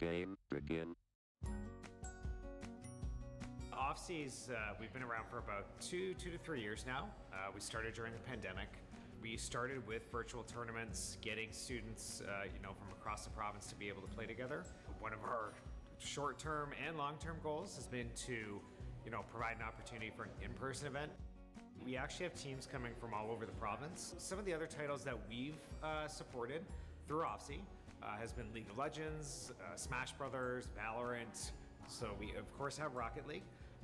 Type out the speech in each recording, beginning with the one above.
Game begin. Off-seas, we've been around for about two to 3 years now. We started during the pandemic. We started with virtual tournaments, getting students, from across the province to be able to play together. One of our short-term and long-term goals has been to, provide an opportunity for an in-person event. We actually have teams coming from all over the province. Some of the other titles that we've supported through OFSI has been League of Legends, Smash Brothers, Valorant. So we of course have Rocket League.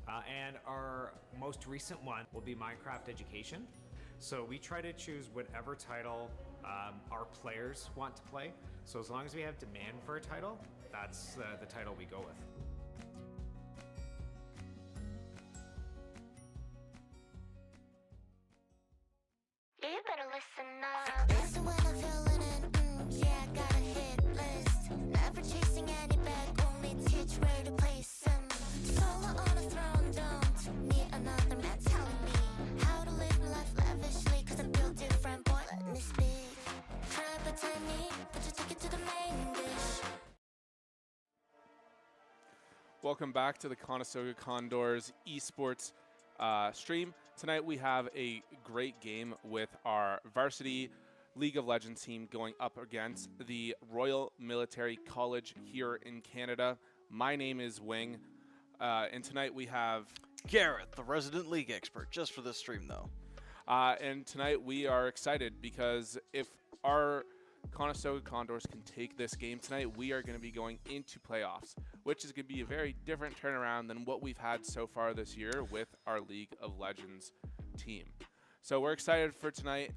And our most recent one will be Minecraft Education. So we try to choose whatever title our players want to play. So as long as we have demand for a title, that's the title we go with. You better listen up. Listen when I'm feeling it. Yeah, I got a hit list. Never chasing any bag, only teach where to place them. Solo on a throne, don't need another man telling me how to live life lavishly. Cause I built different, boy, let me speak. Try but tiny, but you take it to the main dish. Welcome back to the Conestoga Condors Esports stream. Tonight we have a great game with our varsity League of Legends team going up against the Royal Military College here in Canada. My name is Wing, and tonight we have Garrett, the resident league expert, just for this stream though. and tonight we are excited because if our Conestoga Condors can take this game tonight, we are going to be going into playoffs, which is going to be a very different turnaround than what we've had so far this year with our League of Legends team. So we're excited for tonight.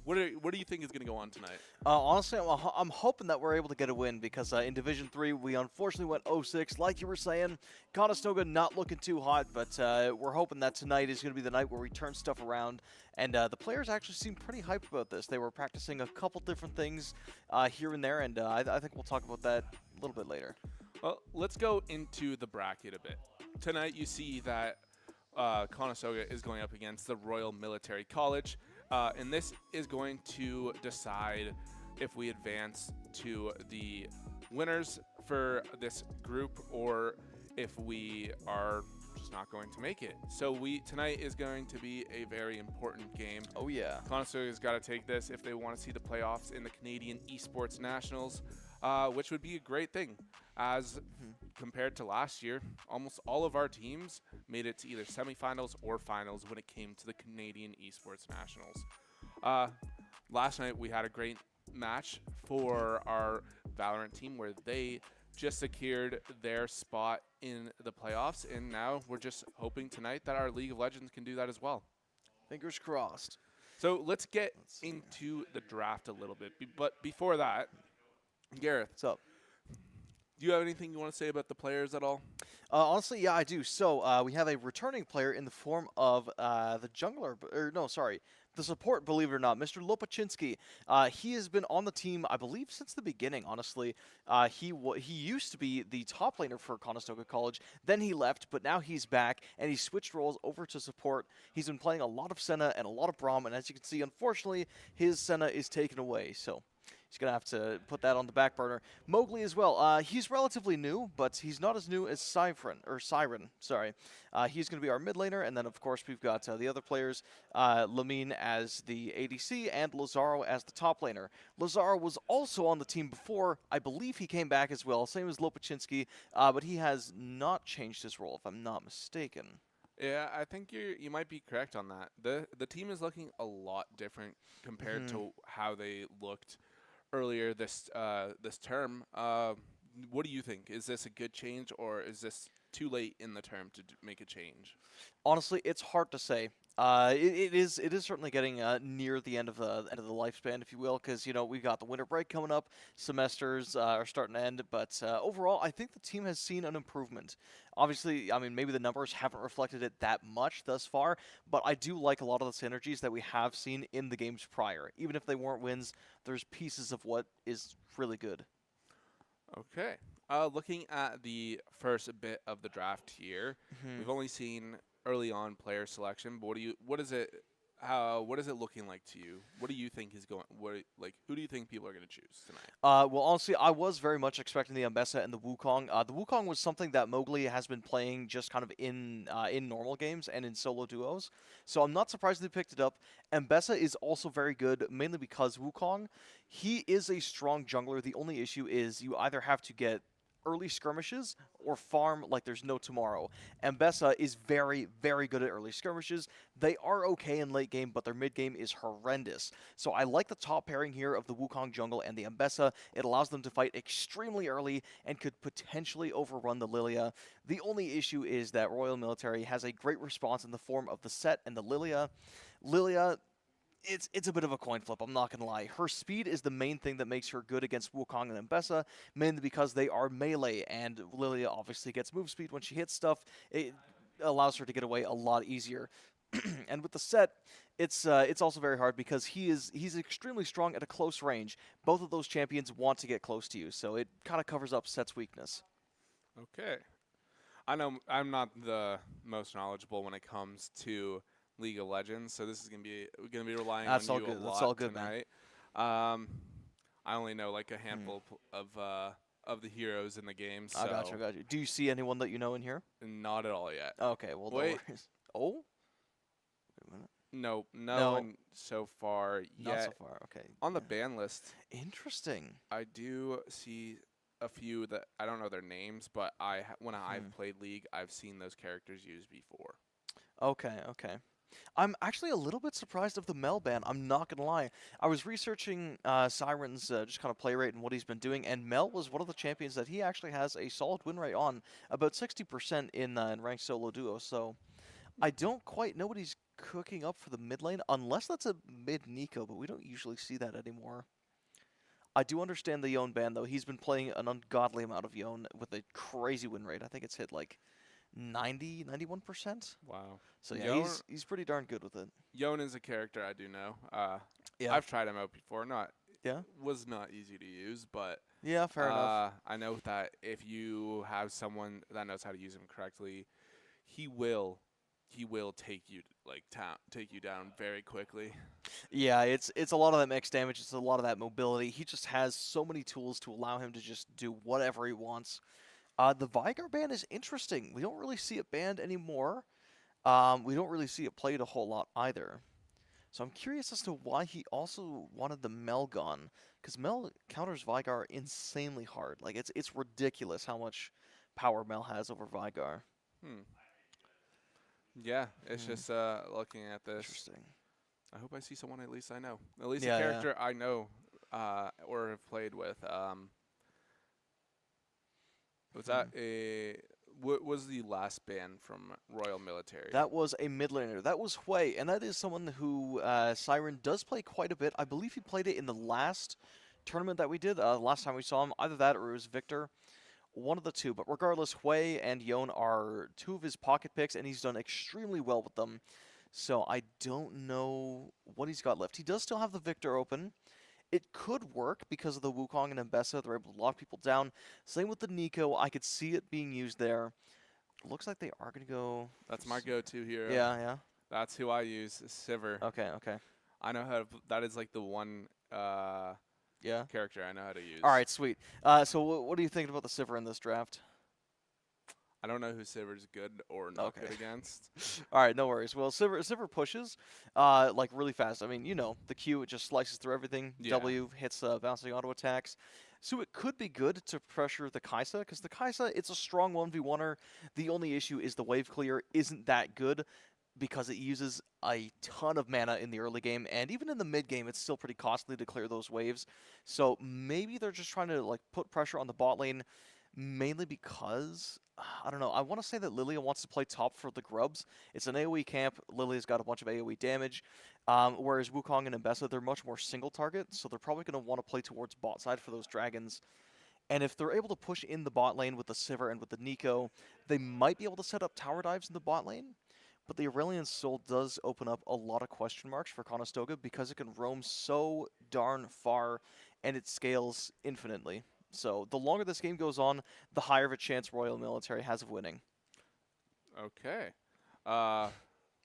What do you think is going to go on tonight? Honestly, I'm hoping that we're able to get a win because in Division 3, we unfortunately went 0-6. Like you were saying, Conestoga not looking too hot, but we're hoping that tonight is going to be the night where we turn stuff around. And the players actually seem pretty hyped about this. They were practicing a couple different things here and there, and I think we'll talk about that a little bit later. Well, let's go into the bracket a bit. Tonight you see that Conestoga is going up against the Royal Military College, and this is going to decide if we advance to the winners for this group or if we are just not going to make it. So tonight is going to be a very important game. Oh, yeah. Conestoga's got to take this if they want to see the playoffs in the Canadian Esports Nationals, which would be a great thing. As compared to last year, almost all of our teams made it to either semifinals or finals when it came to the Canadian Esports Nationals. Last night we had a great match for our Valorant team where they just secured their spot in the playoffs, and now we're just hoping tonight that our League of Legends can do that as well. Fingers crossed. So let's get into the draft a little bit. But before that, Gareth, What's up? do you have anything you want to say about the players at all? Honestly, yeah, I do. So we have a returning player in the form of the jungler, the support, believe it or not, Mr. Lopaczynski. He has been on the team, I believe, since the beginning, honestly. He used to be the top laner for Conestoga College. Then he left, but now he's back, and he switched roles over to support. He's been playing a lot of Senna and a lot of Braum, and as you can see, unfortunately, his Senna is taken away, so he's going to have to put that on the back burner. Mowgli as well. He's relatively new, but he's not as new as Siren. He's going to be our mid laner, and then, of course, we've got the other players, Lamine as the ADC and Lazaro as the top laner. Lazaro was also on the team before. I believe he came back as well, same as Lopaczynski, but he has not changed his role, if I'm not mistaken. Yeah, I think you might be correct on that. The team is looking a lot different compared to how they looked earlier this term. What do you think? Is this a good change, or is this too late in the term to make a change? Honestly, it's hard to say. It is certainly getting near the end of the lifespan, if you will, because we've got the winter break coming up, semesters are starting to end. But overall, I think the team has seen an improvement. Obviously, I mean, maybe the numbers haven't reflected it that much thus far, but I do like a lot of the synergies that we have seen in the games prior. Even if they weren't wins, there's pieces of what is really good. Okay. Looking at the first bit of the draft here, we've only seen early on player selection. But what is it looking like to you? What do you think is going? Who do you think people are going to choose tonight? Well, honestly, I was very much expecting the Ambessa and the Wukong. The Wukong was something that Mowgli has been playing just kind of in normal games and in solo duos, so I'm not surprised they picked it up. Ambessa is also very good, mainly because Wukong, he is a strong jungler. The only issue is you either have to get early skirmishes or farm like there's no tomorrow. Ambessa is very, very good at early skirmishes. They are okay in late game, but their mid game is horrendous. So I like the top pairing here of the Wukong jungle and the Ambessa. It allows them to fight extremely early and could potentially overrun the Lilia. The only issue is that Royal Military has a great response in the form of the Set and the Lilia. Lilia, it's a bit of a coin flip, I'm not going to lie. Her speed is the main thing that makes her good against Wukong and Ambessa, mainly because they are melee, and Lilia obviously gets move speed when she hits stuff. It allows her to get away a lot easier. And with the Set, it's also very hard because he's extremely strong at a close range. Both of those champions want to get close to you, so it kind of covers up Set's weakness. Okay. I know I'm not the most knowledgeable when it comes to League of Legends, so this is gonna be relying That's on all you good. a That's lot all good, man. tonight. I only know like a handful of the heroes in the game, so I got you, I got you. Do you see anyone that you know in here? not at all yet. Okay, well, no Wait. worries. Oh? Wait a minute. No No. one so far Not yet. so far, okay. On the yeah. ban list, Interesting. I do see a few that I don't know their names, but when I've played League, I've seen those characters used before. Okay, okay. I'm actually a little bit surprised of the Mel ban. I'm not gonna lie. I was researching Siren's just kind of play rate and what he's been doing, and Mel was one of the champions that he actually has a solid win rate on, about 60% in ranked solo duo. So I don't quite know what he's cooking up for the mid lane, unless that's a mid Nico, but we don't usually see that anymore. I do understand the Yone ban though. He's been playing an ungodly amount of Yone with a crazy win rate. I think it's hit like 91%. Wow. So yeah, Yone, he's pretty darn good with it. Yone is a character I do know. Yeah. I've tried him out before. Yeah. Was not easy to use, but Yeah, fair enough. I know that if you have someone that knows how to use him correctly, he will take you take you down very quickly. Yeah, it's a lot of that mixed damage. It's a lot of that mobility. He just has so many tools to allow him to just do whatever he wants. The Vigar ban is interesting. We don't really see it banned anymore. We don't really see it played a whole lot either. So I'm curious as to why he also wanted the Mel gone, because Mel counters Vigar insanely hard. Like it's ridiculous how much power Mel has over Vigar. Yeah, it's just looking at this. Interesting. I hope I see someone at least I know. At least Yeah, a yeah. character I know or have played with. Was that what was the last ban from Royal Military? That was a mid laner. That was Hui, and that is someone who Siren does play quite a bit. I believe he played it in the last tournament that we did, last time we saw him. Either that or it was Victor. One of the two. But regardless, Hui and Yone are two of his pocket picks, and he's done extremely well with them. So I don't know what he's got left. He does still have the Victor open. It could work because of the Wukong and Ambessa. They're able to lock people down. Same with the Nico. I could see it being used there. Looks like they are going to go... That's my go-to hero. Yeah, yeah. That's who I use, Sivir. Okay, okay. I know how to... That is like the one Yeah. character I know how to use. All right, sweet. So what are you thinking about the Sivir in this draft? I don't know who Sivir's good or not Okay. good against. All right, no worries. Well, Sivir pushes like really fast. I mean, you know, the Q, it just slices through everything. Yeah. W hits bouncing auto attacks. So it could be good to pressure the Kai'Sa, because the Kai'Sa, it's a strong 1v1er. The only issue is the wave clear isn't that good because it uses a ton of mana in the early game, and even in the mid game, it's still pretty costly to clear those waves. So maybe they're just trying to like put pressure on the bot lane, mainly because, I don't know, I want to say that Lilia wants to play top for the grubs. It's an AoE camp. Lilia's got a bunch of AoE damage, whereas Wukong and Ambessa, they're much more single target, so they're probably going to want to play towards bot side for those dragons. And if they're able to push in the bot lane with the Sivir and with the Nico, they might be able to set up tower dives in the bot lane. But the Aurelion Soul does open up a lot of question marks for Conestoga because it can roam so darn far and it scales infinitely. So the longer this game goes on, the higher of a chance Royal Military has of winning. Okay.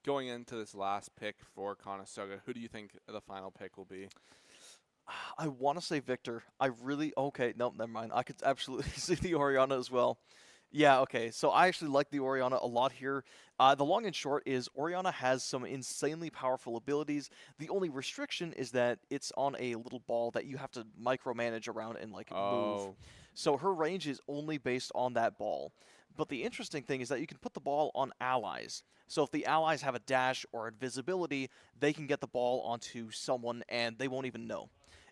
going into this last pick for Conestoga, who do you think the final pick will be? I want to say Victor. Okay, nope, never mind. I could absolutely see the Oriana as well. Yeah, okay. So I actually like the Oriana a lot here. The long and short is Oriana has some insanely powerful abilities. The only restriction is that it's on a little ball that you have to micromanage around and like move. Oh, So her range is only based on that ball. But the interesting thing is that you can put the ball on allies. So if the allies have a dash or invisibility, they can get the ball onto someone and they won't even know.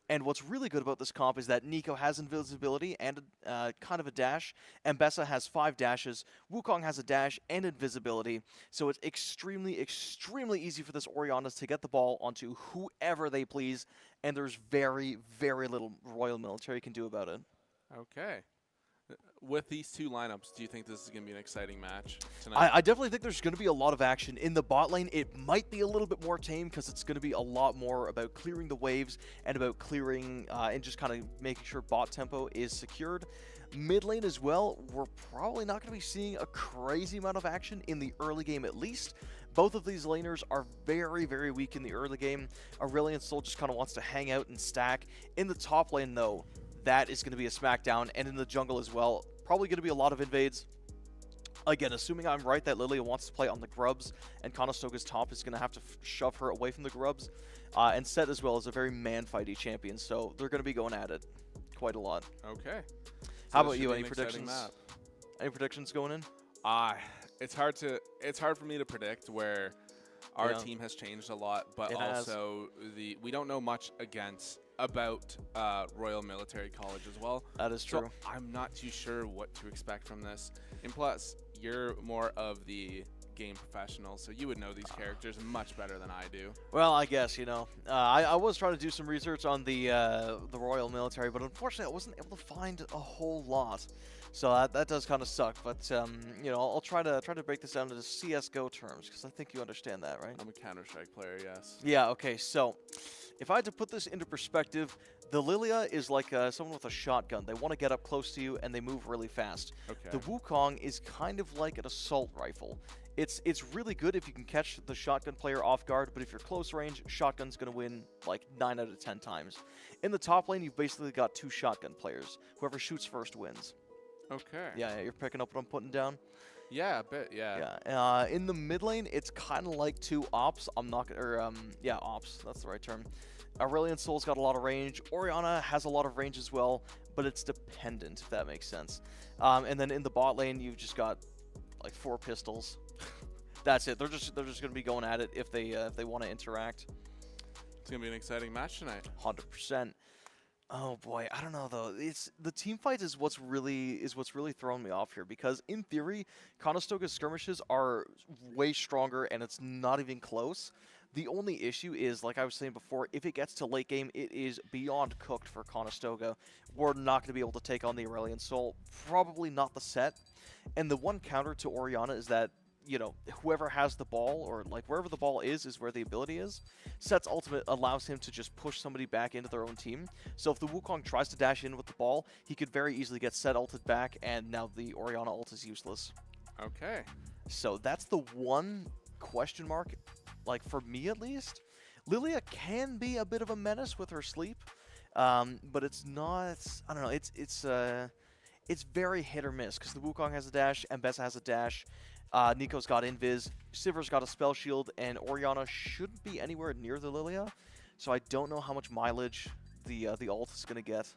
And what's really good about this comp is that Nico has invisibility and kind of a dash, and Bessa has 5 dashes, Wukong has a dash and invisibility, so it's extremely, extremely easy for this Oriana to get the ball onto whoever they please, and there's very, very little Royal Military can do about it. okay. With these two lineups, do you think this is going to be an exciting match tonight? I definitely think there's going to be a lot of action. In the bot lane, it might be a little bit more tame because it's going to be a lot more about clearing the waves and about clearing and just kind of making sure bot tempo is secured. Mid lane as well, we're probably not going to be seeing a crazy amount of action in the early game at least. Both of these laners are very, very weak in the early game. Aurelion Sol just kind of wants to hang out and stack. In the top lane, though, that is going to be a smackdown, and in the jungle as well, probably going to be a lot of invades. Again, assuming I'm right that Lilia wants to play on the grubs, and Conestoga's top is going to have to shove her away from the grubs, and Set as well is a very man-fighty champion, so they're going to be going at it quite a lot. Okay. How So about this you? should be Any an exciting predictions? map. Any predictions going in? It's hard for me to predict where our Yeah. team has changed a lot, but It has. also we don't know much about Royal Military College as well. That is So true. I'm not too sure what to expect from this. And plus, you're more of the game professional, so you would know these characters much better than I do. Well, I guess, I was trying to do some research on the Royal Military, but unfortunately I wasn't able to find a whole lot. So that does kind of suck, but I'll try to break this down into CS:GO terms because I think you understand that, right? I'm a Counter-Strike player, yes. Yeah, okay, so if I had to put this into perspective, the Lilia is like someone with a shotgun. They want to get up close to you and they move really fast. Okay. The Wukong is kind of like an assault rifle. It's really good if you can catch the shotgun player off guard, but if you're close range, shotgun's going to win like 9 out of 10 times. In the top lane, you've basically got 2 shotgun players. Whoever shoots first wins. Okay. Yeah, you're picking up what I'm putting down? Yeah, a bit, yeah. Yeah. In the mid lane, it's kind of like 2 ops. Ops. That's the right term. Aurelion Sol's got a lot of range. Oriana has a lot of range as well, but it's dependent, if that makes sense. And then in the bot lane, you've just got like 4 pistols. That's it. They're just going to be going at it if they want to interact. It's going to be an exciting match tonight. 100%. Oh boy, I don't know though. It's the team fight is what's really throwing me off here because in theory, Conestoga's skirmishes are way stronger and it's not even close. The only issue is, like I was saying before, if it gets to late game, it is beyond cooked for Conestoga. We're not going to be able to take on the Aurelion Sol. Probably not the Set. And the one counter to Oriana is that, whoever has the ball, or like wherever the ball is where the ability is. Set's ultimate allows him to just push somebody back into their own team. So if the Wukong tries to dash in with the ball, he could very easily get Set ulted back, and now the Oriana ult is useless. Okay. So that's the one question mark, like for me at least. Lilia can be a bit of a menace with her sleep, but it's not. I don't know. It's very hit or miss because the Wukong has a dash and Bessa has a dash. Nico's got invis, Sivir's got a spell shield, and Oriana shouldn't be anywhere near the Lilia. So I don't know how much mileage the ult is gonna get.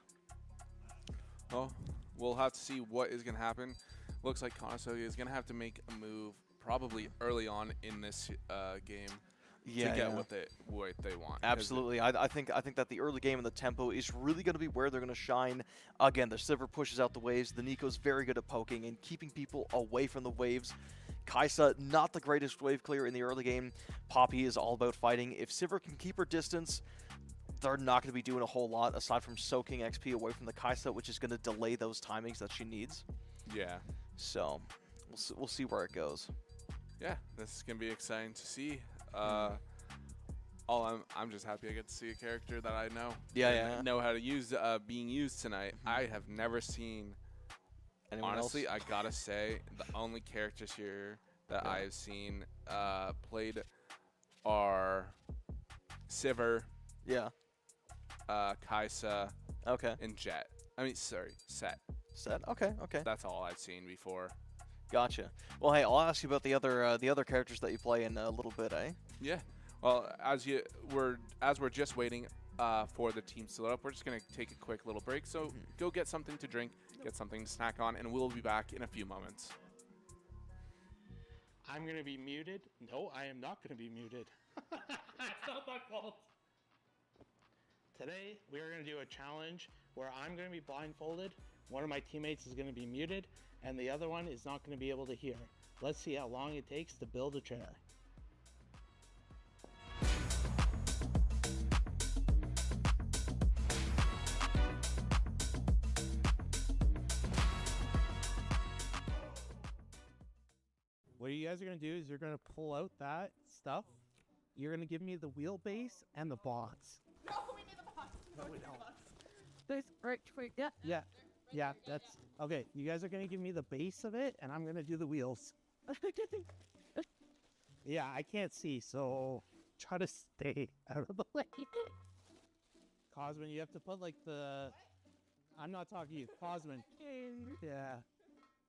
Well, we'll have to see what is going to happen. Looks like Conestoga is going to have to make a move probably early on in this game to get what they want. 'Cause Absolutely. I think that the early game and the tempo is really going to be where they're going to shine. Again, the Sivir pushes out the waves. The Nico's very good at poking and keeping people away from the waves. Kai'Sa, not the greatest wave clear in the early game. Poppy is all about fighting. If Sivir can keep her distance, they're not going to be doing a whole lot aside from soaking XP away from the Kai'Sa, which is going to delay those timings that she needs. Yeah. So we'll see where it goes. Yeah, this is going to be exciting to see. I'm just happy I get to see a character that I know. And know how to use being used tonight. I have never seen. Anyone Honestly, else? I gotta say the only characters here that I have seen played are Sivir, Yeah. Kaisa, Okay. and Jet. I mean, sorry, Set. Set. Okay. Okay. That's all I've seen before. Gotcha. Well, hey, I'll ask you about the other characters that you play in a little bit, eh? Yeah. Well, as we're just waiting for the teams to load up, we're just gonna take a quick little break. So go get something to drink, get something to snack on, and we'll be back in a few moments. I'm going to be muted. No, I am not going to be muted. It's not my fault. Today, we are going to do a challenge where I'm going to be blindfolded, one of my teammates is going to be muted, and the other one is not going to be able to hear. Let's see how long it takes to build a chair. What you guys are going to do is you're going to pull out that stuff. You're going to give me the wheelbase and the box. No, we need the box. No, we don't. There's right, wait, yeah. Yeah, that's okay. You guys are going to give me the base of it, and I'm going to do the wheels. Yeah, I can't see, so try to stay out of the way. Cosmin, you have to put like the... I'm not talking to you. Cosmin. Yeah.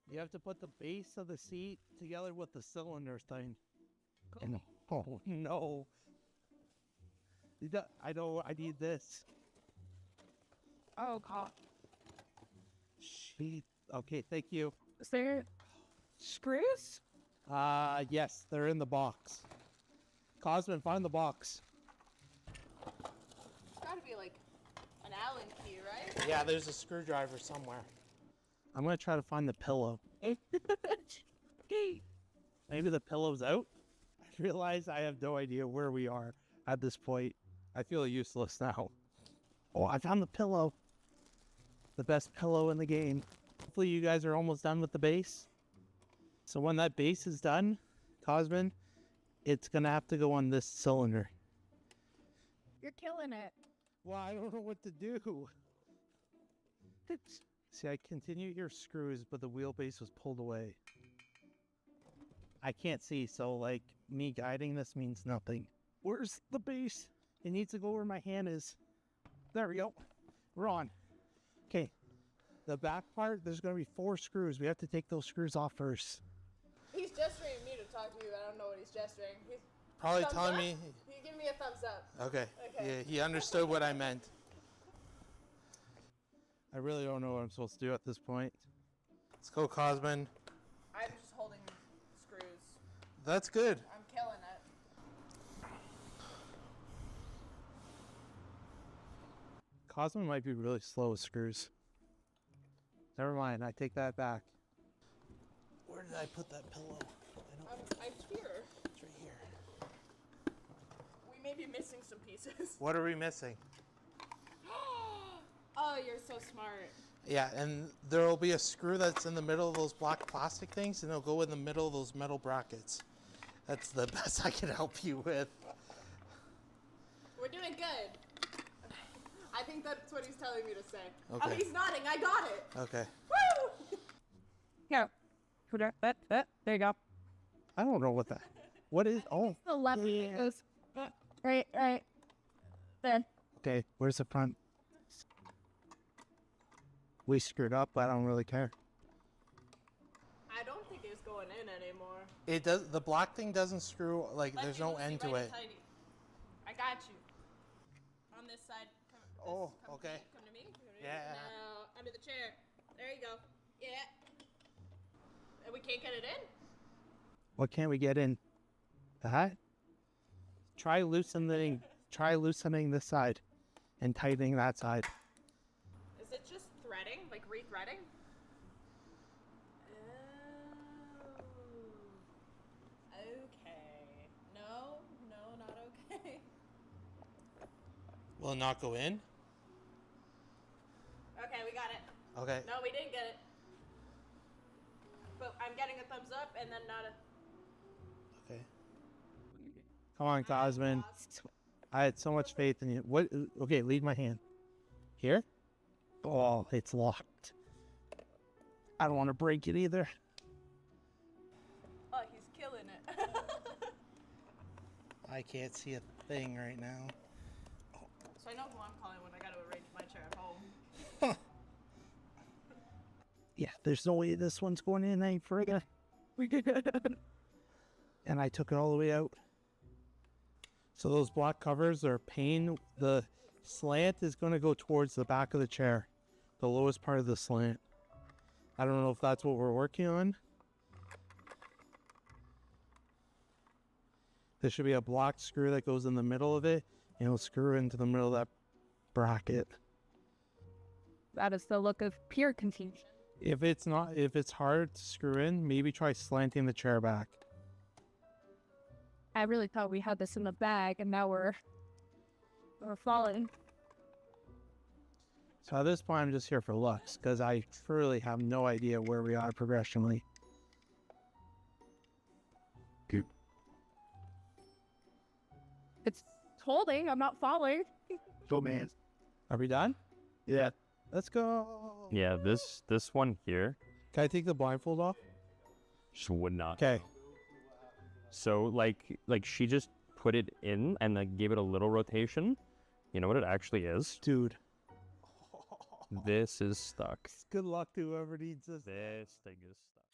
You have to put the base of the seat together with the cylinder thing. And, oh, no. I know, I need this. Oh, God. Sheet. Okay, thank you. Is there screws? Yes, they're in the box. Cosmin, find the box. It's gotta be like an Allen key, right? Yeah, there's a screwdriver somewhere. I'm gonna try to find the pillow. Okay. Maybe the pillow's out? I realize I have no idea where we are at this point. I feel useless now. Oh, I found the pillow. The best pillow in the game. Hopefully you guys are almost done with the base. So when that base is done, Cosmin, it's gonna have to go on this cylinder. You're killing it. Well, I don't know what to do. See, I continue your screws, but the wheelbase was pulled away. I can't see, so like me guiding this means nothing. Where's the base? It needs to go where my hand is. There we go. We're on. Okay. The back part, there's going to be 4 screws. We have to take those screws off first. He's gesturing at me to talk to you. I don't know what he's gesturing. He's Probably thumbs telling up? me. He give me a thumbs up. Okay. Okay. Yeah, he understood what I meant. I really don't know what I'm supposed to do at this point. Let's go, Cosmin. I'm just holding screws. That's good. I'm killing it. Cosmin might be really slow with screws. Never mind, I take that back. Where did I put that pillow? I'm here. It's right here. We may be missing some pieces. What are we missing? Oh, you're so smart. Yeah, and there will be a screw that's in the middle of those black plastic things, and it'll go in the middle of those metal brackets. That's the best I can help you with. We're doing good. I think that's what he's telling me to say. Oh, Okay. he's nodding. I got it. Okay. Woo! Yeah. There you go. I don't know what that. What is? Oh. The left Yeah. goes right there. Okay. Where's the front? We screwed up. I don't really care. I don't think it's going in anymore. It does. The black thing doesn't screw. Like Let there's me no loosey, end to righty it. tighty. I got you. On this side. Oh, come okay. Come to me. Come to me. Yeah. Now under the chair. There you go. Yeah. And we can't get it in. What can't we get in? That? Try loosening. Try loosening this side, and tightening that side. Is it just threading? Like re-threading? Oh. Okay. No, not okay. Will it not go in? Okay, we got it. Okay. No, we didn't get it. But I'm getting a thumbs up and then not a... Okay. Come on, Cosmin. I had so much faith in you. What? Okay, lead my hand. Here? Oh, it's locked. I don't want to break it either. Oh, he's killing it. I can't see a thing right now. So I know who I'm calling when I gotta arrange my chair at home. Yeah, there's no way this one's going in any further. And I took it all the way out. So those block covers are pain. The slant is going to go towards the back of the chair, the lowest part of the slant. I don't know if that's what we're working on. There should be a block screw that goes in the middle of it, and it'll screw into the middle of that bracket. That is the look of pure confusion. If it's hard to screw in, maybe try slanting the chair back. I really thought we had this in the bag, and now we're falling. So at this point, I'm just here for looks, because I truly have no idea where we are progressionally. It's holding. I'm not falling. Go, man. Are we done? Yeah. Let's go. Yeah, this one here Can I take the blindfold off? just would not. Okay. So like she just put it in and like gave it a little rotation. You know what it actually is? Dude. This is stuck. Good luck to whoever needs this. This thing is stuck.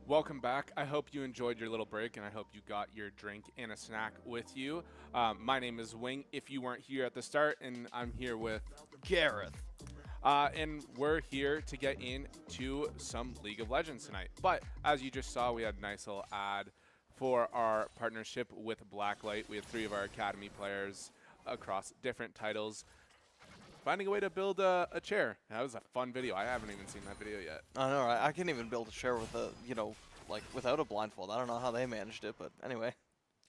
Welcome back. I hope you enjoyed your little break, and I hope you got your drink and a snack with you. My name is Wing, if you weren't here at the start, and I'm here with Gareth. and we're here to get into some League of Legends tonight. But as you just saw, we had a nice little ad for our partnership with Blacklight. We have 3 of our academy players across different titles finding a way to build a chair. That was a fun video. I haven't even seen that video yet. I know, right? I can't even build a chair with a, like without a blindfold. I don't know how they managed it, but anyway.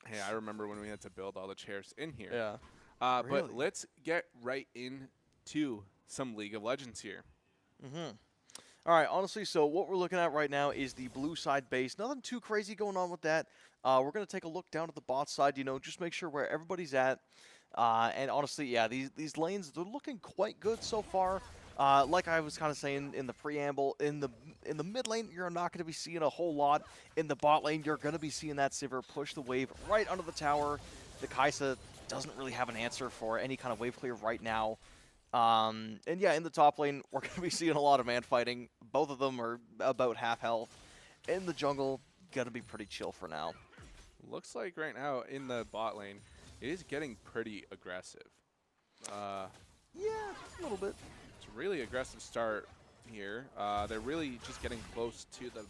Hey, I remember when we had to build all the chairs in here. Yeah. But Really? let's get right into some League of Legends here. All right, honestly, so what we're looking at right now is the blue side base. Nothing too crazy going on with that. We're going to take a look down at the bot side, just make sure where everybody's at. And honestly, yeah, these lanes, they're looking quite good so far. Like I was kind of saying in the preamble, in the mid lane, you're not going to be seeing a whole lot. In the bot lane, you're going to be seeing that Sivir push the wave right under the tower. The Kai'Sa doesn't really have an answer for any kind of wave clear right now. And yeah, in the top lane, we're going to be seeing a lot of man fighting. Both of them are about half health. In the jungle, going to be pretty chill for now. Looks like right now in the bot lane, it is getting pretty aggressive. Yeah, a little bit. It's a really aggressive start here. They're really just getting close to the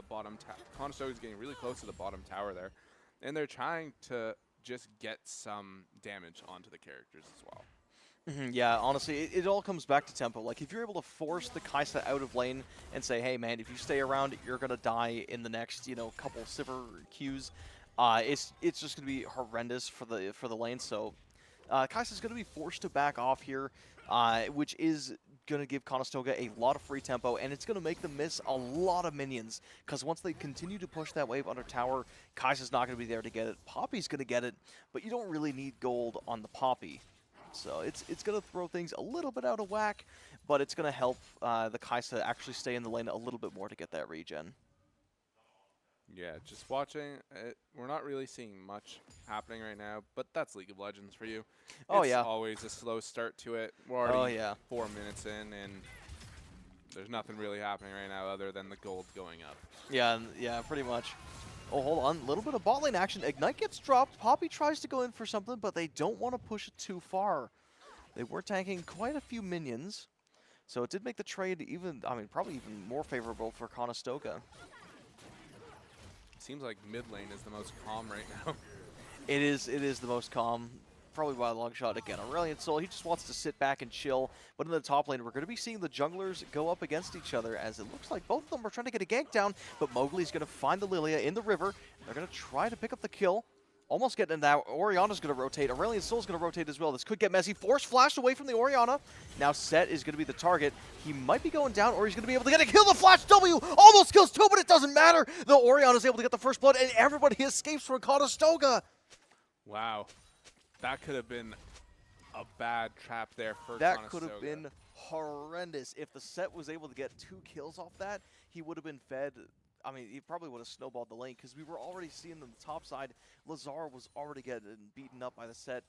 bottom tower. Conestoga is getting really close to the bottom tower there. And they're trying to just get some damage onto the characters as well. Yeah, honestly, it all comes back to tempo. Like, if you're able to force the Kai'Sa out of lane and say, hey, man, if you stay around, you're going to die in the next, couple Sivir Qs, it's just going to be horrendous for the lane. So Kai'Sa's going to be forced to back off here, which is going to give Conestoga a lot of free tempo, and it's going to make them miss a lot of minions, because once they continue to push that wave under tower, Kai'Sa's not going to be there to get it. Poppy's going to get it, but you don't really need gold on the Poppy. So it's going to throw things a little bit out of whack, but it's going to help the Kai'Sa actually stay in the lane a little bit more to get that regen. Yeah, just watching it, we're not really seeing much happening right now, but that's League of Legends for you. Oh, it's yeah. always a slow start to it. We're already 4 minutes in, and there's nothing really happening right now other than the gold going up. Yeah, pretty much. Oh, hold on. A little bit of bot lane action. Ignite gets dropped. Poppy tries to go in for something, but they don't want to push it too far. They were tanking quite a few minions, so it did make the trade probably even more favorable for Conestoga. Seems like mid lane is the most calm right now. It is the most calm, probably by a long shot. Again, Aurelion Sol, he just wants to sit back and chill. But in the top lane, we're going to be seeing the junglers go up against each other, as it looks like both of them are trying to get a gank down, but Mowgli's going to find the Lilia in the river. They're going to try to pick up the kill. Almost getting that. Oriana's going to rotate. Aurelion Sol's going to rotate as well. This could get messy. Force flashed away from the Oriana. Now Set is going to be the target. He might be going down, or he's going to be able to get a kill. The Flash W almost kills two, but it doesn't matter. The Oriana's able to get the first blood, and everybody escapes from Conestoga. Wow. That could have been a bad trap there for That could have Conestoga. been horrendous. If the Set was able to get 2 kills off that, he would have been fed. I mean, he probably would have snowballed the lane because we were already seeing on the top side. Lazar was already getting beaten up by the Set.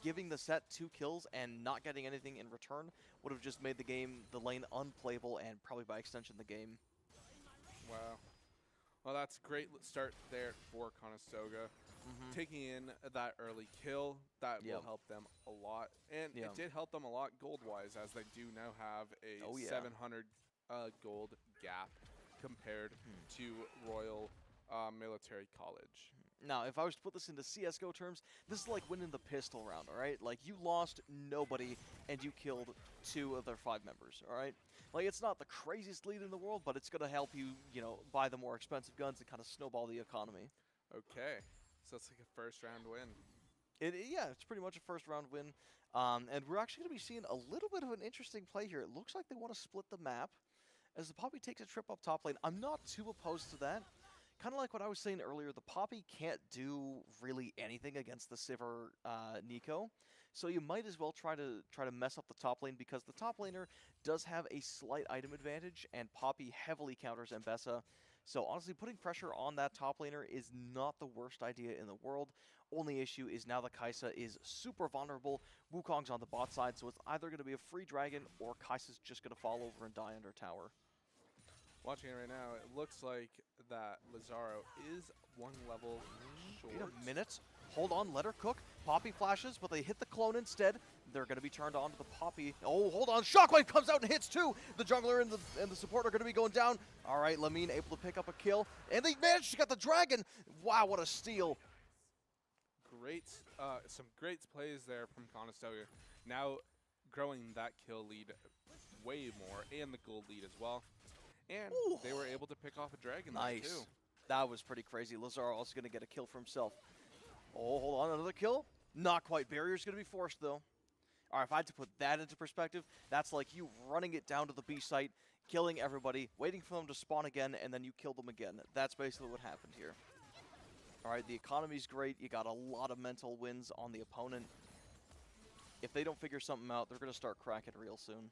Giving the Set 2 kills and not getting anything in return would have just made the lane unplayable, and probably by extension the game. Wow. Well, that's a great start there for Conestoga. Taking in that early kill, that will help them a lot. And it did help them a lot gold-wise, as they do now have a 700 gold gap compared to Royal Military College. Now, if I was to put this into CSGO terms, this is like winning the pistol round, all right? Like, you lost nobody, and you killed 2 of their 5 members, all right? Like, it's not the craziest lead in the world, but it's going to help you, you know, buy the more expensive guns and kind of snowball the economy. Okay. So it's like a first-round win. Yeah, it's pretty much a first-round win. And we're actually going to be seeing a little bit of an interesting play here. It looks like they want to split the map as the Poppy takes a trip up top lane. I'm not too opposed to that. Kind of like what I was saying earlier, the Poppy can't do really anything against the Sivir Nico. So you might as well try to mess up the top lane, because the top laner does have a slight item advantage, and Poppy heavily counters Mbessa. So honestly, putting pressure on that top laner is not the worst idea in the world. Only issue is now the Kai'Sa is super vulnerable. Wukong's on the bot side, so it's either going to be a free dragon or Kai'Sa's just going to fall over and die under tower. Watching it right now, it looks like that Lazaro is 1 level short. Wait a minute. Hold on, let her cook. Poppy flashes, but they hit the clone instead. They're going to be turned on to the Poppy. Oh, hold on. Shockwave comes out and hits 2. The jungler and the support are going to be going down. All right, Lamine able to pick up a kill. And they managed to get the dragon. Wow, what a steal. Great, some great plays there from Conestoga. Now growing that kill lead way more, and the gold lead as well. And they were able to pick off a dragon there too. That was pretty crazy. Lazaro also going to get a kill for himself. Oh, hold on, another kill? Not quite. Barrier's going to be forced, though. All right, if I had to put that into perspective, that's like you running it down to the B site, killing everybody, waiting for them to spawn again, and then you kill them again. That's basically what happened here. All right, the economy's great. You got a lot of mental wins on the opponent. If they don't figure something out, they're going to start cracking real soon.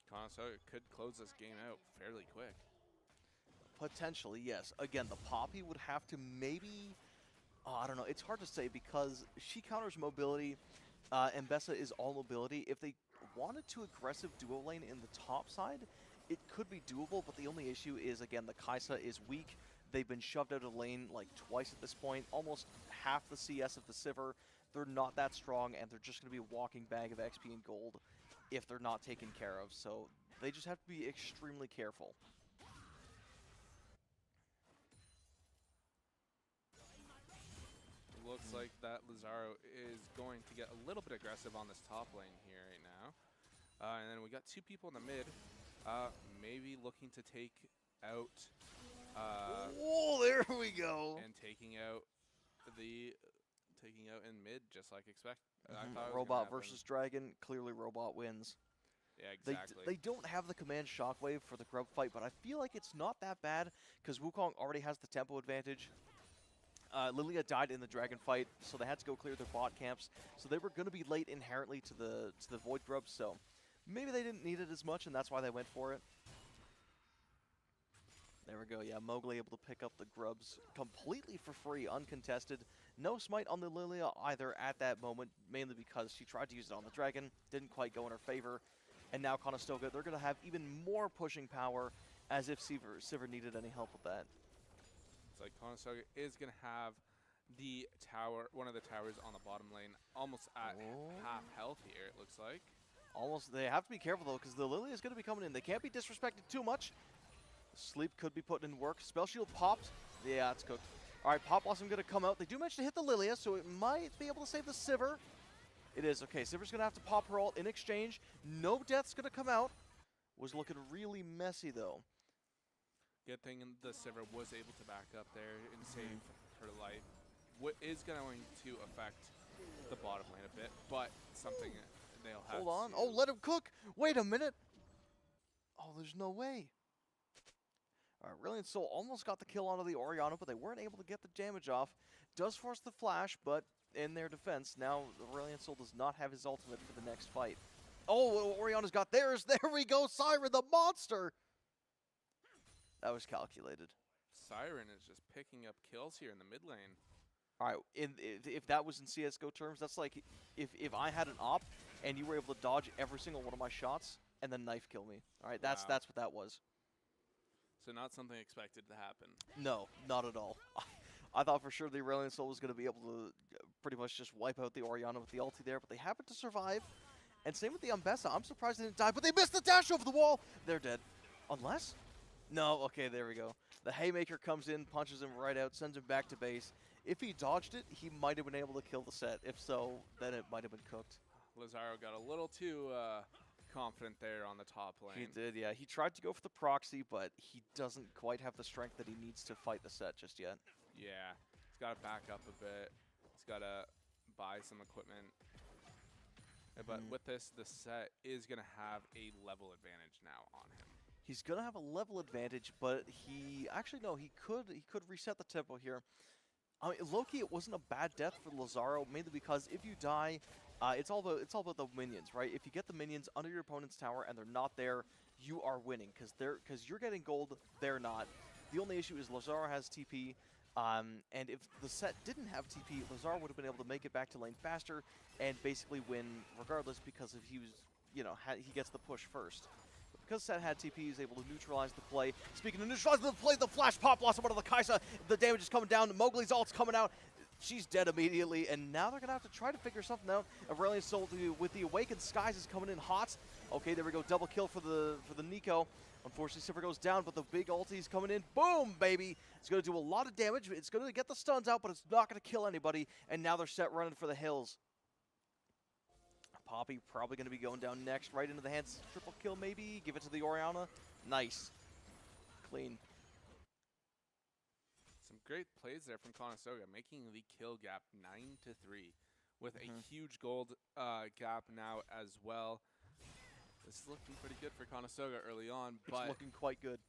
Conestoga could close this game out fairly quick. Potentially, yes. Again, the Poppy would have to maybe... I don't know. It's hard to say because she counters mobility. Mbessa is all mobility. If they wanted to aggressive duo lane in the top side, it could be doable, but the only issue is, again, the Kai'Sa is weak. They've been shoved out of lane like twice at this point. Almost half the CS of the Sivir. They're not that strong, and they're just going to be a walking bag of XP and gold if they're not taken care of. So they just have to be extremely careful. Looks like that Lazaro is going to get a little bit aggressive on this top lane here right now. And then we got 2 people in the mid, maybe looking to take out... oh, there we go. And taking out in mid, just like expect. I thought it was gonna Robot happen. versus Dragon. Clearly, Robot wins. Yeah, exactly. They don't have the command Shockwave for the grub fight, but I feel like it's not that bad because Wukong already has the tempo advantage. Lilia died in the dragon fight, so they had to go clear their bot camps. So they were going to be late inherently to the Void Grubs, so maybe they didn't need it as much, and that's why they went for it. There we go, yeah, Mowgli able to pick up the Grubs completely for free, uncontested. No smite on the Lilia either at that moment, mainly because she tried to use it on the dragon, didn't quite go in her favor. And now Conestoga, they're going to have even more pushing power, as if Sivir needed any help with that. It's like Conestoga is going to have the tower, one of the towers on the bottom lane, almost at half health here, it looks like. Almost. They have to be careful, though, because the Lilia is going to be coming in. They can't be disrespected too much. Sleep could be put in work. Spell Shield popped. Yeah, it's cooked. All right, Pop Blossom going to come out. They do manage to hit the Lilia, so it might be able to save the Sivir. It is. Okay, Sivir's going to have to pop her ult in exchange. No death's going to come out. Was looking really messy, though. Good thing the Sivir was able to back up there and save her life. What is going to affect the bottom lane a bit, but something they'll have Hold on. to... Oh, let him cook. Wait a minute. Oh, there's no way. All right, Brilliant Soul almost got the kill onto the Orianna, but they weren't able to get the damage off. Does force the flash, but in their defense, now the Brilliant Soul does not have his ultimate for the next fight. Oh, Orianna's got theirs. There we go. Siren, the monster. That was calculated. Siren is just picking up kills here in the mid lane. All right, if that was in CSGO terms, that's like if I had an op and you were able to dodge every single one of my shots and then knife kill me. All right, that's what that was. So not something expected to happen. No, not at all. I thought for sure the Aurelion Soul was going to be able to pretty much just wipe out the Orianna with the ulti there, but they happened to survive. And same with the Ambessa. I'm surprised they didn't die, but they missed the dash over the wall. They're dead. Unless? No, okay, there we go. The Haymaker comes in, punches him right out, sends him back to base. If he dodged it, he might have been able to kill the set. If so, then it might have been cooked. Lazaro got a little too confident there on the top lane. He did, yeah. He tried to go for the proxy, but he doesn't quite have the strength that he needs to fight the set just yet. Yeah, he's got to back up a bit. He's got to buy some equipment. But with this, the set is going to have a level advantage now on him. He's going to have a level advantage, but he actually no, he could reset the tempo here. I mean, low-key, it wasn't a bad death for Lazaro, mainly because if you die, it's all about the minions, right? If you get the minions under your opponent's tower and they're not there, you are winning because you're getting gold, they're not. The only issue is Lazaro has TP, and if the set didn't have TP, Lazaro would have been able to make it back to lane faster and basically win regardless because if he was, you know, he gets the push first. But because set had TP, he's able to neutralize the play. Speaking of neutralizing the play, the flash pop loss of the Kaisa. The damage is coming down. Mowgli's ult's coming out. She's dead immediately, and now they're going to have to try to figure something out. Aurelion Soul with the Awakened Skies is coming in hot. Okay, there we go. Double kill for the Nico. Unfortunately, Sivir goes down, but the big ulti's coming in. Boom, baby! It's going to do a lot of damage. It's going to get the stuns out, but it's not going to kill anybody. And now they're set running for the hills. Poppy probably going to be going down next, right into the hands. Triple kill, maybe. Give it to the Orianna. Nice. Clean. Some great plays there from Conestoga, making the kill gap 9-3 with a huge gold gap now as well. This is looking pretty good for Conestoga early on, but it's looking quite good.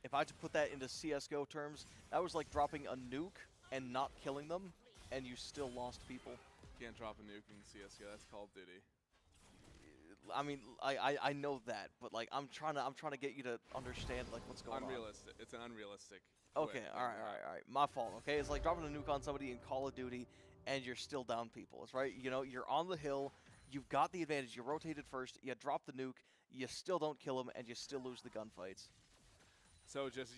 If I had to put that into CSGO terms, that was like dropping a nuke and not killing them, and you still lost people. Can't drop a nuke in CSGO. That's Call of Duty. I mean, I know that, but like I'm trying to get you to understand like what's going on. Unrealistic. It's an unrealistic. Okay, all right. My fault. Okay, it's like dropping a nuke on somebody in Call of Duty, and you're still down people. It's right. You know, you're on the hill. You've got the advantage. You rotated first. You drop the nuke. You still don't kill them, and you still lose the gunfights. So just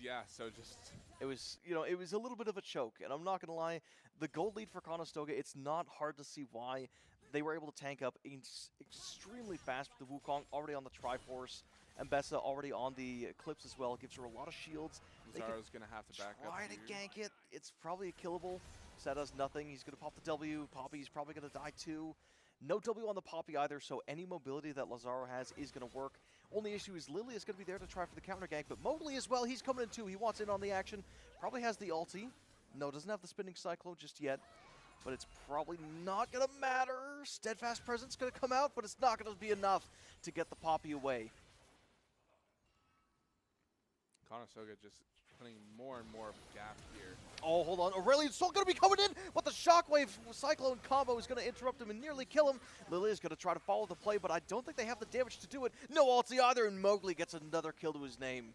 it was, you know, it was a little bit of a choke, and I'm not gonna lie. The gold lead for Conestoga, it's not hard to see why they were able to tank up extremely fast with the Wukong already on the Triforce, and Bessa already on the Eclipse as well. It gives her a lot of shields. Lazaro's gonna have to back up. Try to gank it. It's probably a killable. Set does nothing. He's gonna pop the W. Poppy's probably gonna die too. No W on the Poppy either, so any mobility that Lazaro has is going to work. Only issue is Lily is going to be there to try for the counter gank, but Mowgli as well, he's coming in too. He wants in on the action. Probably has the ulti. No, doesn't have the spinning cyclone just yet, but it's probably not going to matter. Steadfast Presence going to come out, but it's not going to be enough to get the Poppy away. Conestoga just putting more and more gap here. Oh, hold on. Aurelion's Soul going to be coming in, but the Shockwave Cyclone combo is going to interrupt him and nearly kill him. Lily is going to try to follow the play, but I don't think they have the damage to do it. No ulti either, and Mowgli gets another kill to his name.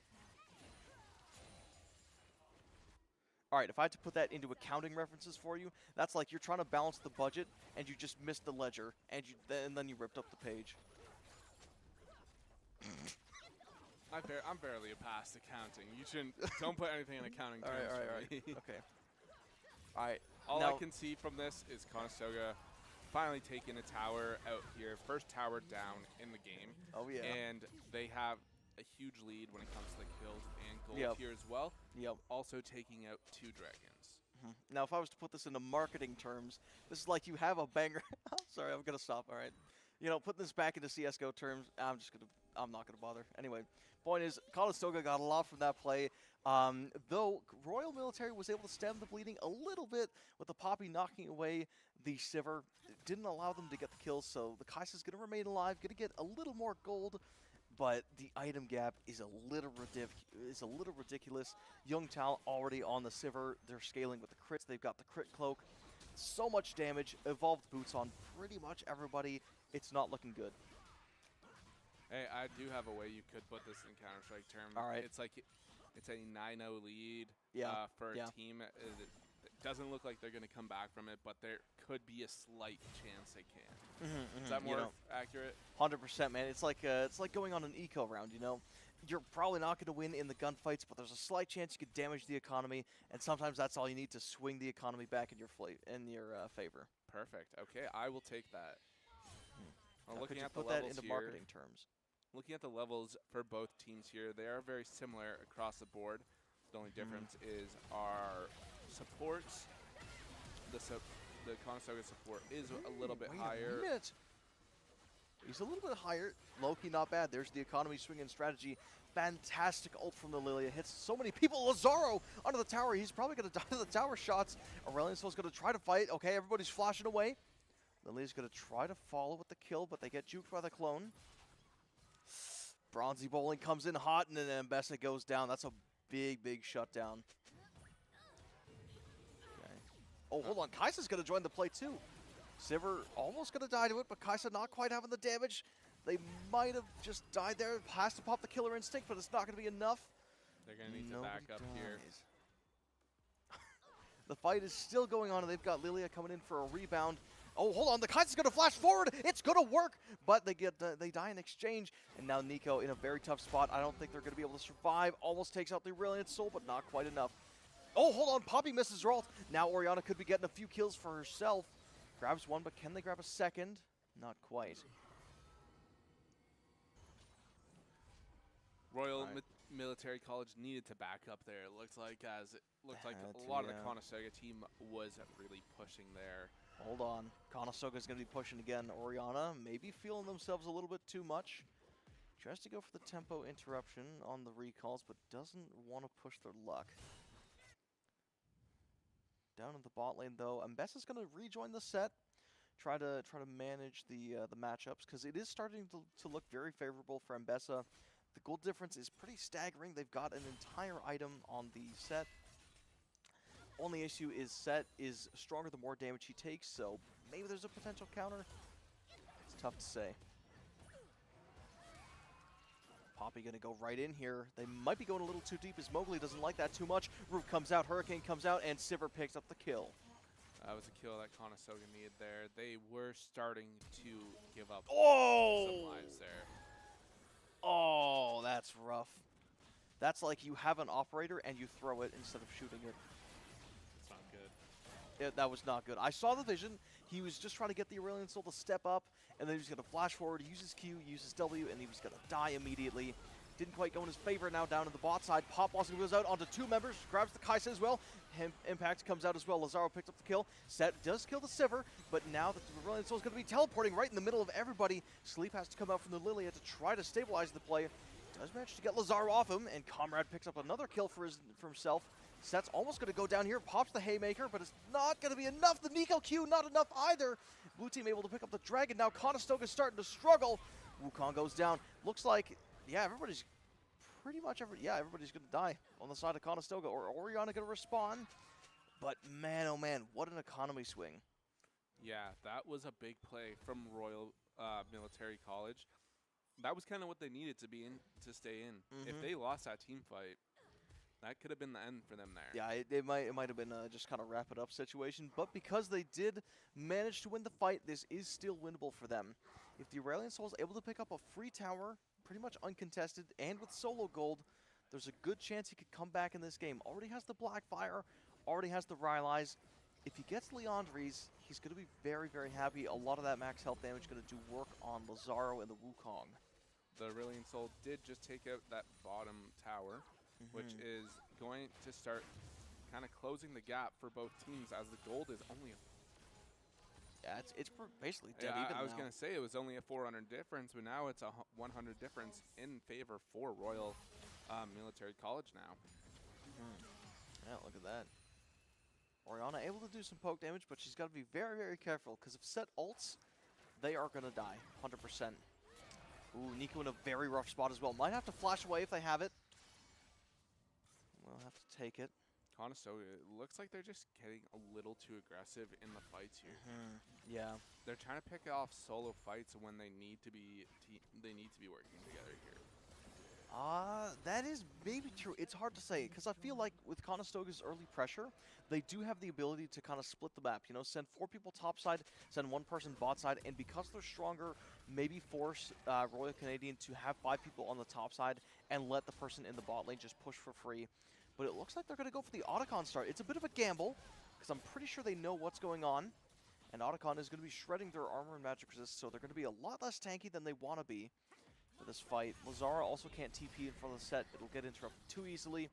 All right, if I had to put that into accounting references for you, that's like you're trying to balance the budget, and you just missed the ledger, and then you ripped up the page. I'm barely past accounting. You shouldn't. Don't put anything in accounting terms. All right. Okay. All right. All I can see from this is Conestoga finally taking a tower out here. First tower down in the game. Oh yeah. And they have a huge lead when it comes to the kills and gold here as well. Yep. Also taking out 2 dragons. Now, if I was to put this into marketing terms, this is like you have a banger. Sorry, I'm gonna stop. All right. You know, putting this back into CS:GO terms, I'm not gonna bother. Anyway, point is, Conestoga got a lot from that play. Though Royal Military was able to stem the bleeding a little bit with the Poppy knocking away the Sivir. It didn't allow them to get the kills, so the Kai'Sa's gonna remain alive, gonna get a little more gold. But the item gap is a little ridiculous. Young Tal already on the Sivir. They're scaling with the crits. They've got the crit cloak. So much damage. Evolved boots on pretty much everybody. It's not looking good. Hey, I do have a way you could put this in Counter-Strike terms. All right. It's like it's a 9-0 lead for a team. It doesn't look like they're going to come back from it, but there could be a slight chance they can. Is that more accurate? 100%, man. It's like going on an eco round, you know? You're probably not going to win in the gunfights, but there's a slight chance you could damage the economy, and sometimes that's all you need to swing the economy back in your favor. Perfect. Okay, I will take that. Now, looking could you at the put that levels into here, marketing terms? looking at the levels for both teams here, they are very similar across the board. The only difference is our supports. The Conestoga support is a little bit higher. He's a little bit higher. Loki, not bad. There's the economy swinging strategy. Fantastic ult from the Lilia. Hits so many people. Lazaro under the tower. He's probably going to die to the tower shots. Aurelion Soul's going to try to fight. Okay, everybody's flashing away. Lilia's going to try to follow with the kill, but they get juked by the clone. Bronzy Bowling comes in hot, and then Mbessa goes down. That's a big, big shutdown. Okay. Oh, hold on. Kai'Sa's going to join the play, too. Sivir almost going to die to it, but Kai'Sa not quite having the damage. They might have just died there. Has to pop the killer instinct, but it's not going to be enough. They're going to need to back up here. The fight is still going on, and they've got Lilia coming in for a rebound. Oh, hold on. The Kai'Sa's going to flash forward. It's going to work, but they die in exchange. And now Nico in a very tough spot. I don't think they're going to be able to survive. Almost takes out the Aurelion Soul, but not quite enough. Oh, hold on. Poppy misses her ult. Now Orianna could be getting a few kills for herself. Grabs one, but can they grab a second? Not quite. Royal Military College needed to back up there. It looks like a lot of the Conestoga team was really pushing there. Hold on. Conestoga's going to be pushing again. Orianna maybe feeling themselves a little bit too much. Tries to go for the tempo interruption on the recalls, but doesn't want to push their luck. Down in the bot lane, though, Mbessa's going to rejoin the set. Try to manage the matchups, because it is starting to look very favorable for Mbessa. The gold difference is pretty staggering. They've got an entire item on the set. Only issue is set is stronger the more damage he takes, so maybe there's a potential counter. It's tough to say. Poppy going to go right in here. They might be going a little too deep as Mowgli doesn't like that too much. Root comes out, Hurricane comes out, and Sivir picks up the kill. That was a kill that Conestoga needed there. They were starting to give up some lives there. Oh, that's rough. That's like you have an operator and you throw it instead of shooting it. It's not good. Yeah, that was not good. I saw the vision. He was just trying to get the Aurelion Soul to step up, and then he was going to flash forward, uses Q, uses W, and he was going to die immediately. Didn't quite go in his favor. Now down to the bot side. Pop also goes out onto two members, grabs the Kai'Sa as well. Impact comes out as well. Lazaro picks up the kill. Set does kill the Sivir, but now that the Aurelion Soul is going to be teleporting right in the middle of everybody, Sleep has to come out from the Lilia to try to stabilize the play. Does manage to get Lazaro off him, and Comrade picks up another kill for himself. Set's almost going to go down here, pops the Haymaker, but it's not going to be enough. The Nico Q, not enough either. Blue team able to pick up the Dragon. Now Conestoga's starting to struggle. Wukong goes down. Looks like, yeah, everybody's everybody's going to die on the side of Conestoga, or Orianna going to respawn. But man, oh man, what an economy swing. Yeah, that was a big play from Royal Military College. That was kind of what they needed to be in to stay in. If they lost that team fight, that could have been the end for them there. Yeah, it might have been just kind of wrap it up situation. But because they did manage to win the fight, this is still winnable for them. If the Aurelion Soul is able to pick up a free tower, pretty much uncontested, and with solo gold, there's a good chance he could come back in this game. Already has the Blackfire, already has the Rylai's. If he gets Leandries, he's going to be very, very happy. A lot of that max health damage going to do work on Lazaro and the Wukong. The Aurelion Soul did just take out that bottom tower, which is going to start kind of closing the gap for both teams, as the gold is only Yeah, it's basically dead Yeah, even I was now. going to say it was only a 400 difference, but now it's a 100 difference in favor for Royal Military College now. Yeah, look at that. Orianna able to do some poke damage, but she's got to be very, very careful, because if Set ults, they are going to die, 100%. Ooh, Nico in a very rough spot as well. Might have to flash away if they have it. We'll have to take it. Conestoga, it looks like they're just getting a little too aggressive in the fights here. Yeah. They're trying to pick off solo fights when they need to be working together here. That is maybe true. It's hard to say, because I feel like with Conestoga's early pressure, they do have the ability to kind of split the map. You know, send 4 people top side, send 1 person bot side, and because they're stronger, maybe force Royal Canadian to have 5 people on the top side and let the person in the bot lane just push for free. But it looks like they're going to go for the Otacon start. It's a bit of a gamble, because I'm pretty sure they know what's going on. And Otacon is going to be shredding their armor and magic resist, so they're going to be a lot less tanky than they want to be for this fight. Lazara also can't TP in front of the set. It'll get interrupted too easily.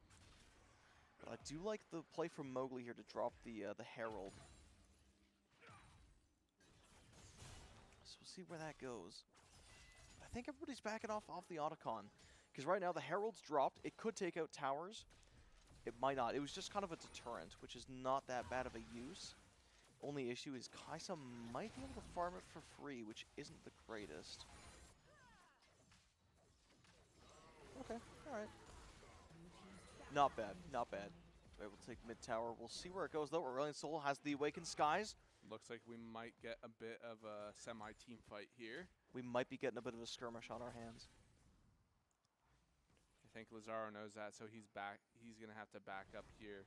But I do like the play from Mowgli here to drop the Herald. So we'll see where that goes. I think everybody's backing off the Otacon, because right now the Herald's dropped. It could take out towers. It might not. It was just kind of a deterrent, which is not that bad of a use. Only issue is Kaisa might be able to farm it for free, which isn't the greatest. Okay, alright. Not bad, not bad. We're able to take mid tower. We'll see where it goes, though. Aurelion Sol has the Awakened Skies. Looks like we might get a bit of a semi-team fight here. We might be getting a bit of a skirmish on our hands. I think Lazaro knows that, so he's back. He's going to have to back up here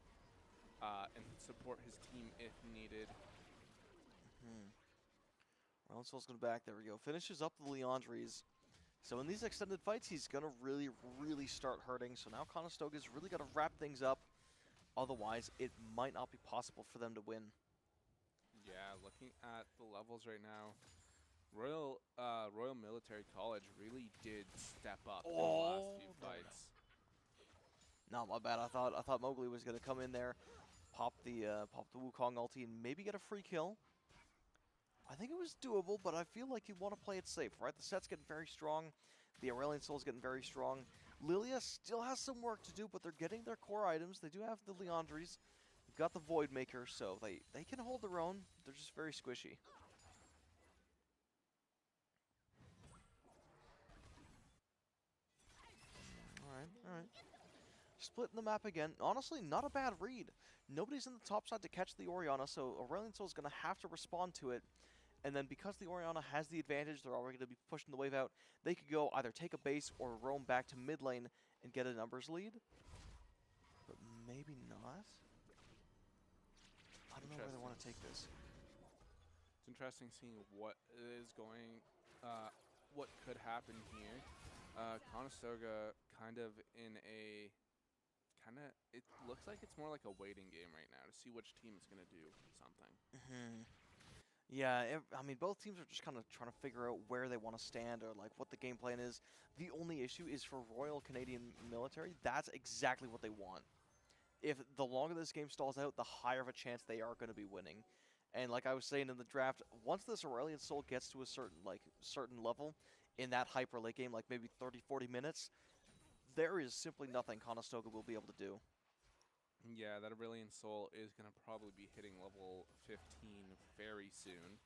and support his team if needed. Aurelion Sol's going to back. There we go. Finishes up the Leandres. So in these extended fights, he's going to really, really start hurting. So now Conestoga's really got to wrap things up. Otherwise, it might not be possible for them to win. Yeah, looking at the levels right now, Royal Military College really did step up in the last few fights. Not my bad. I thought Mowgli was going to come in there, pop the Wukong ulti, and maybe get a free kill. I think it was doable, but I feel like you want to play it safe, right? The set's getting very strong. The Aurelion Sol's getting very strong. Lilia still has some work to do, but they're getting their core items. They do have the Leandres. They've got the Void Maker, so they can hold their own. They're just very squishy. Alright. Splitting the map again. Honestly, not a bad read. Nobody's in the top side to catch the Orianna, so Aurelion Sol is going to have to respond to it. And then because the Orianna has the advantage, they're already going to be pushing the wave out. They could go either take a base or roam back to mid lane and get a numbers lead. But maybe not. I don't know where they want to take this. It's interesting seeing what is going, what could happen here. Conestoga kind of in a, it looks like it's more like a waiting game right now to see which team is going to do something. Yeah, I mean, both teams are just kind of trying to figure out where they want to stand or like what the game plan is. The only issue is for Royal Canadian Military, that's exactly what they want. If the longer this game stalls out, the higher of a chance they are going to be winning. And like I was saying in the draft, once this Aurelion Sol gets to a certain level in that hyper late game, like maybe 30-40 minutes, there is simply nothing Conestoga will be able to do. Yeah, that Aurelion Sol is going to probably be hitting level 15 very soon.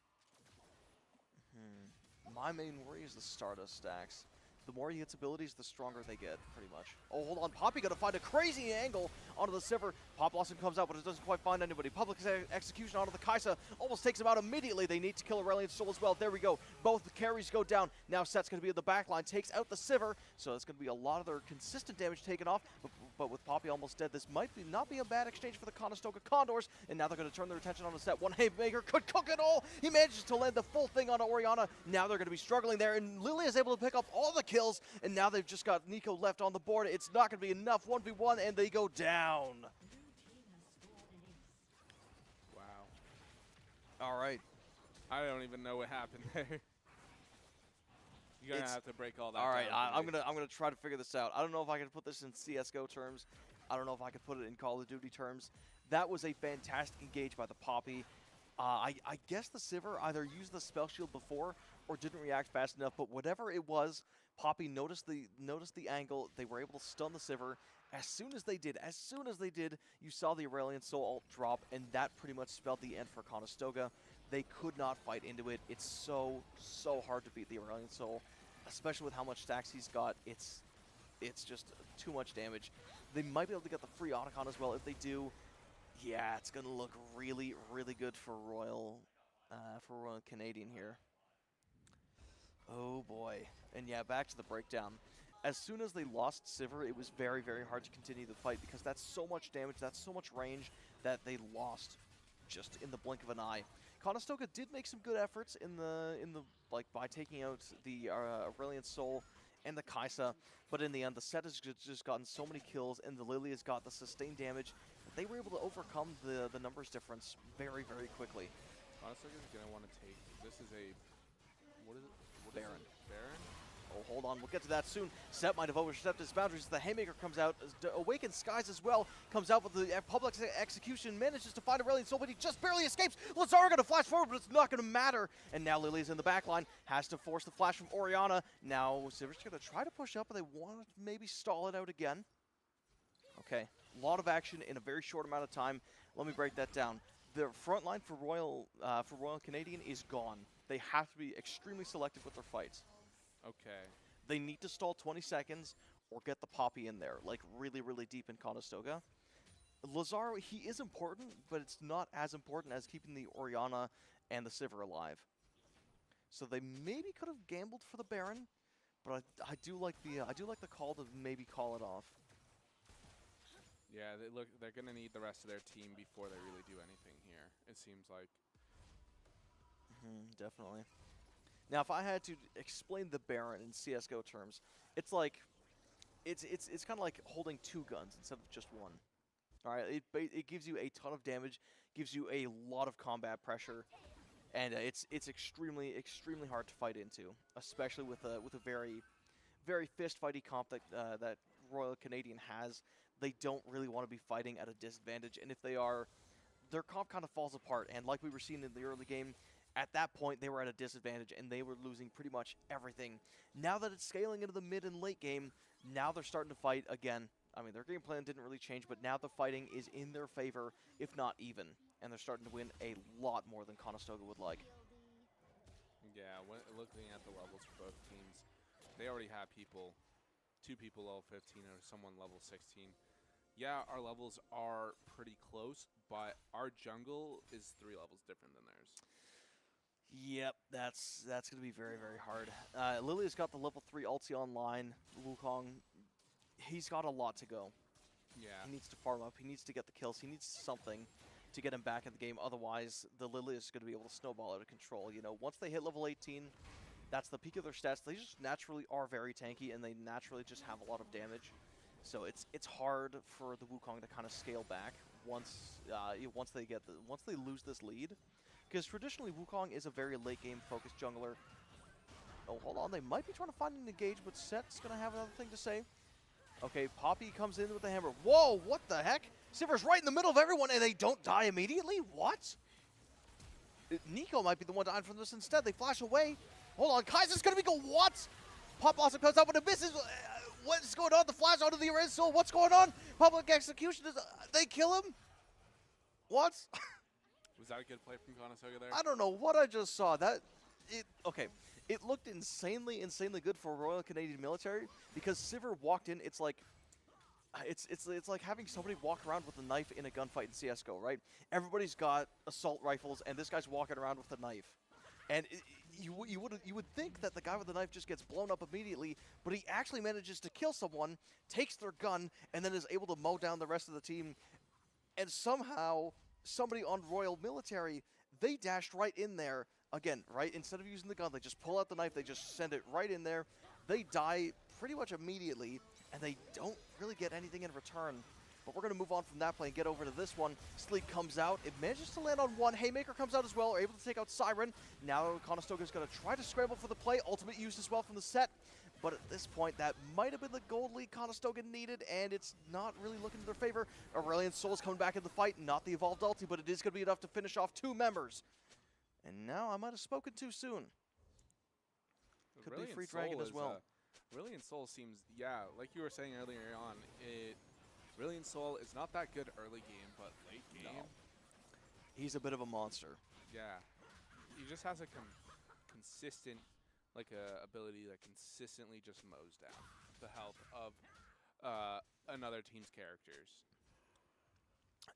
My main worry is the Stardust stacks. The more he hits abilities, the stronger they get, pretty much. Oh, hold on. Poppy going to find a crazy angle onto the Sivir. Pop Blossom comes out, but it doesn't quite find anybody. Public execution onto the Kaisa. Almost takes him out immediately. They need to kill Aurelion Sol as well. There we go. Both the carries go down. Now Set's going to be in the back line. Takes out the Sivir. So it's going to be a lot of their consistent damage taken off. But with Poppy almost dead, this might not be a bad exchange for the Conestoga Condors. And now they're going to turn their attention on the Set. One Haymaker could cook it all. He manages to land the full thing on Orianna. Now they're going to be struggling there. And Lilia is able to pick up all the kills. And now they've just got Nico left on the board. It's not going to be enough. 1v1, and they go down. Wow. All right. I don't even know what happened there. You're going to have to break all that All right, down I'm gonna try to figure this out. I don't know if I can put this in CSGO terms. I don't know if I can put it in Call of Duty terms. That was a fantastic engage by the Poppy. I guess the Sivir either used the spell shield before or didn't react fast enough, but whatever it was, Poppy noticed the angle. They were able to stun the Sivir. As soon as they did, you saw the Aurelion Soul ult drop, and that pretty much spelled the end for Conestoga. They could not fight into it. It's so hard to beat the Aurelion Soul, especially with how much stacks he's got. It's just too much damage. They might be able to get the free Otacon as well. If they do, yeah, it's going to look really, really good for Royal Canadian here. Oh boy. And yeah, back to the breakdown. As soon as they lost Sivir, it was very, very hard to continue the fight because that's so much damage, that's so much range that they lost just in the blink of an eye. Conestoga did make some good efforts in the by taking out the Aurelion Soul and the Kaisa, but in the end, the set has just gotten so many kills, and the Lily has got the sustained damage that they were able to overcome the numbers difference very, very quickly. Conestoga is going to want to take. This is a. What is it? Baron. Baron? Oh, hold on. We'll get to that soon. Set might have overstepped his boundaries. The Haymaker comes out. Awakened Skies as well comes out with the public execution. Manages to find Aurelion Soul, but he just barely escapes. Lazar going to flash forward, but it's not going to matter. And now Lily's in the back line. Has to force the flash from Orianna. Now Sivir's going to try to push up, but they want to maybe stall it out again. Okay. A lot of action in a very short amount of time. Let me break that down. The front line for Royal Canadian is gone. They have to be extremely selective with their fights. Okay. They need to stall 20 seconds or get the Poppy in there, like really, really deep in Conestoga. Lazaro, he is important, but it's not as important as keeping the Orianna and the Sivir alive. So they maybe could have gambled for the Baron, but I do like the call to maybe call it off. Yeah, they're going to need the rest of their team before they really do anything here, it seems like. Definitely. Now, if I had to explain the Baron in CSGO terms, it's like, it's kind of like holding two guns instead of just one. All right, it gives you a ton of damage, gives you a lot of combat pressure, and it's extremely hard to fight into, especially with a very fist fighty comp that Royal Canadian has. They don't really want to be fighting at a disadvantage, and if they are, their comp kind of falls apart. And like we were seeing in the early game, at that point, they were at a disadvantage, and they were losing pretty much everything. Now that it's scaling into the mid and late game, now they're starting to fight again. I mean, their game plan didn't really change, but now the fighting is in their favor, if not even. And they're starting to win a lot more than Conestoga would like. Yeah, looking at the levels for both teams, they already have two people level 15 or someone level 16. Yeah, our levels are pretty close, but our jungle is 3 levels different than theirs. Yep, that's going to be very, very hard. Lily's got the level 3 ulti online. Wukong, he's got a lot to go. Yeah. He needs to farm up. He needs to get the kills. He needs something to get him back in the game. Otherwise, the Lily is going to be able to snowball out of control. You know, once they hit level 18, that's the peak of their stats. They just naturally are very tanky, and they naturally just have a lot of damage. So it's hard for the Wukong to kind of scale back once they lose this lead. Because traditionally, Wukong is a very late-game focused jungler. Oh, hold on. They might be trying to find an engage, but Set's going to have another thing to say. Okay, Poppy comes in with the hammer. Whoa, what the heck? Sivir's right in the middle of everyone, and they don't die immediately? What? Nico might be the one dying from this instead. They flash away. Hold on. Kaiser's going to be go, what? Pop also comes up with a misses. What's going on? The flash onto the Red Soul. What's going on? Public execution. They kill him? What? Was that a good play from Conestoga there? I don't know what I just saw. Okay. It looked insanely good for Royal Canadian Military because Sivir walked in. It's like having somebody walk around with a knife in a gunfight in CS:GO, right? Everybody's got assault rifles, and this guy's walking around with a knife. And you would think that the guy with the knife just gets blown up immediately, but he actually manages to kill someone, takes their gun, and then is able to mow down the rest of the team. And somehow, somebody on Royal Military, they dashed right in there. Again, right, instead of using the gun, they just pull out the knife, they just send it right in there. They die pretty much immediately, and they don't really get anything in return. But we're going to move on from that play and get over to this one. Sleep comes out. It manages to land on one. Haymaker comes out as well. Are able to take out Siren. Now Conestoga is going to try to scramble for the play. Ultimate used as well from the set. But at this point, that might have been the gold lead Conestoga needed, and it's not really looking in their favor. Aurelian Soul's coming back in the fight, not the Evolved Ulti, but it is going to be enough to finish off 2 members. And now I might have spoken too soon. Could be Free Dragon as well. Aurelian Soul seems, yeah, like you were saying earlier on, Aurelian Soul is not that good early game, but late game. No. He's a bit of a monster. Yeah. He just has a consistent, ability that consistently just mows down the health of another team's characters.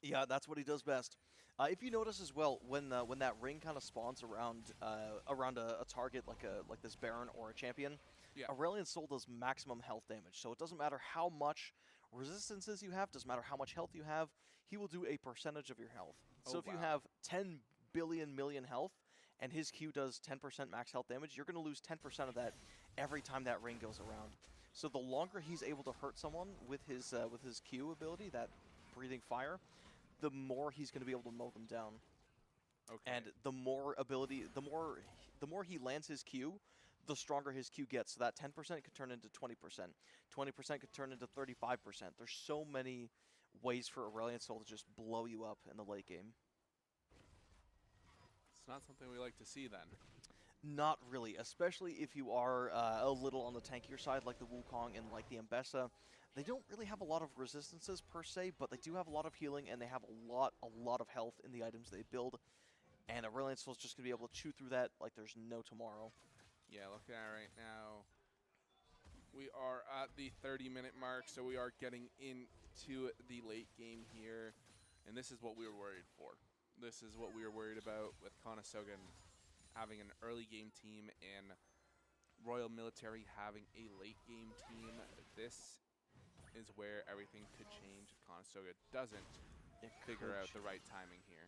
Yeah, that's what he does best. If you notice as well, when that ring kind of spawns around a target like this Baron or a champion, yeah. Aurelian Soul does maximum health damage. So it doesn't matter how much resistances you have, doesn't matter how much health you have, he will do a percentage of your health. So if you have 10 billion million health and his Q does 10% max health damage, you're going to lose 10% of that every time that ring goes around. So the longer he's able to hurt someone with his Q ability, that breathing fire, the more he's going to be able to mow them down. Okay. And the more he lands his Q, the stronger his Q gets. So that 10% could turn into 20%. 20% could turn into 35%. There's so many ways for Aurelian Soul to just blow you up in the late game. It's not something we like to see then. Not really, especially if you are a little on the tankier side like the Wukong and like the Mbessa. They don't really have a lot of resistances per se, but they do have a lot of healing and they have a lot of health in the items they build. And Aurelian Soul's just going to be able to chew through that like there's no tomorrow. Yeah, looking at it right now, we are at the 30-minute mark, so we are getting into the late game here. And this is what we were worried for. This is what we were worried about with Conestoga having an early game team and Royal Military having a late game team. This is where everything could change if Conestoga doesn't figure out the right timing here.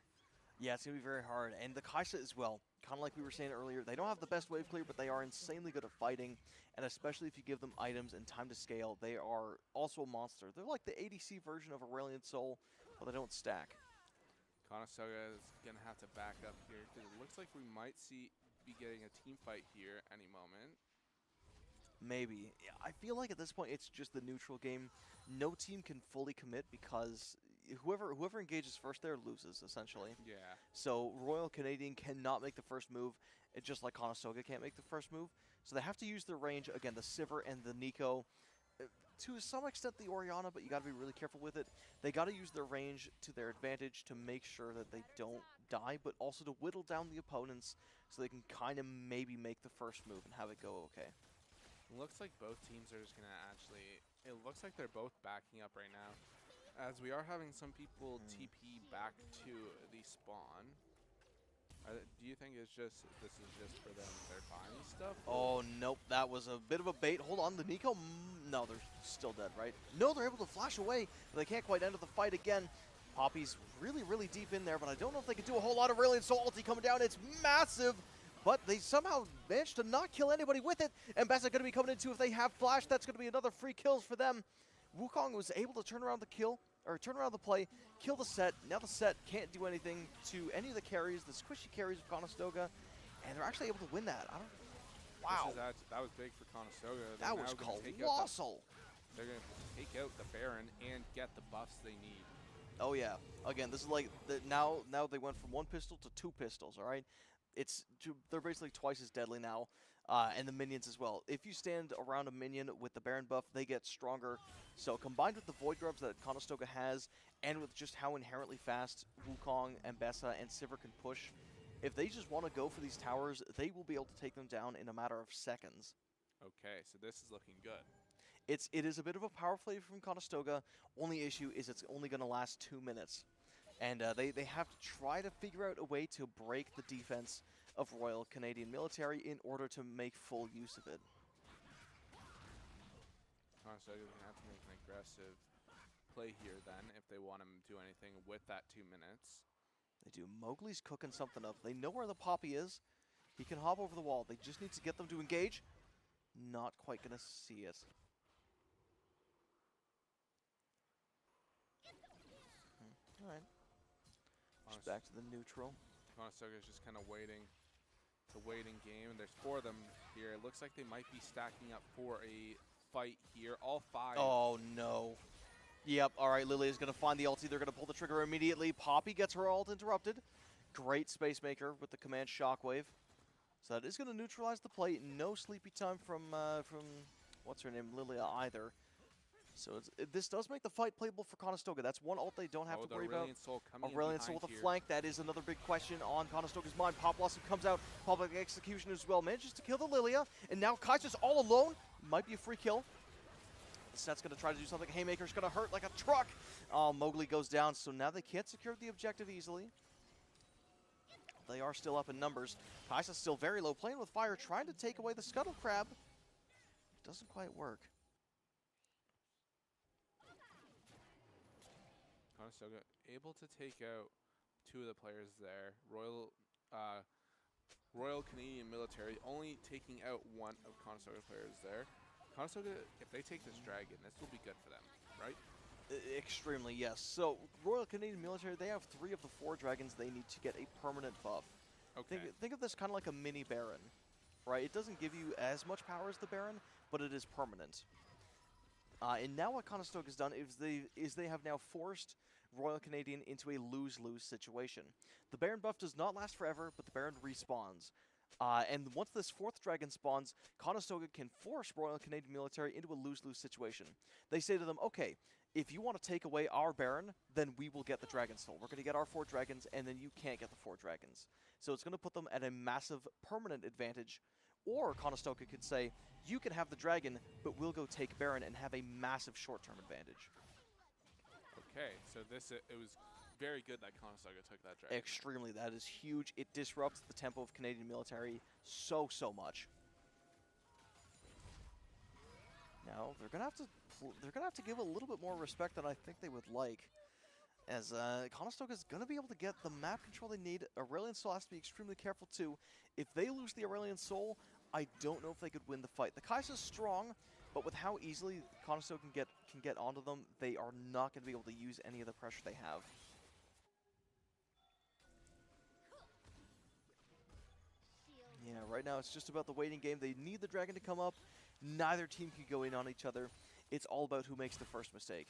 Yeah, it's going to be very hard. And the Kaisa as well, kind of like we were saying earlier, they don't have the best wave clear, but they are insanely good at fighting. And especially if you give them items and time to scale, they are also a monster. They're like the ADC version of Aurelian Soul, but they don't stack. Conestoga is going to have to back up here because it looks like we might be getting a team fight here any moment. Maybe. I feel like at this point it's just the neutral game. No team can fully commit because whoever engages first there loses, essentially. Yeah. So Royal Canadian cannot make the first move, just like Conestoga can't make the first move. So they have to use their range, again, the Sivir and the Nico. To some extent the Orianna, but you got to be really careful with it. They got to use their range to their advantage to make sure that they don't die, but also to whittle down the opponents so they can kind of maybe make the first move and have it go okay. It looks like both teams are just going to actually... It looks like they're both backing up right now. As we are having some people TP back to the spawn. Do you think this is just for them, they're buying stuff? Oh, nope, that was a bit of a bait. Hold on, the Nico, no, they're still dead, right? No, they're able to flash away, but they can't quite enter the fight again. Poppy's really, really deep in there, but I don't know if they can do a whole lot of Aurelian Soul ulti coming down. It's massive, but they somehow managed to not kill anybody with it. And Mbessa going to be coming in too. If they have flash, that's going to be another free kills for them. Wukong was able to turn around the kill, or turn around the play, kill the set. Now the set can't do anything to any of the carries, the squishy carries of Conestoga, and they're actually able to win that. Wow. That was big for Conestoga. That was colossal. They're going to take out the Baron and get the buffs they need. Oh yeah. Again, this is like now they went from 1 pistol to 2 pistols. All right, they're basically twice as deadly now, and the minions as well. If you stand around a minion with the Baron buff, they get stronger. So combined with the Void Grubs that Conestoga has, and with just how inherently fast Wukong, Mbessa, and Sivir can push, if they just want to go for these towers, they will be able to take them down in a matter of seconds. Okay, so this is looking good. It is a bit of a power play from Conestoga. Only issue is it's only going to last 2 minutes. And they have to try to figure out a way to break the defense of Royal Canadian Military in order to make full use of it. Conestoga is going to have to make an aggressive play here then if they want to do anything with that 2 minutes. They do. Mowgli's cooking something up. They know where the Poppy is. He can hop over the wall. They just need to get them to engage. Not quite going to see it. All right. Just back to the neutral. Conestoga is just kind of waiting It's a waiting game, and there's 4 of them here. It looks like they might be stacking up for a fight here. All 5. Oh, no. Yep, all right, Lily is going to find the ulti. They're going to pull the trigger immediately. Poppy gets her ult interrupted. Great Space Maker with the command Shockwave. So that is going to neutralize the play. No sleepy time from what's her name, Lilia either. So this does make the fight playable for Conestoga. That's one ult they don't have to worry about. Soul coming Aurelion Soul with a flank. That is another big question on Conestoga's mind. Pop Blossom comes out. Public Execution as well. Manages to kill the Lilia. And now Kaiser's all alone. Might be a free kill. Set's going to try to do something. Haymaker's going to hurt like a truck. Oh, Mowgli goes down. So now they can't secure the objective easily. They are still up in numbers. Kaisa's still very low, playing with fire, trying to take away the Scuttle Crab. Doesn't quite work. Conestoga able to take out 2 of the players there. Royal Canadian Military only taking out 1 of Conestoga players there. Conestoga, if they take this dragon, this will be good for them, right? Extremely, yes. So Royal Canadian Military, they have 3 of the 4 dragons they need to get a permanent buff. Okay. Think of this kind of like a mini Baron, right? It doesn't give you as much power as the Baron, but it is permanent. And now what Conestoga has done is they have now forced Royal Canadian into a lose-lose situation. The Baron buff does not last forever, but the Baron respawns. And once this 4th dragon spawns, Conestoga can force Royal Canadian Military into a lose-lose situation. They say to them, okay, if you want to take away our Baron, then we will get the Dragon Soul. We're going to get our 4 dragons, and then you can't get the 4 dragons. So it's going to put them at a massive permanent advantage. Or Conestoga could say, you can have the dragon, but we'll go take Baron and have a massive short-term advantage. Okay, so it was very good that Conestoga took that dragon. Extremely. That is huge. It disrupts the tempo of Canadian Military so much. Now they're gonna have to give a little bit more respect than I think they would like, as Conestoga is gonna be able to get the map control they need. Aurelion Soul has to be extremely careful too. If they lose the Aurelion Soul, I don't know if they could win the fight. The Kai'Sa's strong, but with how easily Conestoga can get onto them, they are not going to be able to use any of the pressure they have. Yeah, right now it's just about the waiting game. They need the dragon to come up. Neither team can go in on each other. It's all about who makes the first mistake.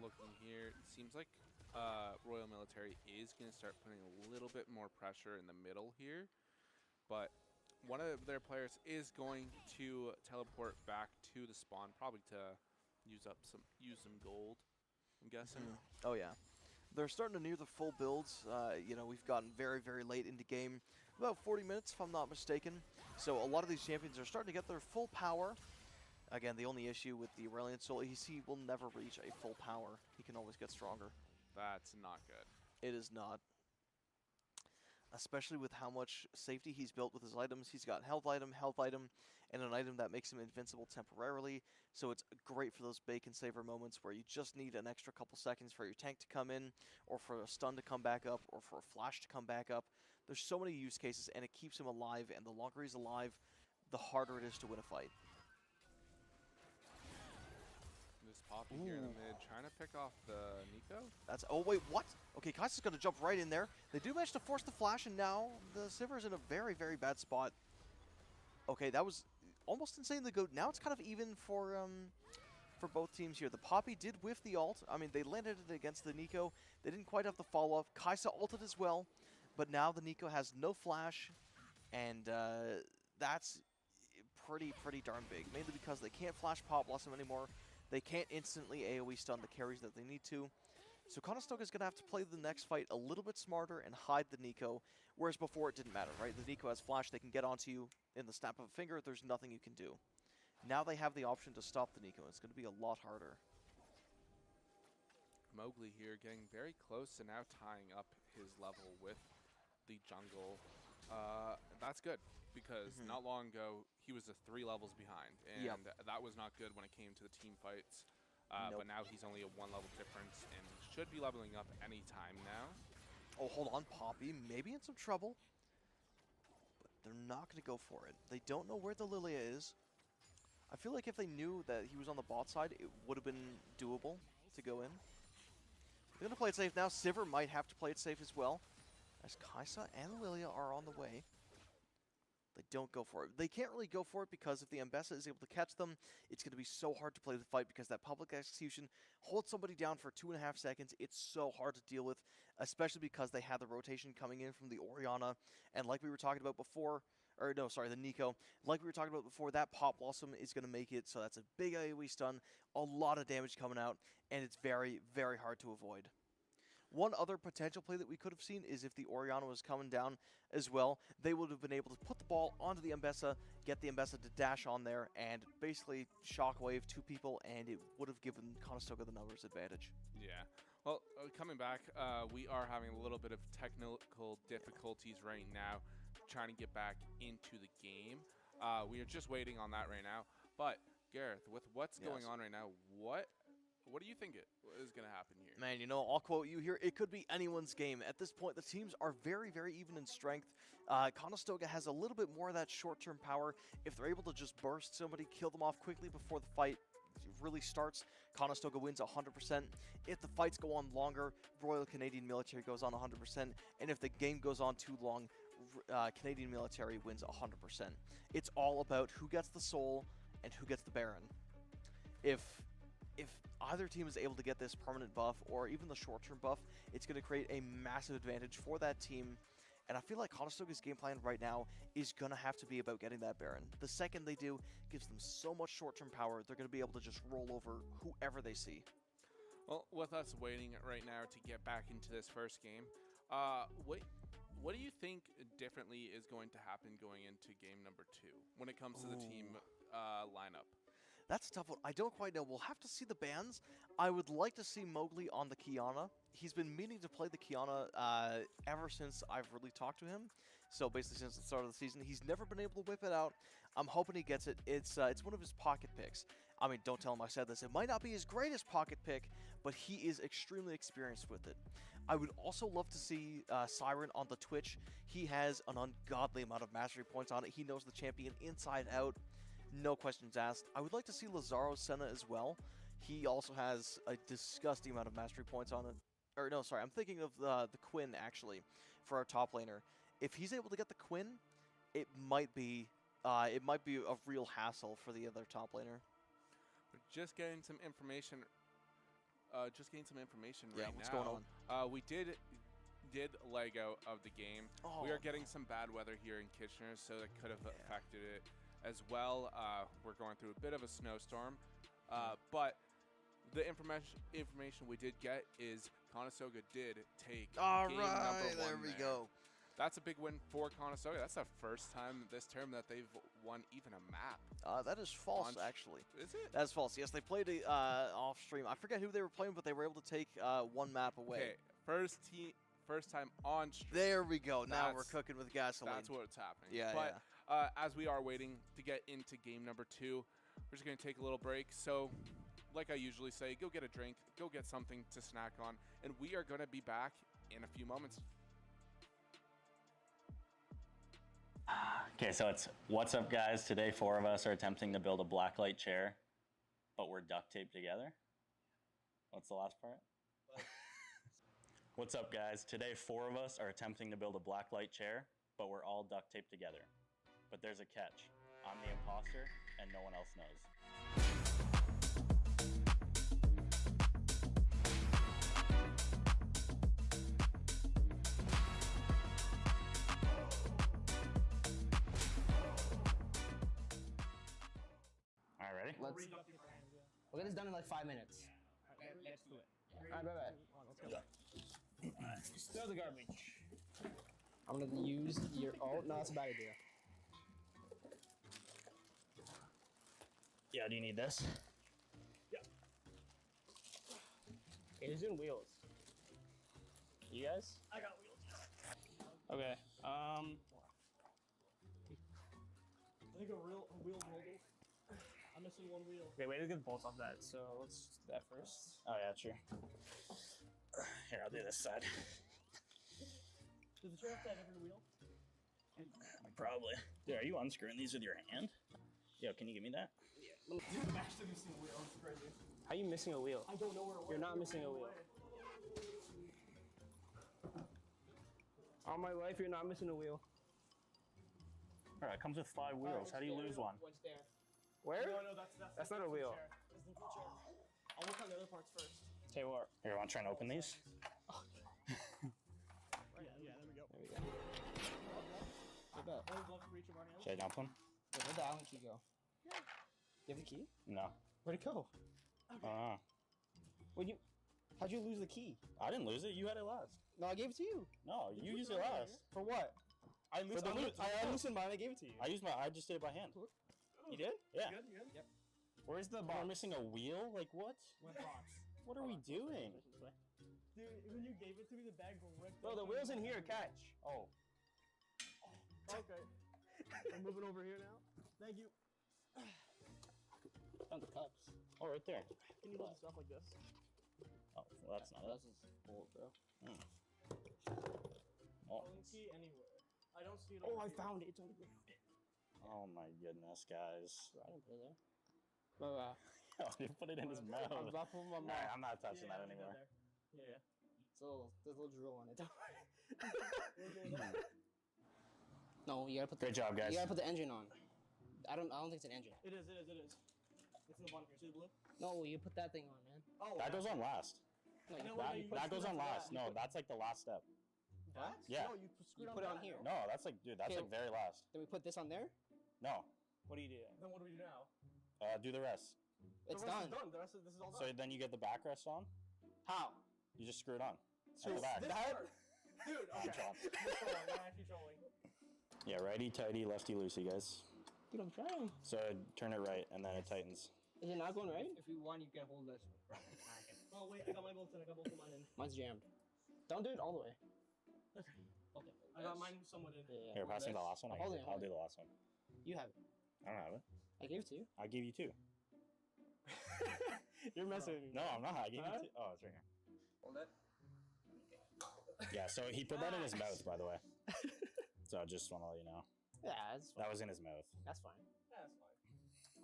Looking here, it seems like Royal Military is going to start putting a little bit more pressure in the middle here. But one of their players is going to teleport back to the spawn, probably to use some gold, I'm guessing. Oh yeah. They're starting to near the full builds. You know, we've gotten very late into game. About 40 minutes, if I'm not mistaken. So a lot of these champions are starting to get their full power. Again, the only issue with the Aurelion Soul is he will never reach a full power. He can always get stronger. That's not good. It is not. Especially with how much safety he's built with his items. He's got health item, and an item that makes him invincible temporarily. So it's great for those bacon saver moments where you just need an extra couple seconds for your tank to come in, or for a stun to come back up, or for a flash to come back up. There's so many use cases, and it keeps him alive, and the longer he's alive, the harder it is to win a fight. This Poppy here in the mid, trying to pick off the Nico. That's, oh wait, what? Okay, Kai'Sa's going to jump right in there. They do manage to force the flash, and now the Sivir's in a very bad spot. Okay, that was almost insane to go. Now it's kind of even for both teams here. The Poppy did whiff the ult. I mean, they landed it against the Nico. They didn't quite have the follow-up. Kai'Sa ulted as well, but now the Nico has no flash, and that's pretty darn big, mainly because they can't flash Pop Blossom anymore. They can't instantly AoE stun the carries that they need to. So Conestoga is going to have to play the next fight a little bit smarter and hide the Nico, whereas before it didn't matter, right? The Nico has flash, they can get onto you in the snap of a finger, there's nothing you can do. Now they have the option to stop the Nico, it's going to be a lot harder. Mowgli here getting very close and now tying up his level with the jungle. That's good, because not long ago he was 3 levels behind, and that was not good when it came to the team fights. But now he's only a 1 level difference and should be leveling up any time now. Oh, hold on, Poppy maybe in some trouble, but they're not going to go for it. They don't know where the Lilia is. I feel like if they knew that he was on the bot side, it would have been doable to go in. They're going to play it safe now. Sivir might have to play it safe as well, As Kaisa and Lilia are on the way. They don't go for it. They can't really go for it because if the Ambessa is able to catch them, it's going to be so hard to play the fight because that public execution holds somebody down for 2.5 seconds. It's so hard to deal with, especially because they have the rotation coming in from the Orianna. And like we were talking about before, or no, sorry, the Nico. Like we were talking about before, that Pop Blossom is going to make it, so that's a big AoE stun, a lot of damage coming out, and it's very, very hard to avoid. One other potential play that we could have seen is if the Orianna was coming down as well, they would have been able to put the ball onto the Ambessa, get the Ambessa to dash on there, and basically shockwave 2 people, and it would have given Conestoga the numbers advantage. Yeah. Well, coming back, we are having a little bit of technical difficulties right now, trying to get back into the game. We are just waiting on that right now. But Gareth, with what's going on right now, what do you think is going to happen here? Man, you know, I'll quote you here. It could be anyone's game. At this point, the teams are very, very even in strength. Conestoga has a little bit more of that short-term power. If they're able to just burst somebody, kill them off quickly before the fight really starts, Conestoga wins 100%. If the fights go on longer, Royal Canadian Military goes on 100%. And if the game goes on too long, Canadian Military wins 100%. It's all about who gets the soul and who gets the Baron. If either team is able to get this permanent buff or even the short-term buff, it's going to create a massive advantage for that team. And I feel like Conestoga's game plan right now is going to have to be about getting that Baron. The second they do, gives them so much short-term power, they're going to be able to just roll over whoever they see. Well, with us waiting right now to get back into this first game, what do you think differently is going to happen going into game number 2 when it comes to the team lineup? That's a tough one. I don't quite know. We'll have to see the bans. I would like to see Mowgli on the Kiana. He's been meaning to play the Kiana ever since I've really talked to him. So basically since the start of the season, he's never been able to whip it out. I'm hoping he gets it. It's one of his pocket picks. I mean, don't tell him I said this. It might not be his greatest pocket pick, but he is extremely experienced with it. I would also love to see Siren on the Twitch. He has an ungodly amount of mastery points on it. He knows the champion inside out. No questions asked. I would like to see Lazaro Senna as well. He also has a disgusting amount of mastery points on it. Or no, sorry, I'm thinking of the Quinn, actually, for our top laner. If he's able to get the Quinn, it might be a real hassle for the other top laner. We're just getting some information. Right what's now. going on? We did leg out of the game. Oh, We are getting some bad weather here in Kitchener, so that could have affected it as well. We're going through a bit of a snowstorm, but the information we did get is Conestoga did take game number 1 there we go. That's a big win for Conestoga. That's the first time this term that they've won even a map. That is false, actually. Is it? That's false. Yes, they played it off stream. I forget who they were playing, but they were able to take 1 map away. Okay, first time on stream. There we go. Now we're cooking with gasoline. That's what's happening. Yeah, but as we are waiting to get into game number 2, we're just going to take a little break. So, like I usually say, go get a drink, go get something to snack on, and we are going to be back in a few moments. Okay, so it's what's up, guys? Today, 4 of us are attempting to build a blacklight chair, but we're duct taped together. What's the last part? What's up, guys? Today, 4 of us are attempting to build a blacklight chair, but we're all duct taped together. But there's a catch. I'm the imposter, and no one else knows. All right, ready? We'll get this done in like 5 minutes. Okay, let's do it. Alright, bye-bye. Let's go. Just throw the garbage. I'm gonna use your... Oh, no, that's a bad idea. Yeah, do you need this? Yeah. Okay, who's doing wheels? You guys? I got wheels. Okay, I think a wheel rolled. I'm missing 1 wheel. Okay, wait to get the bolts off that, so let's do that first. Oh, yeah, sure. Here, I'll do this side. Does the chair have to have every wheel? Probably. Dude, are you unscrewing these with your hand? Yo, can you give me that? I'm actually missing a wheel. It's crazy. How are you missing a wheel? I don't know where it went. You're not missing a wheel. All my life, you're not missing a wheel. All right, it comes with 5 wheels. How do you lose one? What's there? Where? No, that's not a wheel. That's the chair. I'll work on the other parts first. Tell you what. Here, want to try and open these? Yeah, there we go. There we go. Good bet. Should I dump one? Where'd the Allen key go? Yeah. You have the key? No. Where'd it go? How'd you lose the key? I didn't lose it. You had it last. No, I gave it to you. No, you used it last. For what? I loosened mine. I gave it to you. I just did it by hand. You did? Yeah. You good? Yep. Where's the box? We're missing a wheel? Like what? What box? What are we doing? Dude, when you gave it to me, the bag ripped. Bro, the wheel's in here. Catch. Oh. Okay. I'm moving over here now. Thank you. Found the cups. Oh, right there. Can you hold stuff like this? Oh, well, that's not it. That's just old, bro. Oh. I don't see it anywhere. I don't see it. Oh, I found it. It's on the ground. Oh my goodness, guys. I didn't put it there. Bro, Oh, you put it in his mouth. I'm about to put my mouth. Alright, I'm not touching that anymore. Yeah. There's a little drill on it. Don't worry. No, you gotta put. Great job, guys. You gotta put the engine on. I don't think it's an engine. It is. It's in the bottom here. See the blue? No, you put that thing on, man. Oh. That goes on last. No, That goes on last. No, that's like the last step. What? Yeah. No, you put it on here. No, that's like, dude, that's like very last. Then we put this on there. No. What do you do? Then what do we do now? Do the rest. It's the rest done. Is done. The rest of this is all done. So then you get the backrest on. How? You just screw it on. So the back. Dude, okay. I'm actually trolling. Yeah, righty tighty, lefty loosey, guys. Dude, I'm trying. So turn it right, and then it tightens. Is it not going right? If you want, you can hold this. Oh wait, I got my bolts in. I got both of mine in. Mine's jammed. Don't do it all the way. Okay. I got mine somewhat in. Yeah. Here, pass me the last one. I'll do the last one. You have it. I don't have it. I gave it to you. I gave you 2. You're messing with me. No, I'm not. I gave you 2. Oh, it's right here. Hold it. Yeah, so he put that in his mouth, by the way. So I just want to let you know. Yeah, that's fine. That was in his mouth. That's fine. Yeah, that's fine.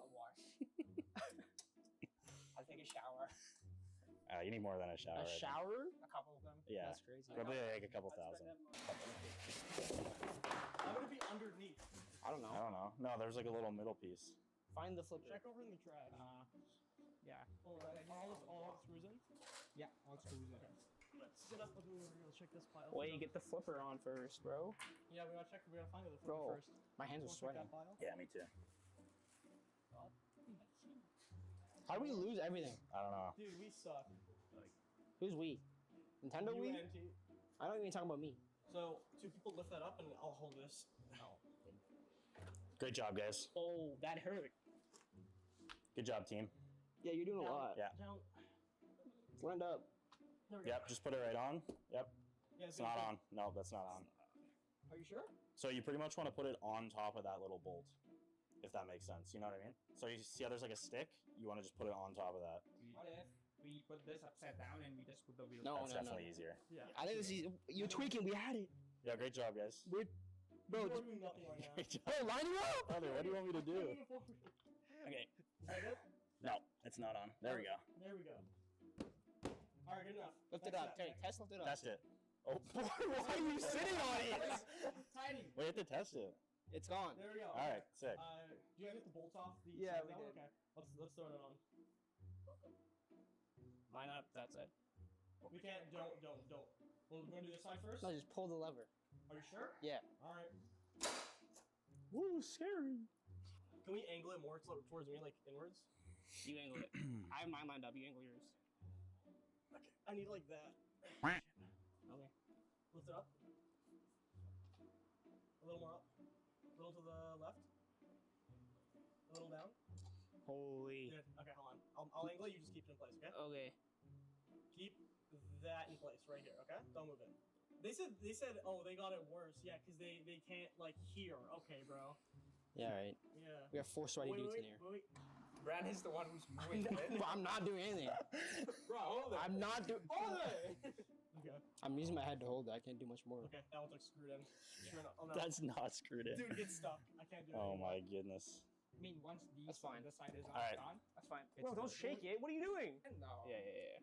I'll wash. I'll take a shower. You need more than a shower. A shower? A couple of them. Yeah. That's crazy. Probably like a couple thousand. I'm gonna be underneath. I don't know. I don't know. No, there's like a little middle piece. Find the flipper. Check over in the trash. Yeah. All the screws in? Yeah, all screws in. Let's sit up. We'll check this pile. Wait, get the flipper on first, bro. Yeah, we gotta check. We gotta find the flipper Bro, first. my hands are Wanna check sweating. that pile? Yeah, me too. How do we lose everything? I don't know. Dude, we suck. Who's we? Nintendo You we? and T. I don't even talk about me. So, 2 people lift that up and I'll hold this. Great job, guys. Oh, that hurt. Good job, team. Yeah, you're doing a lot. Yeah. Down. It's lined up. There we go. Yep, just put it right on. Yep. Yeah, It's not on. No, that's not on. Are you sure? So you pretty much want to put it on top of that little bolt, if that makes sense. You know what I mean? So you see how there's like a stick? You want to just put it on top of that. What if we put this upside down and we just put the wheel? No, That's definitely easier. Yeah. I think this is. You're tweaking. We had it. Yeah, great job, guys. We're. Bro, We're doing nothing right now. Great job. bro, line it up! Brother, what do you want me to do? Okay. Is that it? No, it's not on. There we go. There we go. Alright, good enough. Lift it Next up. step, Terry, test lift it up. Test it. Oh, Boy, why are you sitting on it? It's tiny. we have to test it. It's gone. There we go. All right, sick. Do you have to get the bolts off? Yeah, side we down? did. Okay, let's throw it on. Line up. That's it. We can't. Don't. Well, we're gonna do this side first. No, just pull the lever. Are you sure? Yeah. All right. Woo, scary. Can we angle it more towards me, like inwards? You angle it. I have mine lined up. You angle yours. Okay. I need like that. Okay. Lift it up. A little more up. A little to the left. A little down. Holy. Good. Okay, hold on. I'll angle it. You just keep it in place. Okay. Okay. Keep that in place right here. Okay. Don't move it. They said, oh, they got it worse. Yeah, because they can't like hear. Okay, bro. Yeah, right. Yeah. We have 4 sweaty dudes in here. Wait. Brad is the one who's moving it. I'm not doing anything. Bro, hold it. I'm not doing. Hold it. Okay. I'm using my head to hold it. I can't do much more. Okay, that one's like screwed in. Sure enough. Oh, no. That's not screwed in. Dude, it's stuck. I can't do it. Oh anymore. my goodness. I mean, once That's fine. this side is All right. on, that's fine. Bro, don't shake it. What are you doing? No. Yeah, yeah, yeah.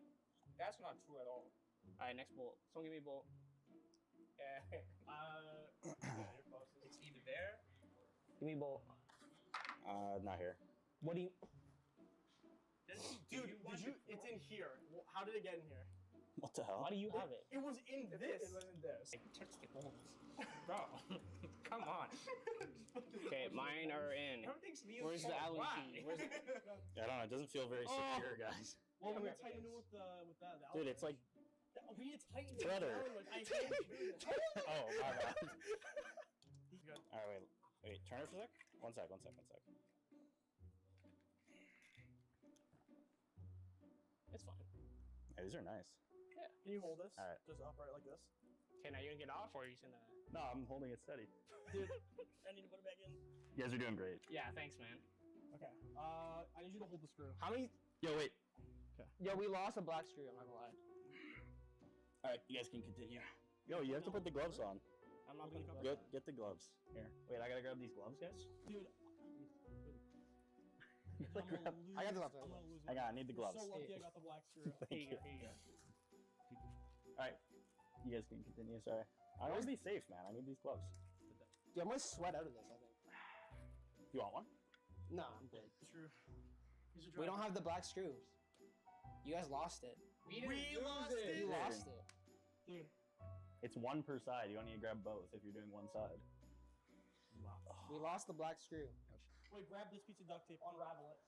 That's not true at all. All right, next bolt. Someone give me a bolt. Yeah. Your closest. It's either there. Give me both. Not here. What do you? Dude, did you? It's in here. How did it get in here? What the hell? Why do you have it? It was in this. It wasn't this. Touch the balls, bro. Come on. Okay, mine are in. Everything's Leo's Where's the fault. Allen Why? key? Where's the... I don't know. It doesn't feel very secure, guys. Well, Yeah, we okay, tightened it yes. with that. Dude, it's like. We had tightened it Brother. down. Like, I hate doing this. Oh, my bad. Good. All right, wait. Turn it for a sec. One sec. It's fine. Yeah, these are nice. Yeah. Can you hold this? All right. Just upright like this. Okay, now you're gonna get off, or are you just gonna? No, I'm holding it steady. Dude, I need to put it back in. You guys are doing great. Yeah, thanks, man. Okay. I need you to hold the screw. How many? Yo, wait. Yo, we lost a black screw. I'm not gonna lie. All right, you guys can continue. Yo, you have to put the gloves on. I'm not gonna. Get the gloves. Here. Wait, I gotta grab these gloves, guys. Dude. Like, grab- I got the gloves. I'm gonna lose Hang on, I need the You're gloves. so lucky I got the black screw. Here you go. Here you go. All right, you guys can continue. Sorry. I want to be safe, man. I need these gloves. Dude, I'm gonna sweat out of this. I think. You want one? No, I'm good. True. We don't have the black screws. You guys lost it. We lost it. You lost it. Dude. It's one per side. You don't need to grab both if you're doing one side. We lost the black screw. Wait, grab this piece of duct tape, unravel it.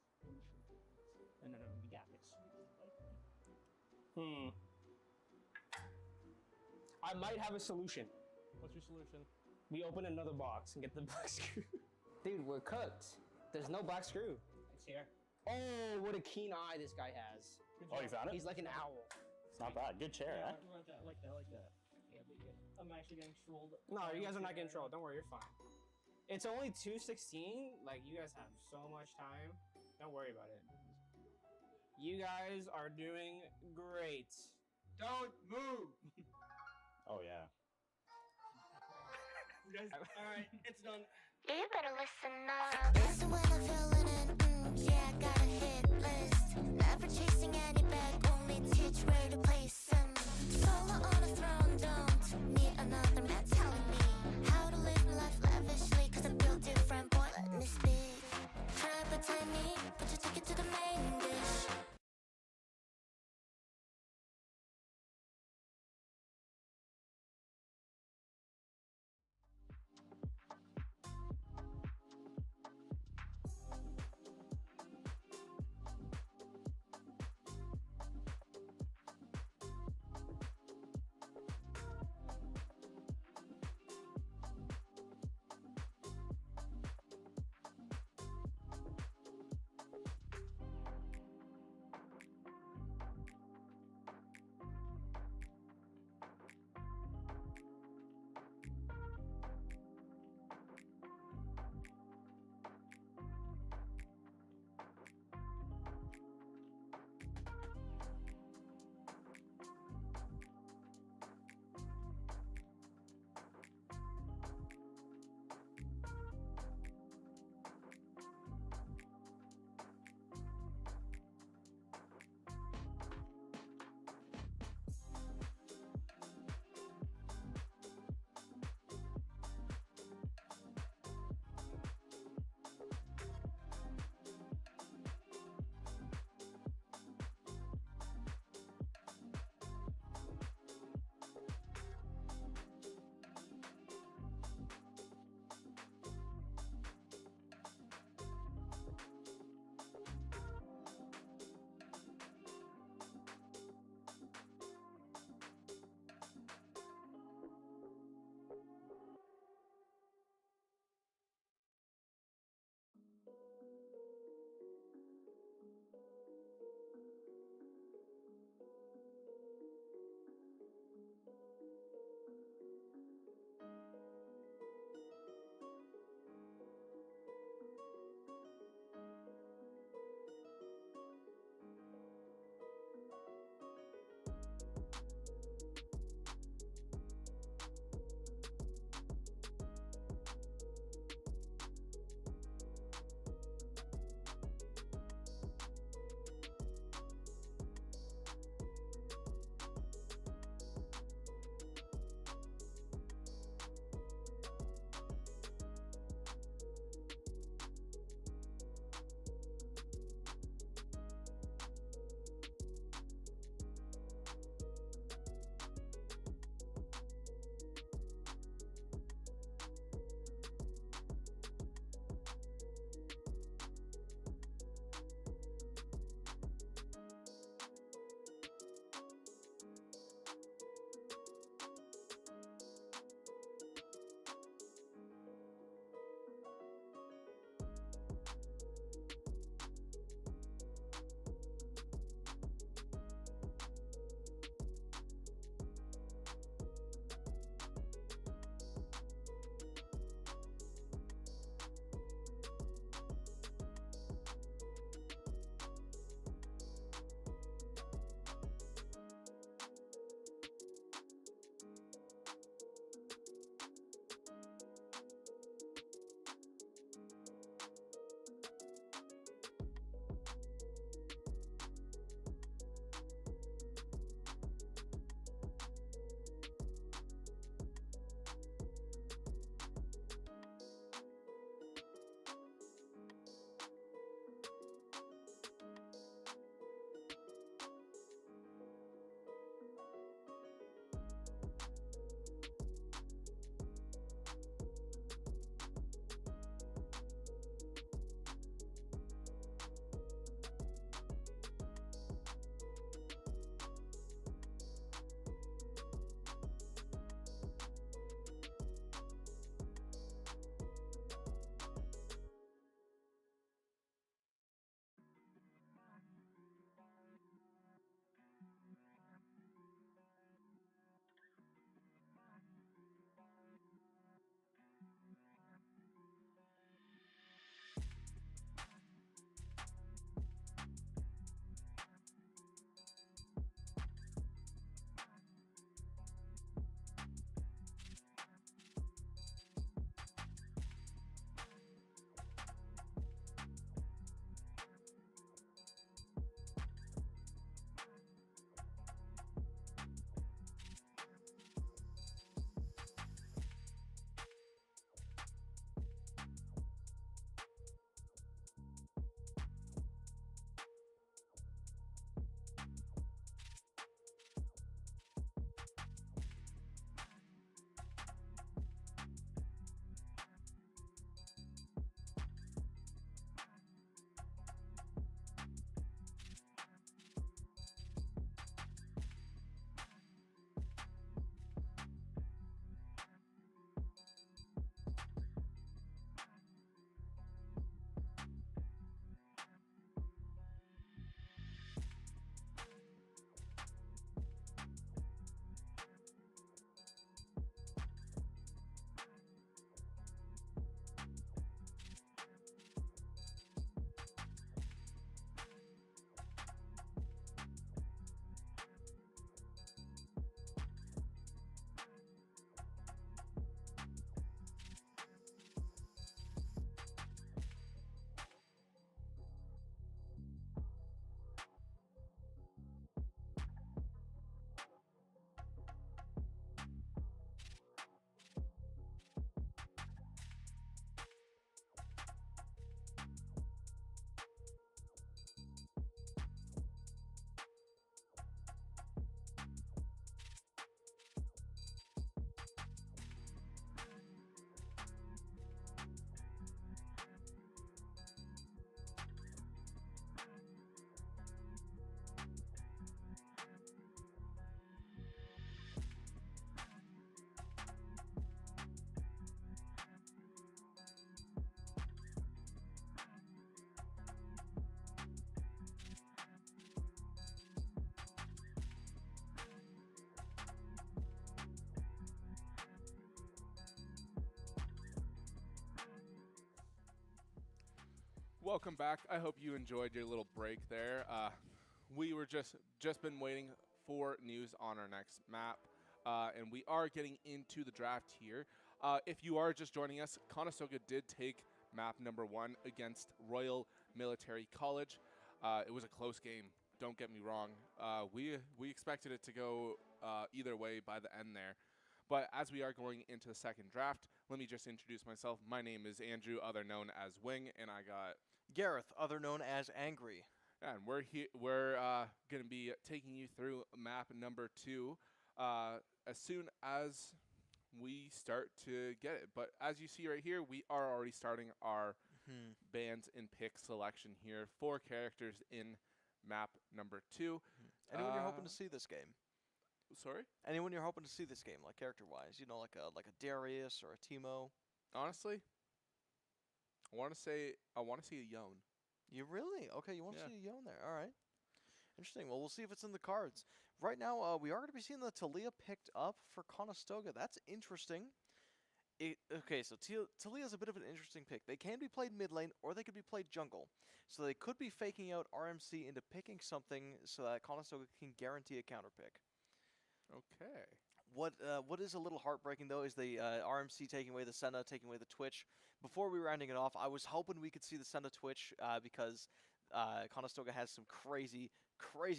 No, we got this. I might have a solution. What's your solution? We open another box and get the black screw. Dude, we're cooked. There's no black screw. It's here. Oh, what a keen eye this guy has. Oh, you found it? He's like an owl. It's not bad. Good chair, Yeah, eh? like that. Yeah, but yeah. I'm actually getting trolled. No, you guys are not getting trolled. Don't worry, you're fine. It's only 2:16. Like, you guys have so much time. Don't worry about it. You guys are doing great. Don't move. Oh, yeah. You guys, alright, it's done. You better listen up. Listen when I'm feeling it. Yeah, I got a hit list. Never chasing any bag, only teach where to place 'em. Solo on a throne, don't need another man telling me how to live my life lavishly. Cause I'm built different, boy, let me speak. Try to pretend me, but you took it to the main dish. Welcome back. I hope you enjoyed your little break there. We were just been waiting for news on our next map, and we are getting into the draft here. If you are just joining us, Conestoga did take map number 1 against Royal Military College. It was a close game. Don't get me wrong. We expected it to go either way by the end there. But as we are going into the second draft, let me just introduce myself. My name is Andrew, other known as Wing, and I got Gareth, other known as Angry. and we're here. We're going to be taking you through map number 2 as soon as we start to get it. But as you see right here, we are already starting our bands and pick selection here. 4 characters in map number 2. Anyone you're hoping to see this game? Sorry? Anyone you're hoping to see this game, like character-wise? You know, like a Darius or a Timo? Honestly, I want to see a Yone. You really? Okay, you want to Yeah. see a Yone there. All right. Interesting. Well, we'll see if it's in the cards. Right now, we are going to be seeing the Talia picked up for Conestoga. That's interesting. Okay, so Talia's a bit of an interesting pick. They can be played mid lane, or they could be played jungle. So they could be faking out RMC into picking something so that Conestoga can guarantee a counter pick. Okay. What is a little heartbreaking, though, is the RMC taking away the Senna, taking away the Twitch. Before we were rounding it off, I was hoping we could see the Senna Twitch because Conestoga has some crazy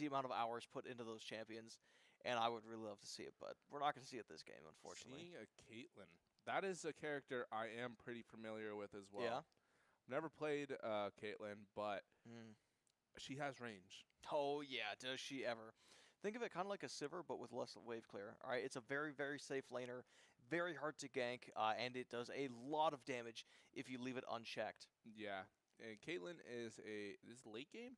amount of hours put into those champions, and I would really love to see it, but we're not going to see it this game, unfortunately. Seeing a Caitlyn. That is a character I am pretty familiar with as well. Yeah? Never played Caitlyn, but she has range. Oh, yeah, does she ever. Think of it kind of like a Sivir, but with less wave clear. All right, it's a very, very safe laner, very hard to gank, and it does a lot of damage if you leave it unchecked. Yeah, and Caitlyn is late game?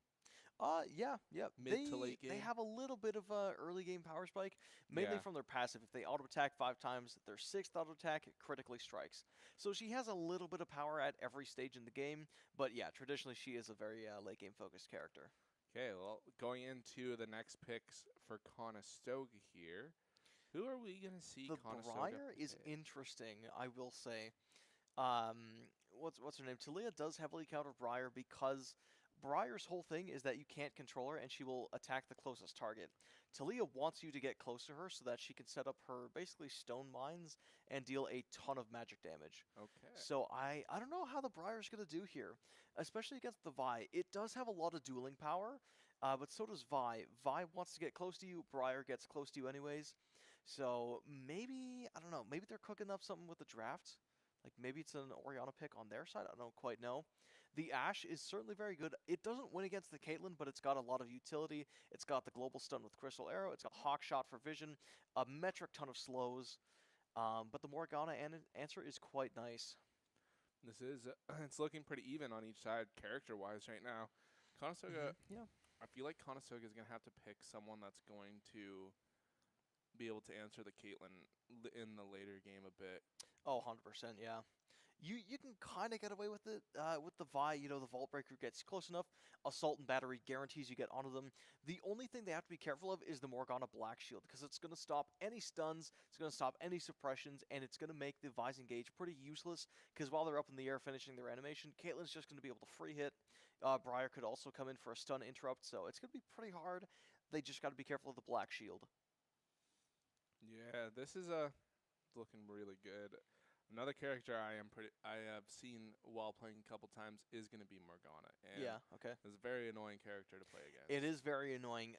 Yeah. Mid to late game? They have a little bit of a early game power spike, mainly Yeah. from their passive. If they auto attack 5 times, their 6th auto attack critically strikes. So she has a little bit of power at every stage in the game, but yeah, traditionally she is a very late game focused character. Okay, well, going into the next picks for Conestoga here, who are we going to see The Conestoga Briar is pick? interesting, I will say. What's her name? Talia does heavily counter Briar because Briar's whole thing is that you can't control her and she will attack the closest target. Talia wants you to get close to her so that she can set up her basically stone mines and deal a ton of magic damage. Okay. So I don't know how the Briar's going to do here, especially against the Vi. It does have a lot of dueling power, but so does Vi. Vi wants to get close to you. Briar gets close to you anyways. So maybe, I don't know, maybe they're cooking up something with the draft. Like maybe it's an Orianna pick on their side. I don't quite know. The Ashe is certainly very good. It doesn't win against the Caitlyn, but it's got a lot of utility. It's got the global stun with Crystal Arrow. It's got Hawk Shot for vision. A metric ton of slows. But the Morgana answer is quite nice. This is, it's looking pretty even on each side character-wise right now. Conestoga, Yeah. I feel like Conestoga is going to have to pick someone that's going to be able to answer the Caitlyn in the later game a bit. Oh, 100%, yeah. You can kind of get away with it with the Vi. You know, the Vault Breaker gets close enough. Assault and Battery guarantees you get onto them. The only thing they have to be careful of is the Morgana Black Shield, because it's going to stop any stuns, it's going to stop any suppressions, and it's going to make the Vi's engage pretty useless, because while they're up in the air finishing their animation, Caitlyn's just going to be able to free hit. Briar could also come in for a stun interrupt, so it's going to be pretty hard. They just got to be careful of the Black Shield. Yeah, this is looking really good. Another character I have seen while playing a couple times is going to be Morgana. And Yeah, okay. It's a very annoying character to play against. It is very annoying.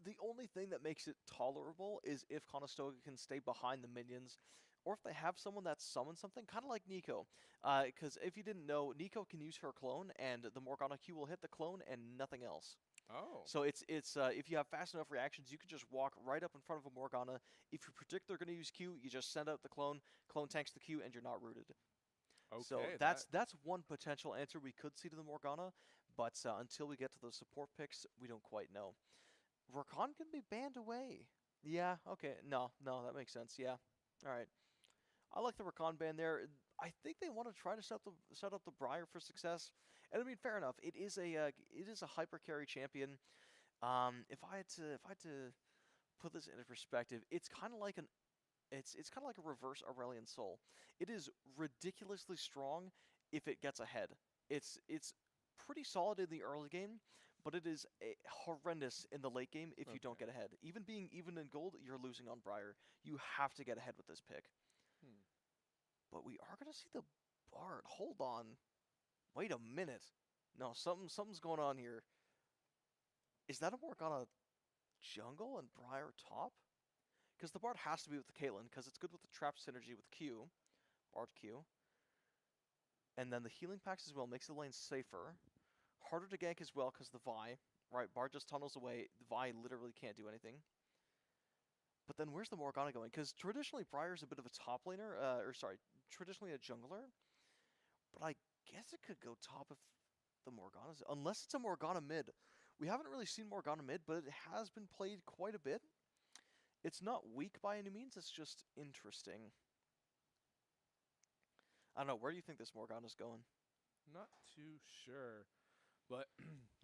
The only thing that makes it tolerable is if Conestoga can stay behind the minions, or if they have someone that summons something, kind of like Nico. Because if you didn't know, Nico can use her clone, and the Morgana Q will hit the clone and nothing else. Oh. So it's if you have fast enough reactions, you can just walk right up in front of a Morgana. If you predict they're going to use Q, you just send out the clone tanks the Q, and you're not rooted. Okay, So that's one potential answer we could see to the Morgana, but until we get to those support picks, we don't quite know. Rakan can be banned away. Yeah, okay. No, that makes sense. Yeah. All right. I like the Rakan ban there. I think they want to try to set up the Briar for success. And I mean, fair enough. It is a hyper carry champion. If I had to put this into perspective, it's kind of like a reverse Aurelion Soul. It is ridiculously strong if it gets ahead. It's pretty solid in the early game, but it is horrendous in the late game if you don't get ahead. Even being even in gold, you're losing on Briar. You have to get ahead with this pick. But we are going to see the Bard. Hold on. Wait a minute. No, something's going on here. Is that a Morgana jungle and Briar top? Because the Bard has to be with the Caitlyn, because it's good with the trap synergy with Q. Bard Q. And then the healing packs as well makes the lane safer. Harder to gank as well because the Vi. Right, Bard just tunnels away. The Vi literally can't do anything. But then where's the Morgana going? Because traditionally Briar's a bit of a top laner, traditionally a jungler. But I guess it could go top if the Morgana's, unless it's a Morgana mid. We haven't really seen Morgana mid, but it has been played quite a bit. It's not weak by any means, it's just interesting. I don't know, where do you think this Morgana's going? Not too sure, but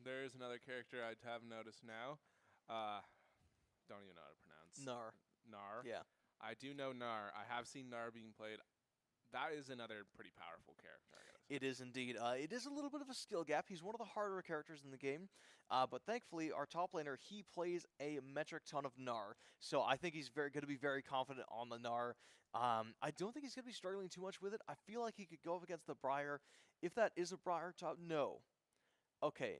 there is another character I'd have noticed now. Don't even know how to pronounce. Gnar. Gnar. Yeah. I do know Gnar. I have seen Gnar being played. That is another pretty powerful character, I gotta say. It is indeed. It is a little bit of a skill gap. He's one of the harder characters in the game. But thankfully, our top laner, he plays a metric ton of Gnar. So I think he's going to be very confident on the Gnar. I don't think he's going to be struggling too much with it. I feel like he could go up against the Briar. If that is a Briar top, no. Okay.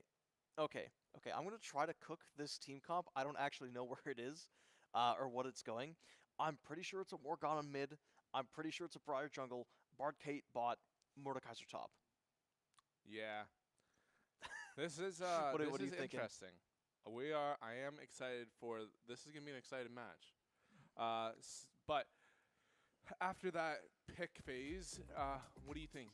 I'm going to try to cook this team comp. I don't actually know where it is or what it's going. I'm pretty sure it's a Morgana mid. I'm pretty sure it's a Briar jungle. Bard Kate bot. Mordekaiser top. Yeah. This is what are you interesting. thinking? I am excited for this. Is gonna be an exciting match. But after that pick phase, what do you think?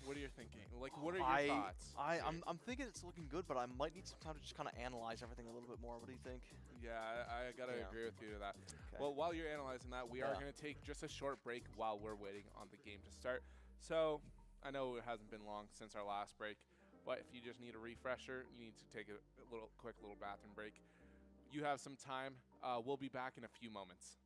What are you thinking? Like, what are your thoughts? I'm thinking it's looking good, but I might need some time to just kind of analyze everything a little bit more. What do you think? Yeah, I gotta agree with you to that. Okay. Well, while you're analyzing that, we are gonna take just a short break while we're waiting on the game to start. So I know it hasn't been long since our last break, but if you just need a refresher, you need to take a quick little bathroom break. You have some time. We'll be back in a few moments.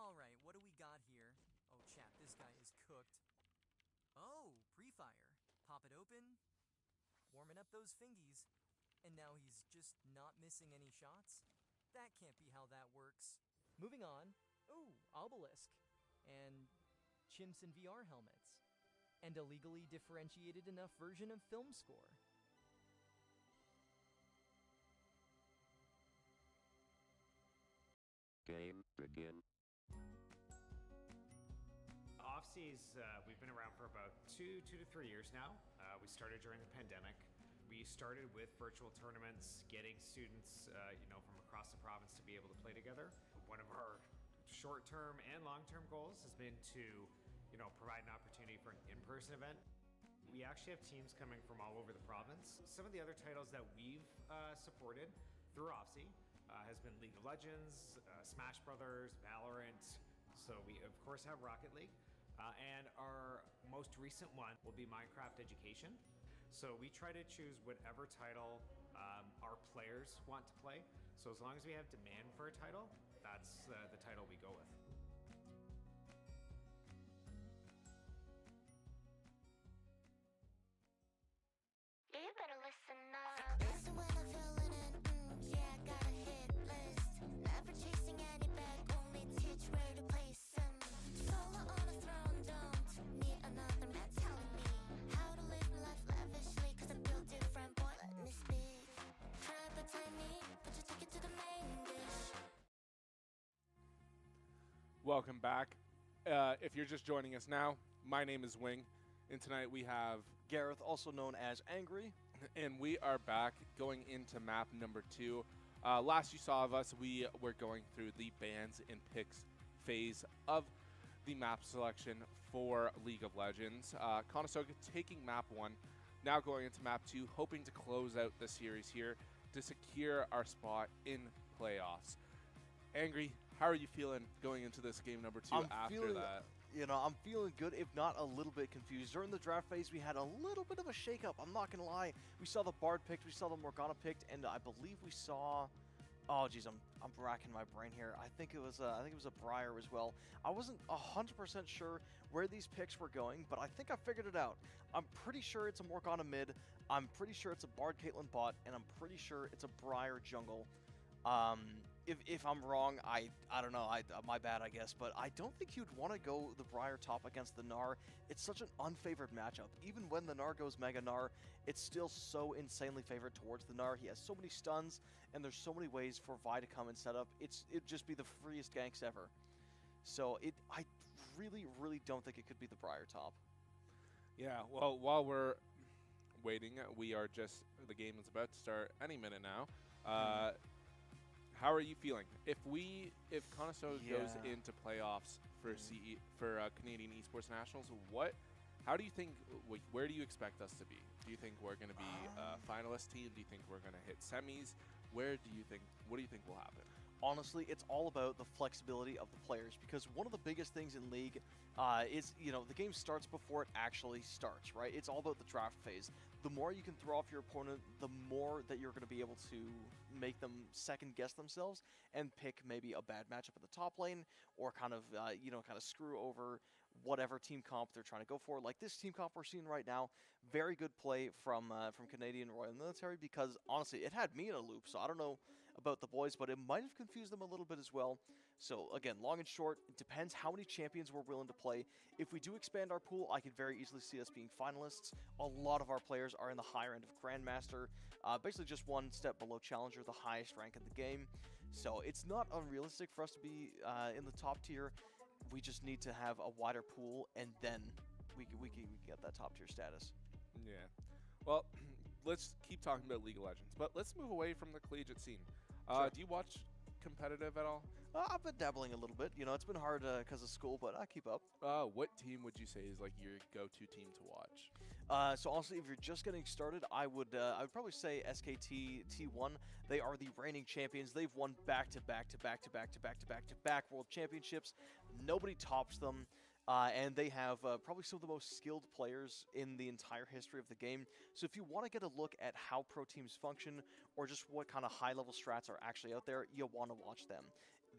Alright, what do we got here? Oh, chat, this guy is cooked. Oh, pre-fire. Pop it open. Warming up those fingies. And now he's just not missing any shots? That can't be how that works. Moving on. Ooh, obelisk. And chimps and VR helmets. And a legally differentiated enough version of film score. Game begin. Offseas, we've been around for about two to 3 years now. We started during the pandemic. We started with virtual tournaments, getting students, from across the province to be able to play together. One of our short-term and long-term goals has been to, provide an opportunity for an in-person event. We actually have teams coming from all over the province. Some of the other titles that we've supported through OFSI has been League of Legends, Smash Brothers, Valorant. So we, of course, have Rocket League. And our most recent one will be Minecraft Education. So we try to choose whatever title our players want to play. So as long as we have demand for a title, that's the title we go with. You better listen up. Listen when I'm feeling it. Yeah, I got a hit list. Never chasing any bag, only teach where to place them. Solo on a throne, don't need another man telling me how to live life lavishly. Cause I'm built different, boy, let me speak. Try but tiny, but you take it to the main dish. Welcome back. If you're just joining us now, my name is Wing, and tonight we have Gareth, also known as Angry. And we are back going into map number 2 Last you saw of us, we were going through the bans and picks phase of the map selection for League of Legends. Conestoga taking map 1, now going into map 2, hoping to close out the series here to secure our spot in playoffs. Angry, how are you feeling going into this game number 2 after that? I'm feeling good, if not a little bit confused. During the draft phase, we had a little bit of a shakeup. I'm not gonna lie. We saw the Bard picked, we saw the Morgana picked, and I believe we saw. Oh geez, I'm racking my brain here. I think it was a Briar as well. I wasn't 100% sure where these picks were going, but I think I figured it out. I'm pretty sure it's a Morgana mid. I'm pretty sure it's a Bard Caitlyn bot, and I'm pretty sure it's a Briar jungle. If I'm wrong, I don't know. My bad, I guess. But I don't think you'd want to go the Briar top against the Gnar. It's such an unfavored matchup. Even when the Gnar goes Mega Gnar, it's still so insanely favored towards the Gnar. He has so many stuns, and there's so many ways for Vi to come and set up. It'd just be the freest ganks ever. So I really don't think it could be the Briar top. Yeah. Well, while we're waiting, the game is about to start any minute now. How are you feeling? If Conestoga goes into playoffs for Canadian Esports Nationals, how do you think? Where do you expect us to be? Do you think we're going to be a finalist team? Do you think we're going to hit semis? What do you think will happen? Honestly, it's all about the flexibility of the players, because one of the biggest things in League is, the game starts before it actually starts, right? It's all about the draft phase. The more you can throw off your opponent, the more that you're going to be able to make them second guess themselves and pick maybe a bad matchup at the top lane, or kind of screw over whatever team comp they're trying to go for. Like this team comp we're seeing right now, very good play from Canadian Royal Military, because honestly, it had me in a loop, so I don't know about the boys, but it might have confused them a little bit as well. So again, long and short, it depends how many champions we're willing to play. If we do expand our pool, I could very easily see us being finalists. A lot of our players are in the higher end of Grandmaster, basically just one step below Challenger, the highest rank in the game. So it's not unrealistic for us to be in the top tier. We just need to have a wider pool, and then we can get that top tier status. Yeah. Well, let's keep talking about League of Legends, but let's move away from the collegiate scene. Sure. Do you watch competitive at all? I've been dabbling a little bit. It's been hard because of school, but I keep up. What team would you say is like your go-to team to watch? So honestly, if you're just getting started, I would probably say SKT T1. They are the reigning champions. They've won back-to-back world championships. Nobody tops them. And they have probably some of the most skilled players in the entire history of the game. So if you want to get a look at how pro teams function, or just what kind of high-level strats are actually out there, you'll want to watch them.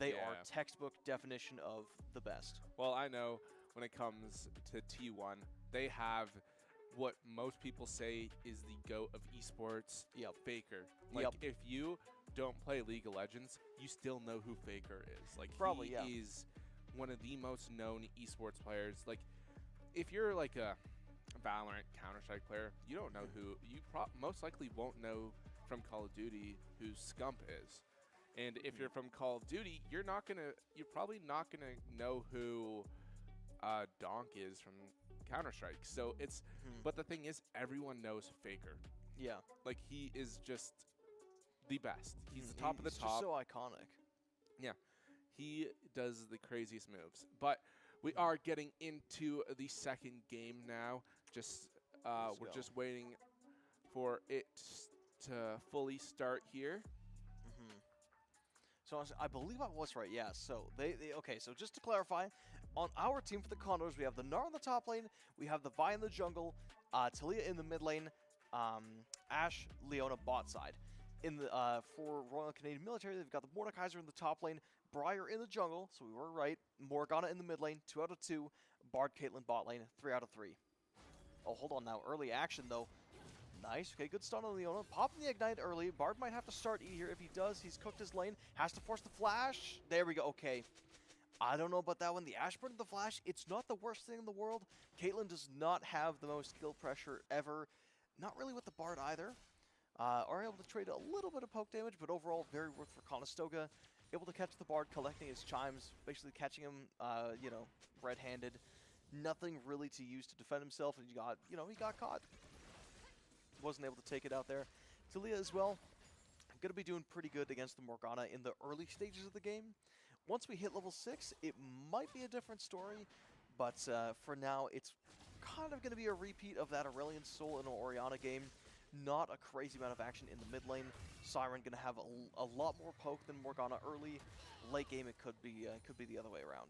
They are textbook definition of the best. Well, I know when it comes to T1, they have what most people say is the GOAT of esports, Faker. If you don't play League of Legends, you still know who Faker is. He is one of the most known esports players. If you're like a Valorant, Counter-Strike player, you don't know who, you most likely won't know from Call of Duty who Scump is. And if you're from Call of Duty, you're probably not gonna know who Donk is from Counter-Strike. So it's, but the thing is, everyone knows Faker. Yeah. He is just the best. He's the top of the top. He's just so iconic. Yeah. He does the craziest moves. But we are getting into the second game now. We're just waiting for it to fully start here. So I believe I was right, yeah. So okay, so just to clarify, on our team for the Condors, we have the Gnar in the top lane, we have the Vi in the jungle, Talia in the mid lane, Ashe, Leona bot side. For Royal Canadian Military, they've got the Mordekaiser in the top lane, Briar in the jungle, so we were right, Morgana in the mid lane, 2 out of 2, Bard Caitlyn bot lane, 3 out of 3. Oh, hold on now, early action though. Nice. Okay, good stun on Leona. Popping the Ignite early. Bard might have to start E here. If he does, he's cooked his lane. Has to force the flash. There we go. Okay. I don't know about that one. The Ashburn and the flash, it's not the worst thing in the world. Caitlyn does not have the most skill pressure ever. Not really with the Bard either. Are able to trade a little bit of poke damage, but overall very worth for Conestoga. Able to catch the Bard, collecting his chimes, basically catching him, red-handed. Nothing really to use to defend himself, and he got caught. Wasn't able to take it out there. Talia as well, going to be doing pretty good against the Morgana in the early stages of the game. Once we hit level 6, it might be a different story, but for now, it's kind of going to be a repeat of that Aurelion Soul in an Orianna game. Not a crazy amount of action in the mid lane. Siren going to have a lot more poke than Morgana early. Late game, it could be the other way around.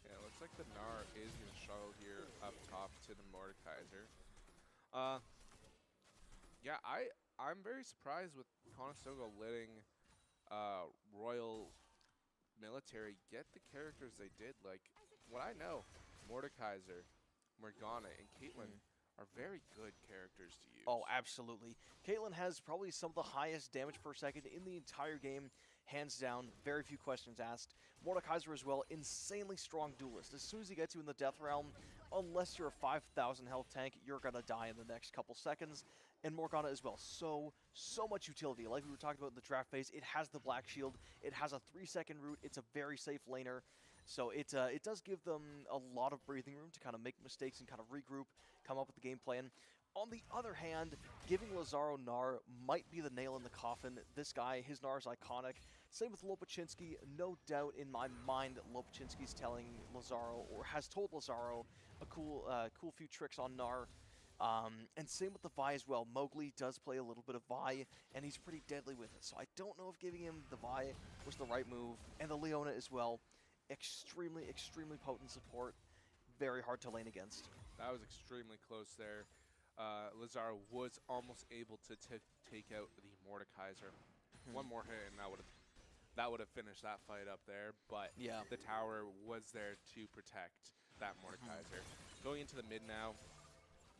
Yeah, it looks like the Gnar is going to struggle here up top to the Mordekaiser. Yeah, I'm very surprised with Conestoga letting Royal Military get the characters they did. Like, what I know, Mordekaiser, Morgana, and Caitlyn are very good characters to use. Oh, absolutely. Caitlyn has probably some of the highest damage per second in the entire game, hands down. Very few questions asked. Mordekaiser as well, insanely strong duelist. As soon as he gets you in the Death Realm, unless you're a 5,000 health tank, you're going to die in the next couple seconds. And Morgana as well. So much utility. Like we were talking about in the draft phase, it has the Black Shield. It has a 3-second route. It's a very safe laner. So it does give them a lot of breathing room to kind of make mistakes and kind of regroup, come up with the game plan. On the other hand, giving Lazaro Gnar might be the nail in the coffin. This guy, his Gnar is iconic. Same with Lopachinski. No doubt in my mind Lopachinski's telling Lazaro, or has told Lazaro, a cool few tricks on Gnar. And same with the Vi as well. Mowgli does play a little bit of Vi, and he's pretty deadly with it. So I don't know if giving him the Vi was the right move. And the Leona as well. Extremely, extremely potent support. Very hard to lane against. That was extremely close there. Lazaro was almost able to take out the Mordekaiser. One more hit and that would have finished that fight up there. But yeah, the tower was there to protect that Mordekaiser. Going into the mid now.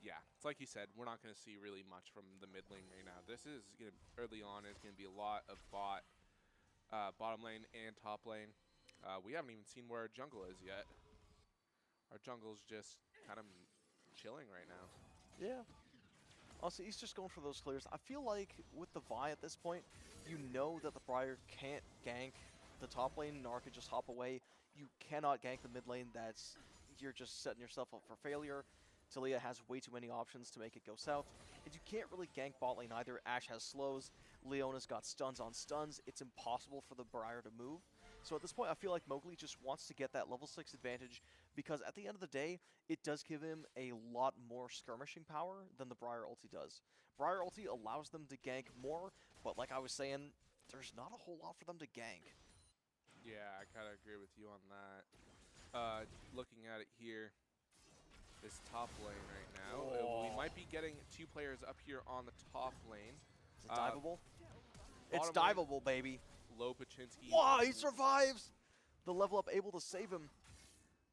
Yeah, it's like you said, we're not going to see really much from the mid lane right now. This is going to, early on, is going to be a lot of bottom lane and top lane. We haven't even seen where our jungle is yet. Our jungle's just kind of chilling right now. Yeah. Also, he's just going for those clears. I feel like with the Vi at this point, you know that the Briar can't gank the top lane. Gnar could just hop away. You cannot gank the mid lane. You're just setting yourself up for failure. Taliyah has way too many options to make it go south. And you can't really gank bot lane either. Ashe has slows. Leona's got stuns on stuns. It's impossible for the Briar to move. So at this point, I feel like Mowgli just wants to get that level 6 advantage because at the end of the day, it does give him a lot more skirmishing power than the Briar ulti does. Briar ulti allows them to gank more, but like I was saying, there's not a whole lot for them to gank. Yeah, I kind of agree with you on that. Looking at it here, this top lane right now, we might be getting 2 players up here on the top lane. Is it diveable? It's diveable, baby. Lopachinski. Wow, he survives! The level up able to save him.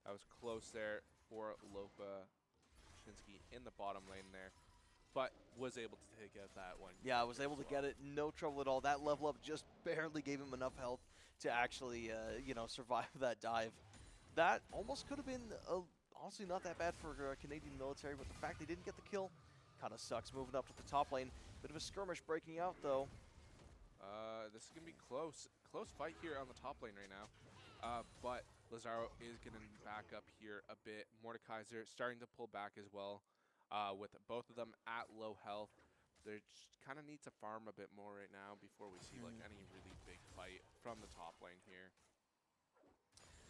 That was close there for Lopachinski in the bottom lane there, but was able to take out that one. Yeah, I was able to get it. No trouble at all. That level up just barely gave him enough health to actually, survive that dive. That almost could have been, honestly, not that bad for Canadian military, but the fact they didn't get the kill kind of sucks. Moving up to the top lane. Bit of a skirmish breaking out, though. This is going to be close. Close fight here on the top lane right now. But Lazaro is going to back up here a bit. Mordekaiser starting to pull back as well with both of them at low health. They just kind of need to farm a bit more right now before we see like any really big fight from the top lane here.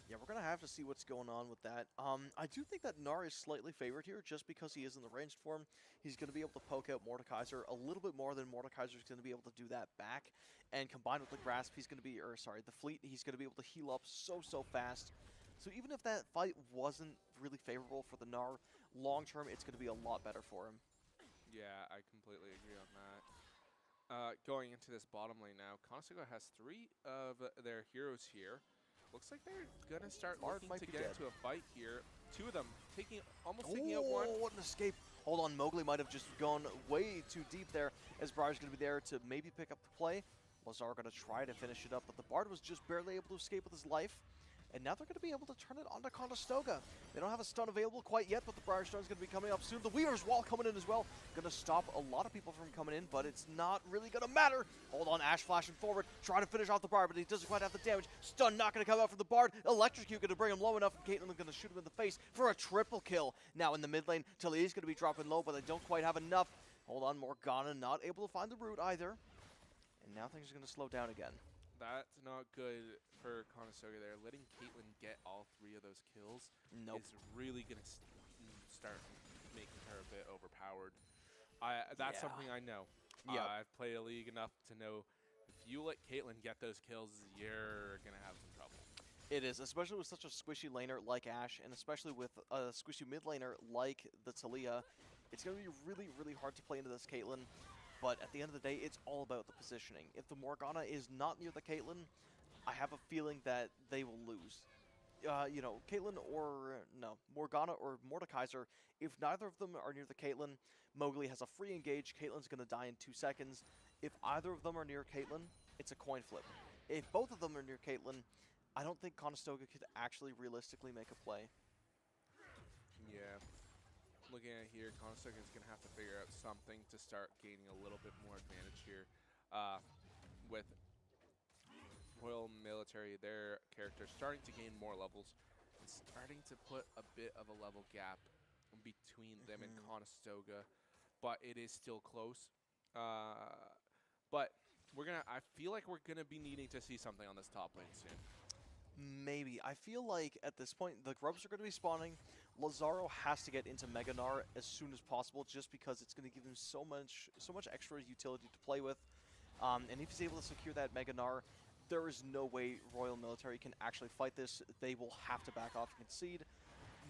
Yeah, we're going to have to see what's going on with that. I do think that Gnar is slightly favored here just because he is in the ranged form. He's going to be able to poke out Mordekaiser a little bit more than Mordekaiser is going to be able to do that back. And combined with the grasp, he's going to be, the fleet, he's going to be able to heal up so fast. So even if that fight wasn't really favorable for the Gnar, long term, it's going to be a lot better for him. Yeah, I completely agree on that. Going into this bottom lane now, Conestoga has 3 of their heroes here. Looks like they're going to start looking to get into a fight here. 2 of them almost taking out one. What an escape. Hold on, Mowgli might have just gone way too deep there as Briar's going to be there to maybe pick up the play. Lazar going to try to finish it up, but the Bard was just barely able to escape with his life. And now they're going to be able to turn it onto Conestoga. They don't have a stun available quite yet, but the Briar Stun is going to be coming up soon. The Weaver's Wall coming in as well. Going to stop a lot of people from coming in, but it's not really going to matter. Hold on, Ashe flashing forward, trying to finish off the Bard, but he doesn't quite have the damage. Stun not going to come out from the Bard. Electrocute going to bring him low enough, and Caitlyn going to shoot him in the face for a triple kill. Now in the mid lane, Taliyah's going to be dropping low, but they don't quite have enough. Hold on, Morgana not able to find the root either. And now things are going to slow down again. That's not good for Conestoga there. Letting Caitlyn get all 3 of those kills Nope. is really going to start making her a bit overpowered. That's something I know. Yeah. I've played a league enough to know if you let Caitlyn get those kills, you're going to have some trouble. It is, especially with such a squishy laner like Ashe, and especially with a squishy mid laner like the Taliyah. It's going to be really, really hard to play into this Caitlyn. But at the end of the day, it's all about the positioning. If the Morgana is not near the Caitlyn, I have a feeling that they will lose. You know, Caitlyn or, no, Morgana or Mordekaiser, if neither of them are near the Caitlyn, Mowgli has a free engage. Caitlyn's going to die in 2 seconds. If either of them are near Caitlyn, it's a coin flip. If both of them are near Caitlyn, I don't think Conestoga could actually realistically make a play. Yeah. Looking at it here, Conestoga is going to have to figure out something to start gaining a little bit more advantage here. With Royal Military, their character starting to gain more levels and starting to put a bit of a level gap between them and Conestoga, but it is still close. But I feel like we're gonna be needing to see something on this top lane soon. Maybe. I feel like at this point, the grubs are going to be spawning. Lazaro has to get into Mega Gnar as soon as possible just because it's going to give him so much extra utility to play with. And if he's able to secure that Mega Gnar, there is no way Royal Military can actually fight this. They will have to back off and concede.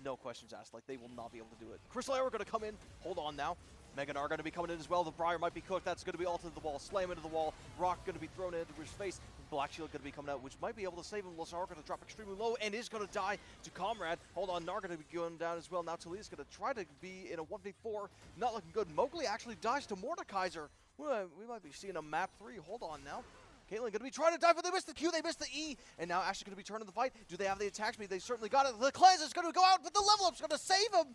No questions asked. Like, they will not be able to do it. Crystal Arrow going to come in. Hold on now. Mega Gnar going to be coming in as well. The Briar might be cooked. That's going to be all to the wall. Slam into the wall. Rock going to be thrown into his face. Black Shield going to be coming out, which might be able to save him. Lazaro going to drop extremely low and is going to die to Comrade. Hold on, Gnar going to be going down as well. Now Taliyah's going to try to be in a 1v4. Not looking good. Mowgli actually dies to Mordekaiser. We might be seeing a map 3. Hold on now. Caitlyn going to be trying to die, but they missed the Q, they missed the E, and now Ashe is going to be turning the fight. Do they have the attack speed? They certainly got it. The cleanse is going to go out, but the level up's going to save him.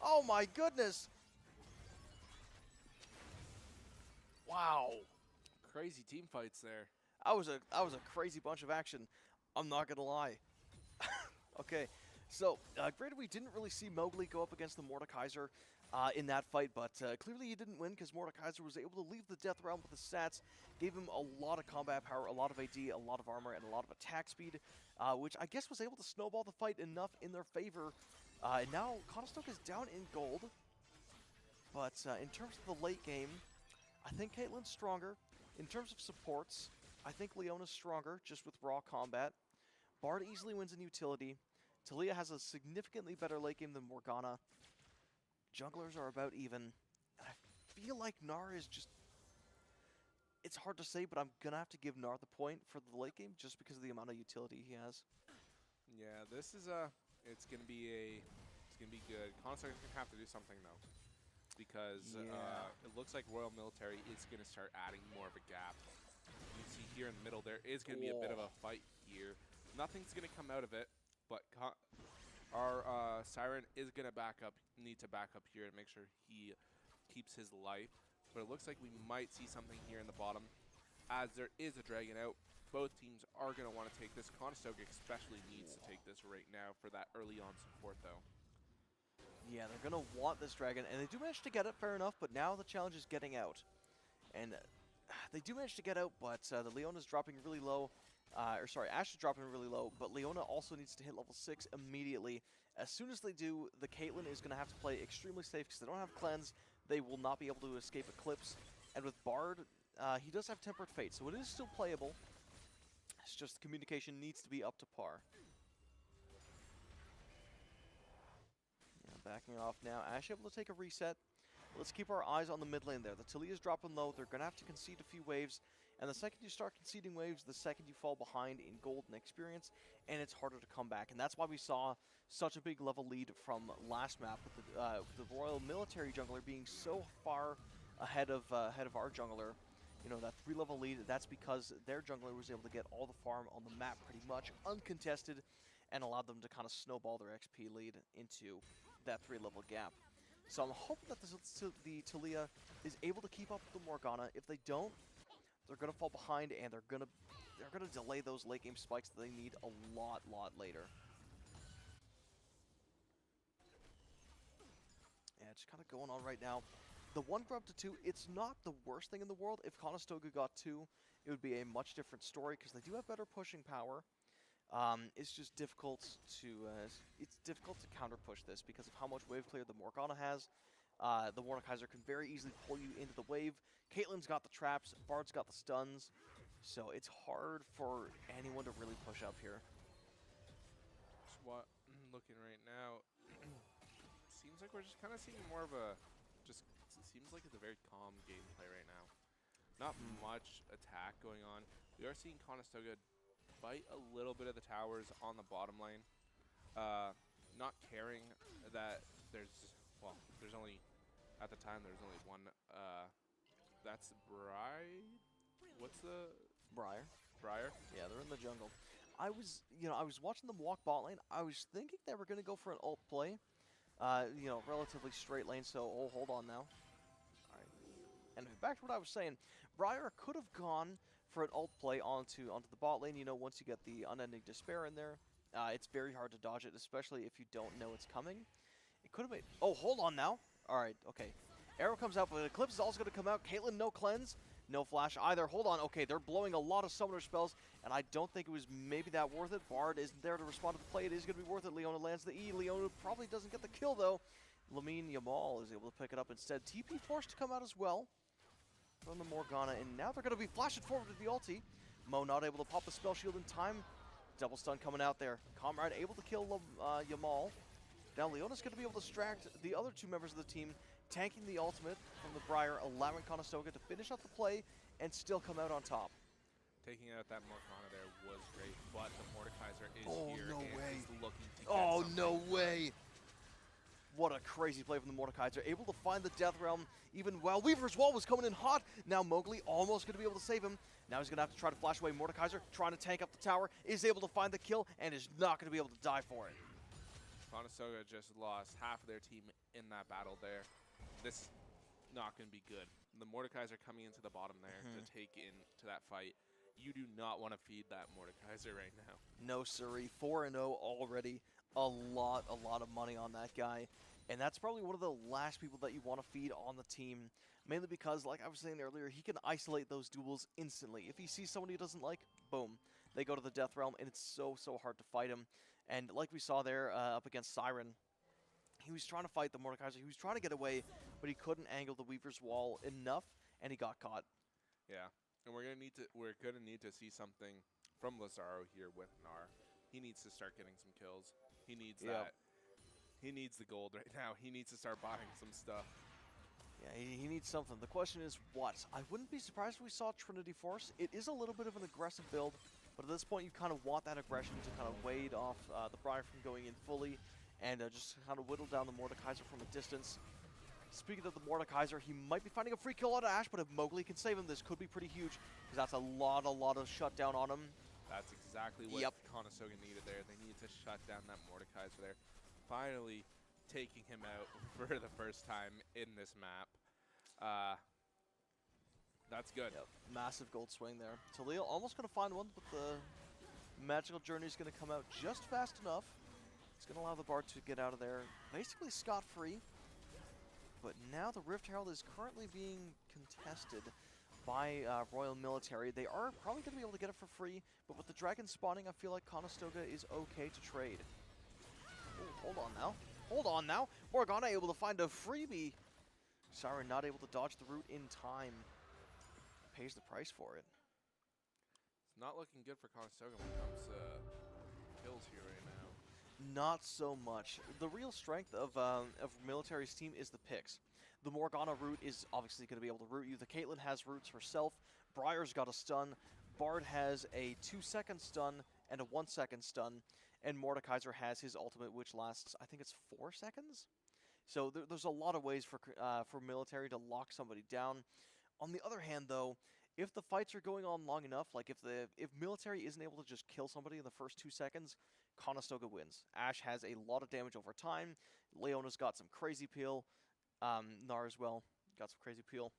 Oh my goodness. Wow. Crazy team fights there. That was a crazy bunch of action. I'm not gonna lie. Okay, so granted we didn't really see Mowgli go up against the Mordekaiser in that fight, but clearly he didn't win because Mordekaiser was able to leave the death realm with the stats, gave him a lot of combat power, a lot of AD, a lot of armor, and a lot of attack speed, which I guess was able to snowball the fight enough in their favor. And now Conestoga is down in gold, but in terms of the late game, I think Caitlyn's stronger. In terms of supports, I think Leona's stronger, just with raw combat. Bard easily wins in utility. Taliyah has a significantly better late game than Morgana. Junglers are about even. And I feel like Gnar is just... It's hard to say, but I'm going to have to give Gnar the point for the late game just because of the amount of utility he has. Yeah, this is it's going to be good. Conestoga's going to have to do something, though. Because it looks like Royal Military is going to start adding more of a gap. You see here in the middle, there is going to be a bit of a fight here. Nothing's going to come out of it, but our Siren is going to need to back up here and make sure he keeps his life. But it looks like we might see something here in the bottom. As there is a dragon out, both teams are going to want to take this. Conestoga especially needs to take this right now for that early on support, though. Yeah, they're going to want this dragon, and they do manage to get it, fair enough, but now the challenge is getting out. And they do manage to get out, but the Leona's dropping really low. Ashe is dropping really low, but Leona also needs to hit level 6 immediately. As soon as they do, the Caitlyn is going to have to play extremely safe because they don't have cleanse. They will not be able to escape Eclipse. And with Bard, he does have Tempered Fate, so it is still playable. It's just the communication needs to be up to par. Backing off now. Ashe able to take a reset. Let's keep our eyes on the mid lane there. The Taliyah's dropping low. They're going to have to concede a few waves. And the second you start conceding waves, the second you fall behind in gold and experience, and it's harder to come back. And that's why we saw such a big level lead from last map with the Royal Military jungler being so far ahead of our jungler. You know, that 3-level lead, that's because their jungler was able to get all the farm on the map pretty much uncontested and allowed them to kind of snowball their XP lead into that 3-level gap. So I'm hoping that the Taliyah is able to keep up with the Morgana. If they don't, they're going to fall behind, and they're going to delay those late game spikes that they need a lot later. Yeah, just kind of going on right now. The 1 grub to 2, it's not the worst thing in the world. If Conestoga got 2, it would be a much different story because they do have better pushing power. It's just difficult to counter push this because of how much wave clear the Morgana has. The Mordekaiser can very easily pull you into the wave. Caitlyn's got the traps, Bard's got the stuns, so it's hard for anyone to really push up here. Just what looking right now, seems like we're just kind of seeing more of a, just it seems like it's a very calm gameplay right now. Not much attack going on. We are seeing Conestoga fight a little bit of the towers on the bottom lane. Not caring that there's only, at the time there's only one, that's what's the? Briar. Briar? Yeah, they're in the jungle. I was watching them walk bot lane. I was thinking they were going to go for an ult play. Relatively straight lane, so hold on now. All right. And back to what I was saying. Briar could have gone for an ult play onto the bot lane. Once you get the Unending Despair in there, it's very hard to dodge it, especially if you don't know it's coming. It could have made... Oh, hold on now. All right, okay. Arrow comes out, but Eclipse is also going to come out. Caitlyn, no cleanse. No flash either. Hold on. Okay, they're blowing a lot of summoner spells, and I don't think it was maybe that worth it. Bard isn't there to respond to the play. It is going to be worth it. Leona lands the E. Leona probably doesn't get the kill, though. Lamine Yamal is able to pick it up instead. TP forced to come out as well from the Morgana, and now they're going to be flashing forward with the ulti. Mo not able to pop the spell shield in time. Double stun coming out there. Comrade able to kill Yamal. Now Leona's going to be able to distract the other 2 members of the team, tanking the ultimate from the Briar, allowing Conestoga to finish up the play and still come out on top. Taking out that Morgana there was great, but the Mordekaiser is here no and way. is looking to get Oh, something. no way. What a crazy play from the Mordekaiser. Able to find the Death Realm even while Weaver's Wall was coming in hot. Now Mowgli almost going to be able to save him. Now he's going to have to try to flash away Mordekaiser, trying to tank up the tower, is able to find the kill, and is not going to be able to die for it. Conestoga just lost half of their team in that battle there. This not going to be good. The Mordekaiser coming into the bottom there to take into that fight. You do not want to feed that Mordekaiser right now. No, siree. 4-0 already. A lot of money on that guy. And that's probably one of the last people that you want to feed on the team. Mainly because, like I was saying earlier, he can isolate those duels instantly. If he sees someone he doesn't like, boom. They go to the Death Realm, and it's so hard to fight him. And like we saw there up against Siren, he was trying to fight the Mordekaiser. He was trying to get away, but he couldn't angle the Weaver's Wall enough, and he got caught. Yeah, and we're gonna need to see something from Lazaro here with Gnar. He needs to start getting some kills. He needs that. He needs the gold right now. He needs to start buying some stuff. Yeah, he needs something. The question is what? I wouldn't be surprised if we saw Trinity Force. It is a little bit of an aggressive build, but at this point you kind of want that aggression to kind of wade off the Briar from going in fully and just kind of whittle down the Mordekaiser from a distance. Speaking of the Mordekaiser, he might be finding a free kill out of Ashe, but if Mowgli can save him, this could be pretty huge because that's a lot of shutdown on him. That's exactly what Conestoga needed there. They needed to shut down that Mordekaiser there. Finally taking him out for the first time in this map. That's good. Yep. Massive gold swing there. Talil almost going to find one, but the Magical Journey is going to come out just fast enough. It's going to allow the Bard to get out of there basically scot-free. But now the Rift Herald is currently being contested by Royal Military. They are probably going to be able to get it for free, but with the Dragon spawning, I feel like Conestoga is okay to trade. Ooh, hold on now. Hold on now. Morgana able to find a freebie. Siren not able to dodge the route in time. Pays the price for it. It's not looking good for Conestoga when it comes to kills here right now. Not so much. The real strength of Military's team is the picks. The Morgana route is obviously going to be able to root you. The Caitlyn has roots herself. Briar's got a stun. Bard has a 2-second stun and a 1-second stun. And Mordekaiser has his ultimate, which lasts, I think it's 4 seconds? So there's a lot of ways for Military to lock somebody down. On the other hand, though, if the fights are going on long enough, like if Military isn't able to just kill somebody in the first 2 seconds, Conestoga wins. Ashe has a lot of damage over time. Leona's got some crazy peel. Gnar as well got some crazy peel.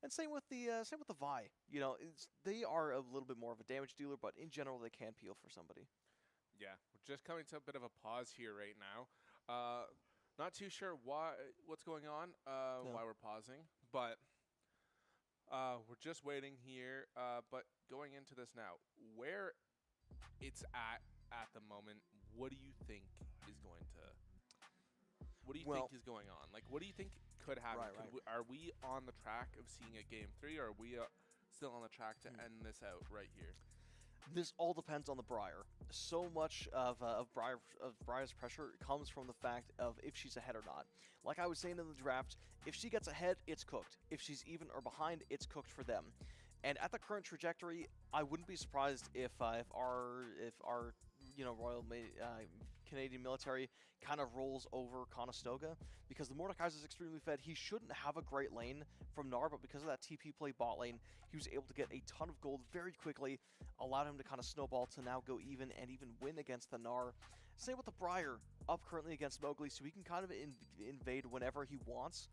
And same with the Vi. You know, they are a little bit more of a damage dealer, but in general they can peel for somebody. Yeah, we're just coming to a bit of a pause here right now. Not too sure what's going on, why we're pausing, but we're just waiting here. But going into this now, where it's at the moment, what do you think is going to? What do you think is going on? Like, what do you think could happen? Are we on the track of seeing a game 3, or are we still on the track to end this out right here? This all depends on the Briar. So much of Briar's pressure comes from the fact of if she's ahead or not. Like I was saying in the draft, if she gets ahead, it's cooked. If she's even or behind, it's cooked for them. And at the current trajectory, I wouldn't be surprised if our Royal Canadian military kind of rolls over Conestoga, because the Mordekaiser's extremely fed. He shouldn't have a great lane from Gnar, but because of that TP play bot lane, he was able to get a ton of gold very quickly, allowed him to kind of snowball to now go even and even win against the Gnar. Same with the Briar, up currently against Mowgli, so he can kind of invade whenever he wants,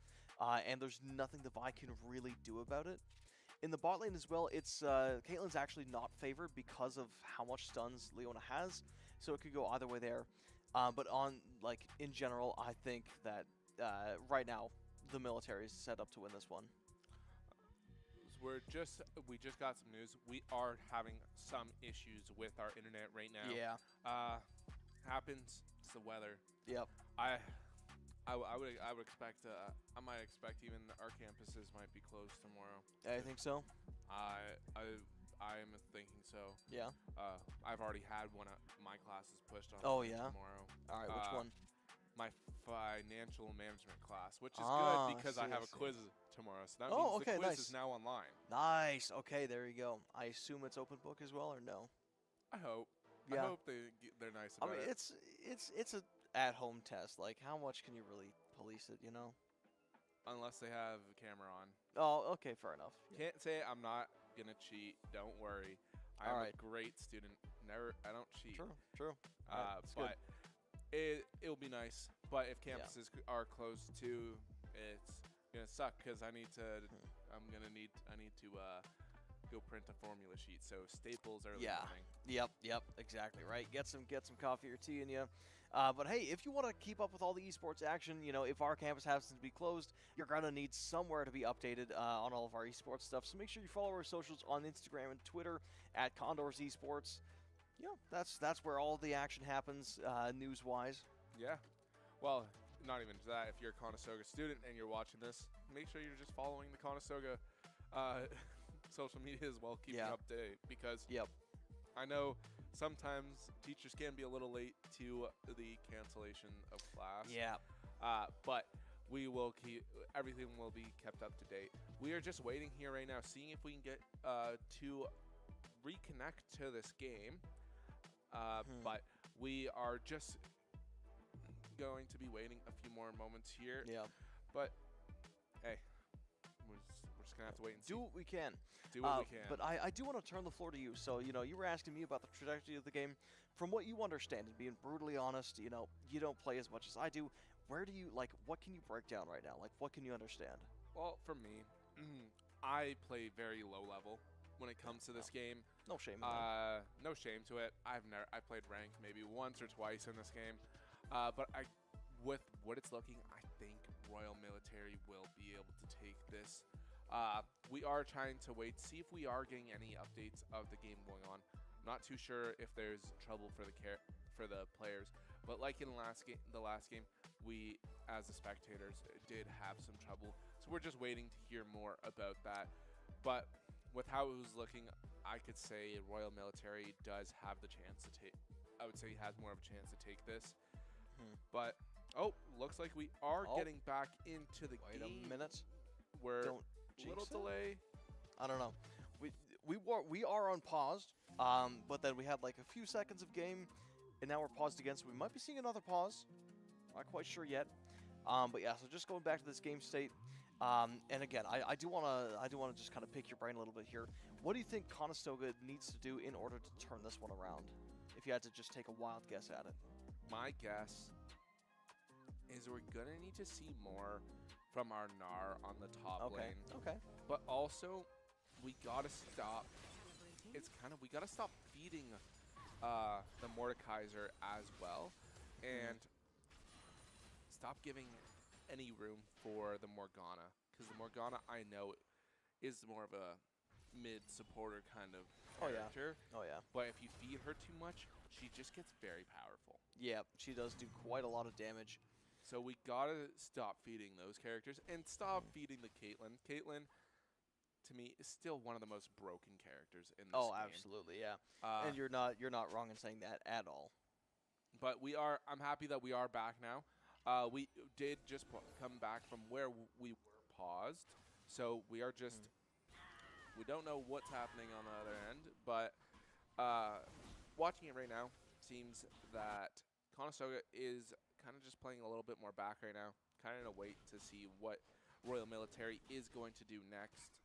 and there's nothing the Vi can really do about it. In the bot lane as well, it's Caitlyn's actually not favored because of how much stuns Leona has, so it could go either way there. But in general, I think that right now the military is set up to win this one. We just got some news. We are having some issues with our internet right now. Yeah. Happens. It's the weather. Yep. I would expect I might expect even our campuses might be closed tomorrow. I think so. I am thinking so. Yeah. I've already had one of my classes pushed on tomorrow. All right, which one? My financial management class, which is good because I have a quiz tomorrow. So that means the quiz is now online. Nice. Okay, there you go. I assume it's open book as well, or no? I hope. Yeah. I hope they're nice about it. It's a at-home test. Like, how much can you really police it, you know? Unless they have a camera on. Oh, okay, fair enough. Can't say I'm not gonna cheat. Don't worry. I'm a great student. I don't cheat. True. But it'll be nice. But if campuses are closed too, it's gonna suck because I need to go print a formula sheet. So staples early morning. Yep, exactly right. Get some coffee or tea in you. But hey, if you want to keep up with all the esports action, if our campus happens to be closed, you're gonna need somewhere to be updated on all of our esports stuff. So make sure you follow our socials on Instagram and Twitter at Condors Esports. That's where all the action happens, news-wise. Yeah. Well, not even that. If you're a Conestoga student and you're watching this, make sure you're just following the Conestoga social media as well, keeping up to date, because I know sometimes teachers can be a little late to the cancellation of class. Yeah. But everything will be kept up to date. We are just waiting here right now, seeing if we can get to reconnect to this game. But we are just going to be waiting a few more moments here. Yeah. But hey, we're just gonna have to wait and see. Do what we can. Do what we can. But I do want to turn the floor to you. So, you were asking me about the trajectory of the game. From what you understand, and being brutally honest, you don't play as much as I do. Where do you, what can you break down right now? Like, what can you understand? Well, for me, I play very low level when it comes to this game. No shame in that. No shame to it. I played ranked maybe once or twice in this game. But with what it's looking, I think Royal Military will be able to take this. We are trying to wait, see if we are getting any updates of the game going on. Not too sure if there's trouble for the players, but like in the last game, we as the spectators did have some trouble. So we're just waiting to hear more about that. But with how it was looking, I could say Royal Military does have the chance to take. I would say he has more of a chance to take this. But looks like we are getting back into the game. Wait a minute. We're Don't little delay. I don't know. We are unpaused, but then we had like a few seconds of game, and now we're paused again. So we might be seeing another pause. Not quite sure yet. But yeah, so just going back to this game state. And again, I do wanna just kind of pick your brain a little bit here. What do you think Conestoga needs to do in order to turn this one around? If you had to just take a wild guess at it. My guess is we're gonna need to see more from our Gnar on the top lane. Okay. But also, we gotta stop. We gotta stop feeding the Mordekaiser as well, and stop giving any room for the Morgana, because the Morgana I know is more of a mid-supporter kind of character. Oh yeah. But if you feed her too much, she just gets very powerful. Yeah, she does do quite a lot of damage. So we gotta stop feeding those characters and stop feeding the Caitlyn. Caitlyn, to me, is still one of the most broken characters in this game. Oh, absolutely, yeah. And you're not wrong in saying that at all. But I'm happy that we are back now. We did just come back from where we were paused, so we are just. We don't know what's happening on the other end, but watching it right now seems that Conestoga is kind of just playing a little bit more back right now, kind of in a wait to see what Royal Military is going to do next.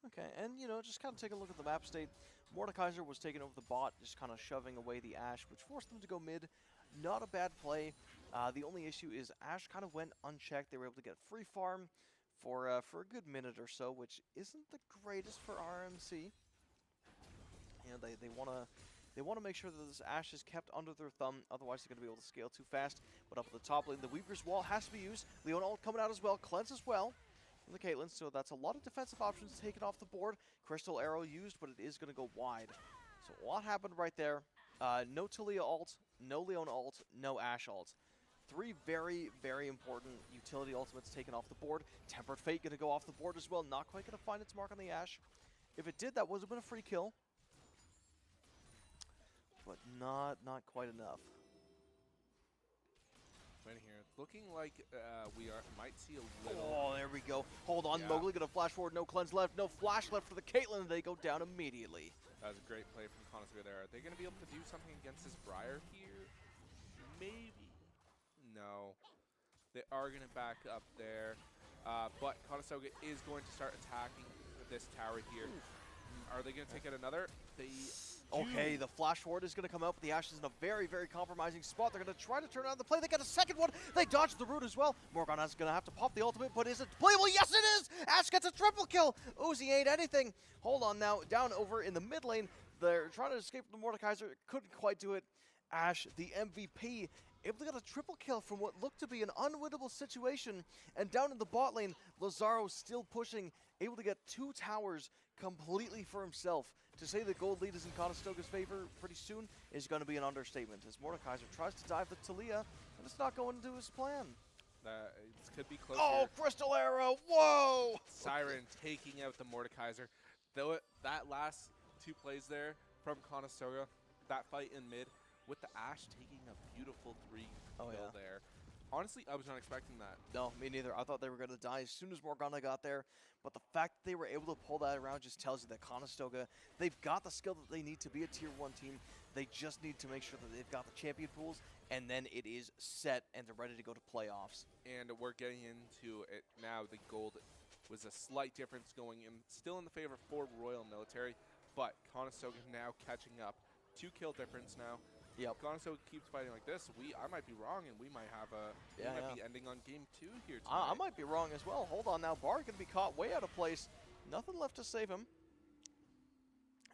Okay, and just kind of take a look at the map state. Mordekaiser was taking over the bot, just kind of shoving away the Ashe, which forced them to go mid. Not a bad play. The only issue is Ashe kind of went unchecked. They were able to get free farm for a good minute or so, which isn't the greatest for RMC. They want to make sure that this Ashe is kept under their thumb, otherwise they're going to be able to scale too fast. But up at the top lane, the Weaver's Wall has to be used. Leon ult coming out as well, Cleanse as well from the Caitlyn, so that's a lot of defensive options taken off the board. Crystal Arrow used, but it is going to go wide. So what happened right there? No Talia ult, no Leon ult, no Ashe ult. 3 very, very important utility ultimates taken off the board. Tempered Fate going to go off the board as well. Not quite going to find its mark on the Ashe. If it did, that would have been a free kill. But not quite enough. Right here, looking like we might see a little. Oh, there we go. Hold on, Yeah. Mowgli going to flash forward. No cleanse left, no flash left for the Caitlyn. They go down immediately. That was a great play from Conestoga there. Are they going to be able to do something against this Briar here? Maybe. No. They are going to back up there. But Conestoga is going to start attacking this tower here. Are they going to take out another? They Okay, the flash forward is going to come out, but the Ashe is in a very, very compromising spot. They're going to try to turn around the play. They get a second one. They dodge the root as well. Morgana's going to have to pop the ultimate, but is it playable? Yes, it is! Ashe gets a triple kill. Uzi ain't anything. Hold on now. Down over in the mid lane. They're trying to escape from the Mordekaiser. Couldn't quite do it. Ashe, the MVP, able to get a triple kill from what looked to be an unwinnable situation. And down in the bot lane, Lazaro still pushing, able to get 2 towers completely for himself. To say the gold lead is in Conestoga's favor pretty soon is going to be an understatement, as Mordekaiser tries to dive the Talia, and it's not going to his plan. It could be close. Oh, Crystal Arrow! Whoa! Siren taking out the Mordekaiser. Though that last 2 plays there from Conestoga, that fight in mid, with the Ashe taking a beautiful 3 kill there. Honestly, I was not expecting that. No, me neither. I thought they were going to die as soon as Morgana got there. But the fact that they were able to pull that around just tells you that Conestoga, they've got the skill that they need to be a Tier 1 team. They just need to make sure that they've got the champion pools, and then it is set and they're ready to go to playoffs. And we're getting into it now. The gold was a slight difference going in, still in the favor for Royal Military, but Conestoga now catching up. 2 kill difference now. Yep. Conestoga keeps fighting like this. I might be wrong, and we might have a. We might be ending on game 2 here tonight. I might be wrong as well. Hold on now. Bard going to be caught way out of place. Nothing left to save him.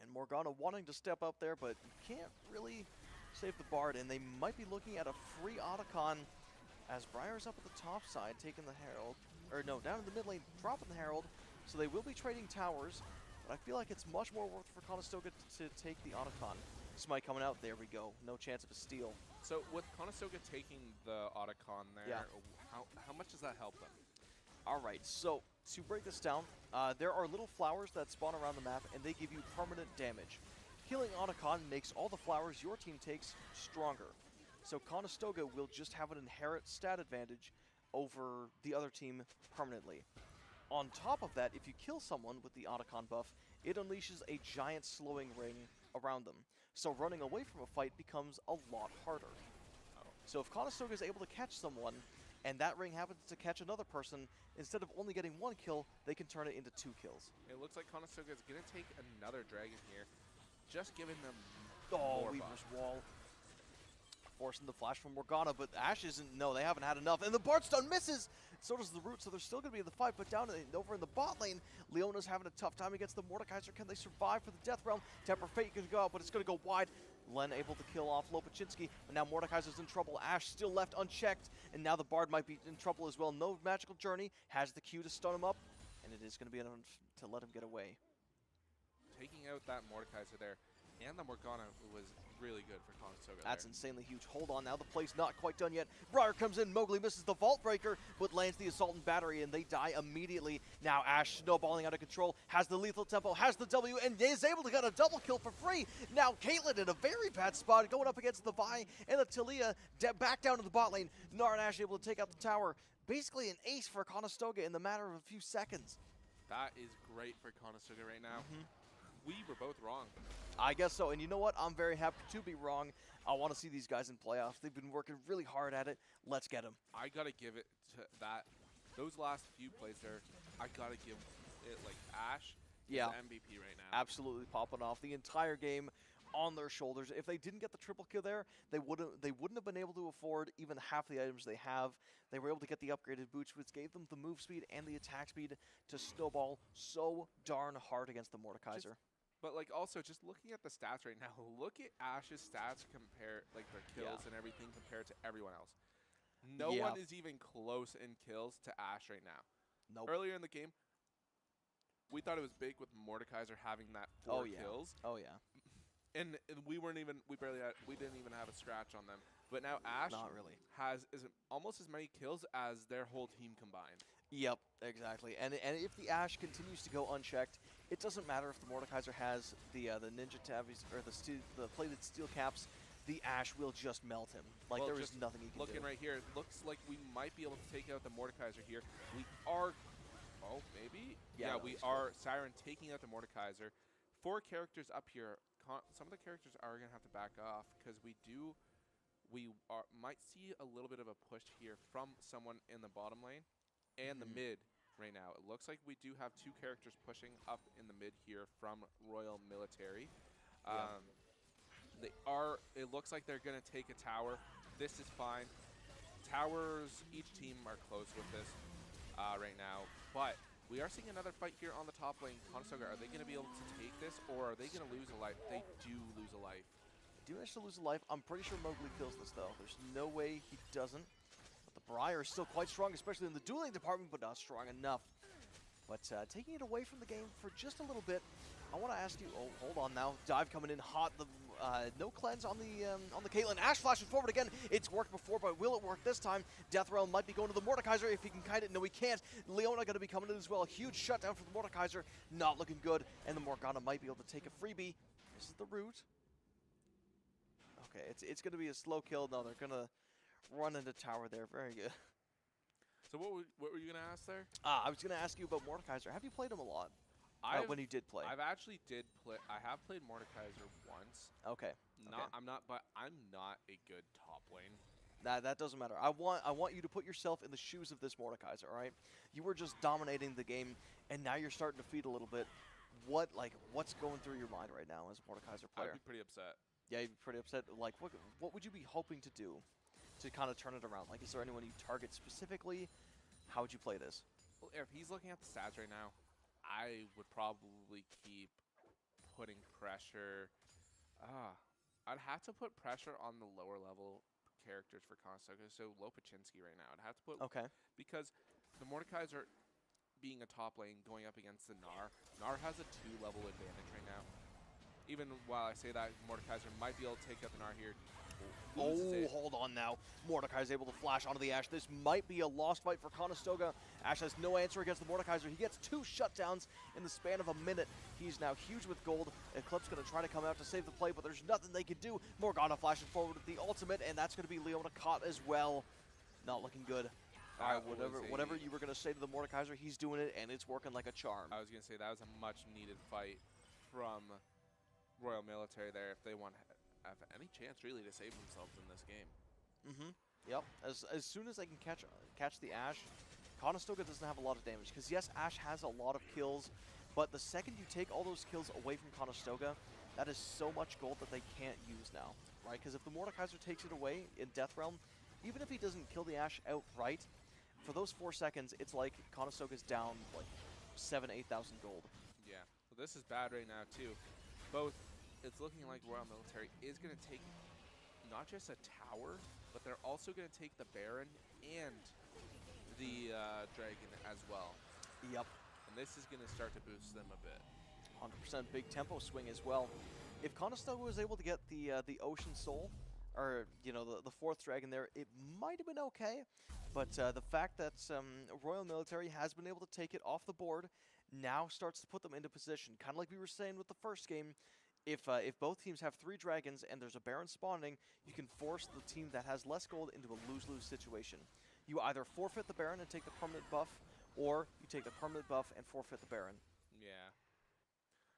And Morgana wanting to step up there, but you can't really save the Bard. And they might be looking at a free Otacon as Briar's up at the top side, taking the Herald. Or no, down in the mid lane, dropping the Herald. So they will be trading towers. But I feel like it's much more worth for Conestoga to take the Otacon. Smite coming out. There we go. No chance of a steal. So with Conestoga taking the Otacon there, how much does that help them? All right, so to break this down, there are little flowers that spawn around the map, and they give you permanent damage. Killing Otacon makes all the flowers your team takes stronger. So Conestoga will just have an inherent stat advantage over the other team permanently. On top of that, if you kill someone with the Otacon buff, it unleashes a giant slowing ring around them. So running away from a fight becomes a lot harder. So if Conestoga is able to catch someone, and that ring happens to catch another person, instead of only getting 1 kill, they can turn it into 2 kills. It looks like Conestoga is going to take another dragon here, just giving them more Weaver's Wall. Forcing the flash from Morgana, but Ashe isn't. No, they haven't had enough. And the Bardstone misses! So does the Root, so they're still going to be in the fight. But down over in the bot lane, Leona's having a tough time against the Mordekaiser. Can they survive for the Death Realm? Temper Fate can go out, but it's going to go wide. Len able to kill off Lopachinski, but now Mordekaiser's in trouble. Ash still left unchecked, and now the Bard might be in trouble as well. No magical journey, has the Q to stun him up, and it is going to be enough to let him get away. Taking out that Mordekaiser there, and the Morgana was really good for Conestoga. That's insanely huge. Hold on now, the play's not quite done yet. Briar comes in, Mowgli misses the Vault Breaker, but lands the Assault and Battery, and they die immediately. Now Ash snowballing out of control, has the lethal tempo, has the W, and is able to get a double kill for free. Now Caitlyn in a very bad spot, going up against the Vi and the Talia, back down to the bot lane. Nar and Ash able to take out the tower. Basically an ace for Conestoga in the matter of a few seconds. That is great for Conestoga right now. We were both wrong. I guess so, and you know what? I'm very happy to be wrong. I want to see these guys in playoffs. They've been working really hard at it. Let's get them. I got to give it to that. Those last few plays there, I got to give it like Ash is MVP right now. Absolutely popping off the entire game on their shoulders. If they didn't get the triple kill there, they wouldn't have been able to afford even half the items they have. They were able to get the upgraded boots, which gave them the move speed and the attack speed to snowball so darn hard against the Mordekaiser. But like also just looking at the stats right now, look at Ash's stats compare like their kills and everything compared to everyone else. No one is even close in kills to Ash right now. Nope. Earlier in the game, we thought it was big with Mordekaiser having that 4 kills. Oh yeah. And we didn't even have a scratch on them. But now Ash has almost as many kills as their whole team combined. Yep, exactly. And if the Ash continues to go unchecked, it doesn't matter if the Mordekaiser has the Ninja Tabbies or the plated steel caps. The Ash will just melt him. Like there is nothing he can do. Looking right here, it looks like we might be able to take out the Mordekaiser here. We are. Oh, maybe. Yeah, we are. Siren taking out the Mordekaiser. 4 characters up here. Some of the characters are going to have to back off because we might see a little bit of a push here from someone in the bottom lane and the mid right now. It looks like we do have 2 characters pushing up in the mid here from Royal Military. It looks like they're going to take a tower. This is fine. Towers, each team are close with this right now, but we are seeing another fight here on the top lane. Conestoga, are they going to be able to take this, or are they going to lose a life? They do lose a life. They do manage to lose a life. I'm pretty sure Mowgli kills this, though. There's no way he doesn't. But the Briar is still quite strong, especially in the dueling department, but not strong enough. But taking it away from the game for just a little bit, I want to ask you. Oh, hold on now. Dive coming in hot. The no cleanse on the Caitlyn. Ash flashing forward again. It's worked before, but will it work this time? Death Realm might be going to the Mordekaiser if he can kite it. No, he can't. Leona going to be coming in as well. Huge shutdown for the Mordekaiser. Not looking good. And the Morgana might be able to take a freebie. This is the route. Okay, it's going to be a slow kill. No, they're going to run into tower there. Very good. So what were you going to ask there? I was going to ask you about Mordekaiser. Have you played him a lot? When you did play. I have played Mordekaiser once. Okay. I'm not a good top lane. That doesn't matter. I want you to put yourself in the shoes of this Mordekaiser, all right? You were just dominating the game, and now you're starting to feed a little bit. What's going through your mind right now as a Mordekaiser player? I'd be pretty upset. Yeah, you'd be pretty upset. Like, what would you be hoping to do to kind of turn it around? Like, is there anyone you target specifically? How would you play this? Well, if he's looking at the stats right now, I would probably keep putting pressure. I'd have to put pressure on the lower level characters for Conestoga. So Lopachinski right now. I'd have to put because the Mordekaiser being a top lane going up against the Gnar. Gnar has a 2-level advantage right now. Even while I say that, Mordekaiser might be able to take out the Gnar here. Oh, hold on now. Mordekaiser able to flash onto the Ash. This might be a lost fight for Conestoga. Ash has no answer against the Mordekaiser. He gets 2 shutdowns in the span of a minute. He's now huge with gold. Eclipse going to try to come out to save the play, but there's nothing they can do. Morgana flashing forward with the ultimate, and that's going to be Leona caught as well. Not looking good. All right, whatever you were going to say to the Mordekaiser, he's doing it, and it's working like a charm. I was going to say that was a much-needed fight from Royal Military there if they want have any chance really to save themselves in this game. Yep. As soon as they can catch the Ash, Conestoga doesn't have a lot of damage because yes, Ash has a lot of kills, but the second you take all those kills away from Conestoga, that is so much gold that they can't use now, right? Because if the Mordekaiser takes it away in Death Realm, even if he doesn't kill the Ash outright, for those 4 seconds, it's like Conestoga's down like 7,000 to 8,000 gold. Yeah. Well, this is bad right now too. Both it's looking like Royal Military is going to take not just a tower, but they're also going to take the Baron and the Dragon as well. Yep. And this is going to start to boost them a bit. 100% big tempo swing as well. If Conestoga was able to get the Ocean Soul, or the 4th dragon there, it might have been okay. But the fact that Royal Military has been able to take it off the board now starts to put them into position. Kind of like we were saying with the first game, if both teams have 3 dragons and there's a Baron spawning, you can force the team that has less gold into a lose-lose situation. You either forfeit the Baron and take the permanent buff, or you take the permanent buff and forfeit the Baron. Yeah.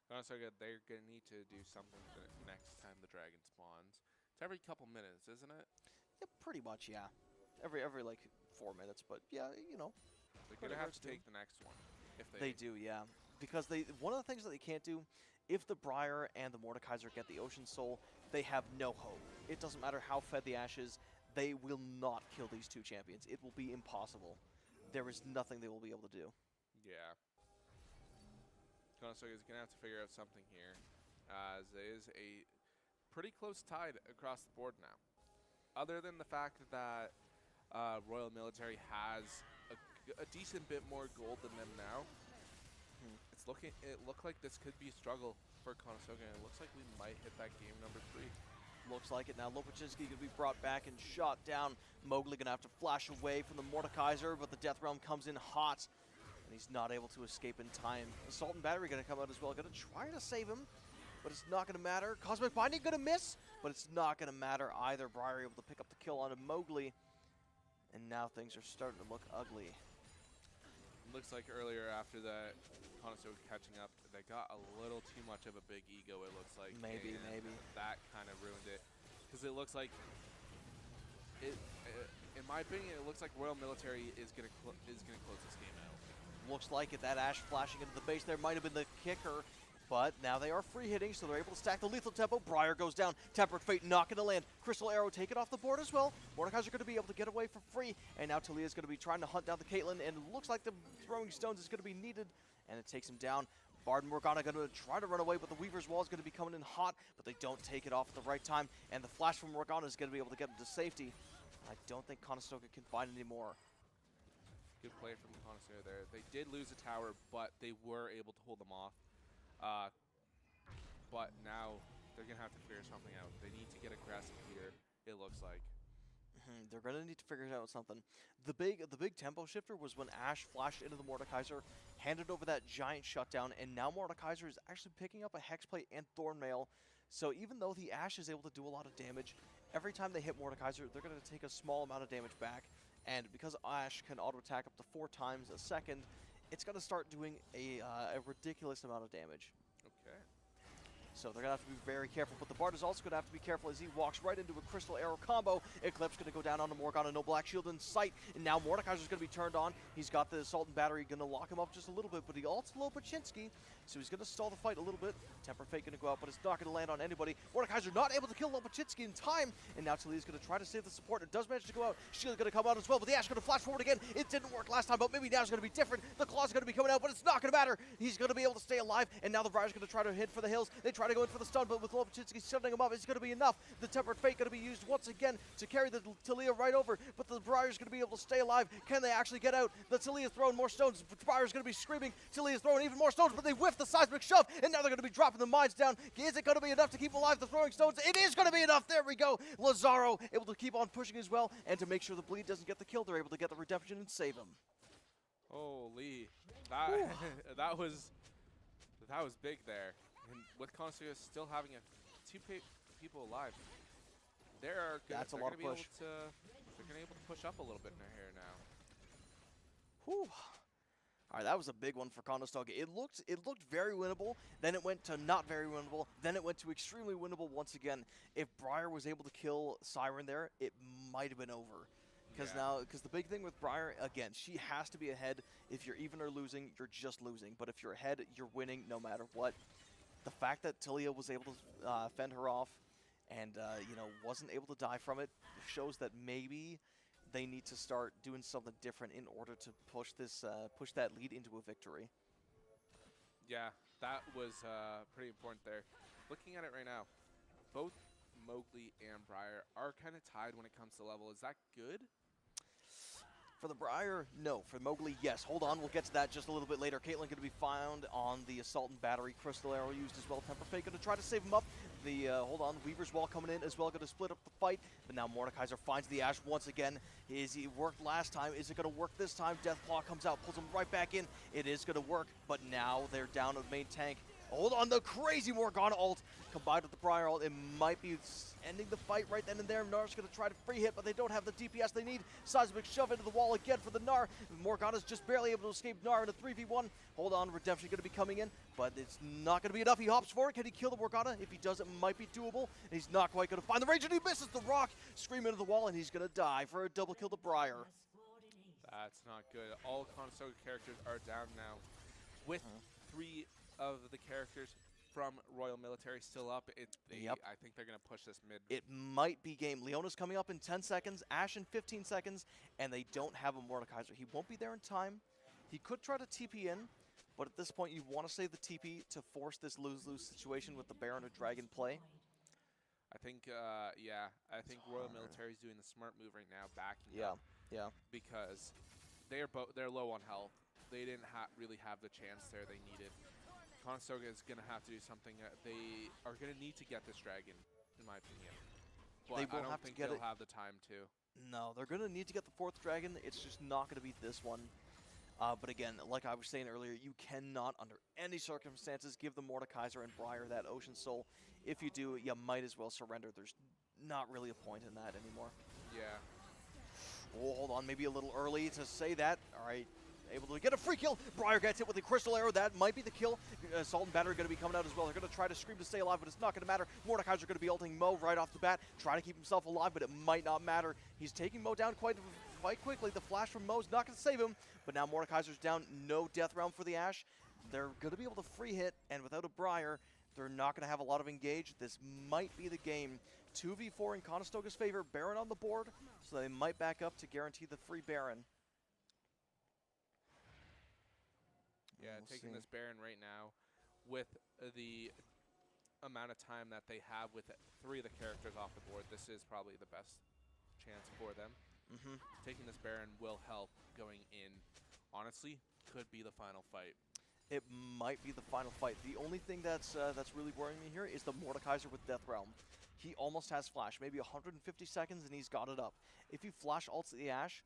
Conestoga, they're going to need to do something the next time the dragon spawns. It's every couple minutes, isn't it? Yeah, pretty much, yeah. Every like 4 minutes, but yeah, They're going to have to take the next one. If They do, yeah. Because one of the things that they can't do, if the Briar and the Mordekaiser get the Ocean Soul, they have no hope. It doesn't matter how fed the Ash is, they will not kill these 2 champions. It will be impossible. There is nothing they will be able to do. Yeah. Conestoga is going to have to figure out something here, as it is a pretty close tide across the board now. Other than the fact that Royal Military has a decent bit more gold than them now, it looked like this could be a struggle for Conestoga, and it looks like we might hit that game number 3. Looks like it now. Lopachinski going to be brought back and shot down. Mowgli going to have to flash away from the Mordekaiser, but the Death Realm comes in hot, and he's not able to escape in time. Assault and Battery going to come out as well. Going to try to save him, but it's not going to matter. Cosmic Binding going to miss, but it's not going to matter either. Briar able to pick up the kill onto Mowgli, and now things are starting to look ugly. Looks like earlier after that Conestoga catching up, they got a little too much of a big ego, it looks like. Maybe. That kind of ruined it. Because it looks like, in my opinion, it looks like Royal Military is gonna close this game out. Looks like it. That Ash flashing into the base there might have been the kicker, but now they are free hitting, so they're able to stack the lethal tempo. Briar goes down. Tempered Fate not going to land. Crystal Arrow take it off the board as well. Mordekaiser going to be able to get away for free, and now Talia is going to be trying to hunt down the Caitlyn, and it looks like the throwing stones is going to be needed, and it takes him down. Bard and Morgana going to try to run away, but the Weaver's Wall is going to be coming in hot, but they don't take it off at the right time, and the flash from Morgana is going to be able to get him to safety. I don't think Conestoga can find any more. Good play from Conestoga there. They did lose a tower, but they were able to hold them off. But now they're going to have to figure something out. They need to get aggressive here, it looks like. They're going to need to figure out something. The big tempo shifter was when Ash flashed into the Mordekaiser, handed over that giant shutdown, and now Mordekaiser is actually picking up a Hexplate and Thornmail. So even though the Ash is able to do a lot of damage, every time they hit Mordekaiser, they're going to take a small amount of damage back. And because Ash can auto-attack up to 4 times a second, it's going to start doing a ridiculous amount of damage. Okay. So they're going to have to be very careful, but the Bard is also going to have to be careful as he walks right into a Crystal Arrow combo. Eclipse going to go down onto Morgana, no Black Shield in sight, and now Mordekaiser's going to be turned on. He's got the Assault and Battery, going to lock him up just a little bit, but he ults Lopachinski, so he's going to stall the fight a little bit. Temper Fate going to go out, but it's not going to land on anybody. Mordekaiser not able to kill Lopachinski in time, and now Talia's going to try to save the support. It does manage to go out. Shield's going to come out as well, but the Ash going to flash forward again. It didn't work last time, but maybe now it's going to be different. The Claw's going to be coming out, but it's not going to matter. He's going to be able to stay alive, and now the Briar's going to try to hit for the hills. They try to go in for the stun, but with Lopachinski shutting him up, it's going to be enough. The Tempered Fate going to be used once again to carry the Talia right over, but the Briar's going to be able to stay alive. Can they actually get out? The Talia's throwing more stones. The Briar's going to be screaming. Talia's throwing even more stones, but they whiff the seismic shove, and now they're going to be dropping the mines down. Is it going to be enough to keep alive the throwing stones? It is going to be enough. There we go. Lazaro able to keep on pushing as well, and to make sure the bleed doesn't get the kill, they're able to get the redemption and save him. Holy, that was big there. And with Conestoga still having two people alive, they're going to be able to push up a little bit in here now. Whew. All right, that was a big one for Conestoga. It looked very winnable, then it went to not very winnable, then it went to extremely winnable once again. If Briar was able to kill Siren there, it might have been over. Because the big thing with Briar, again, she has to be ahead. If you're even or losing, you're just losing. But if you're ahead, you're winning no matter what. The fact that Talia was able to fend her off and wasn't able to die from it shows that maybe they need to start doing something different in order to push that lead into a victory. Yeah, that was pretty important there. looking at it right now, both Mowgli and Briar are kind of tied when it comes to level. Is that good? For the Briar, no. For Mowgli, yes. Hold on, we'll get to that just a little bit later. Caitlyn going to be found on the Assault and Battery. Crystal Arrow used as well. Temper Fate going to try to save him up. The, hold on, Weaver's Wall coming in as well, going to split up the fight. But now Mordekaiser finds the Ash once again. He worked last time. Is it going to work this time? Deathclaw comes out, pulls him right back in. It is going to work, but now they're down to the main tank. Hold on, the crazy Morgana ult combined with the Briar ult. It might be ending the fight right then and there. Nar's going to try to free hit, but they don't have the DPS they need. Seismic shove into the wall again for the Gnar. Morgana's just barely able to escape Gnar in a 3v1. Hold on, Redemption going to be coming in, but it's not going to be enough. He hops for it. Can he kill the Morgana? If he does, it might be doable. And he's not quite going to find the range, and he misses the rock. Scream into the wall, and he's going to die for a double kill to Briar. That's not good. All Conestoga characters are down now. With 3 of the characters from Royal Military still up, I think they're going to push this mid. It might be game. Leona's coming up in 10 seconds, Ash in 15 seconds, and they don't have a Mordekaiser. He won't be there in time. He could try to TP in, but at this point you want to save the TP to force this lose-lose situation with the Baron or Dragon play. I think, yeah, I think Royal Military is doing the smart move right now, backing up. Yeah. Because they're low on health. They didn't really have the chance there they needed. Conestoga is going to have to do something. They are going to need to get this dragon, in my opinion. But They will I don't have to think get they'll it. have the time to. No, they're going to need to get the 4th dragon. It's just not going to be this one. But again, like I was saying earlier, you cannot, under any circumstances, give the Mordekaiser and Briar that Ocean Soul. If you do, you might as well surrender. There's not really a point in that anymore. Yeah. Oh, hold on, maybe a little early to say that. All right. Able to get a free kill. Briar gets hit with the Crystal Arrow. That might be the kill. Assault and Battery are going to be coming out as well. They're going to try to scream to stay alive, but it's not going to matter. Mordekaiser going to be ulting Mo right off the bat, trying to keep himself alive, but it might not matter. He's taking Mo down quite quickly. The flash from Mo's not going to save him, but now Mordekaiser's down. No death realm for the Ash. They're going to be able to free hit, and without a Briar, they're not going to have a lot of engage. This might be the game. 2v4 in Conestoga's favor. Baron on the board, so they might back up to guarantee the free Baron. Yeah, taking this Baron right now with the amount of time that they have with 3 of the characters off the board, this is probably the best chance for them. Taking this Baron will help going in. Honestly, could be the final fight. It might be the final fight. The only thing that's really worrying me here is the Mordekaiser with Death Realm. He almost has Flash, maybe 150 seconds, and he's got it up. If he Flash ults the Ash,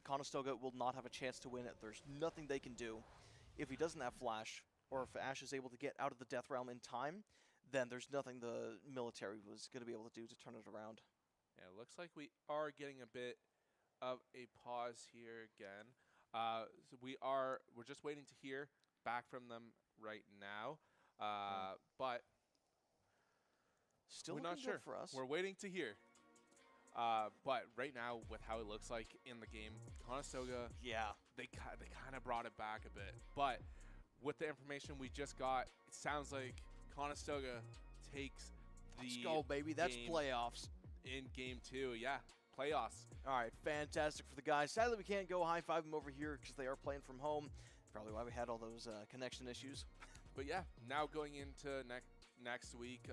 Conestoga will not have a chance to win it. There's nothing they can do. If he doesn't have Flash, or if Ash is able to get out of the Death Realm in time, then there's nothing the military was going to be able to do to turn it around. Yeah, it looks like we are getting a bit of a pause here again. So we're just waiting to hear back from them right now, but still we're not sure. For us. We're waiting to hear. But right now, with how it looks like in the game, Conestoga, they kind of brought it back a bit. But with the information we just got, it sounds like Conestoga takes the Let's go, baby. That's playoffs. In game 2, yeah, playoffs. All right, fantastic for the guys. Sadly, we can't go high-five them over here because they are playing from home. Probably why we had all those connection issues. But yeah, now going into next week,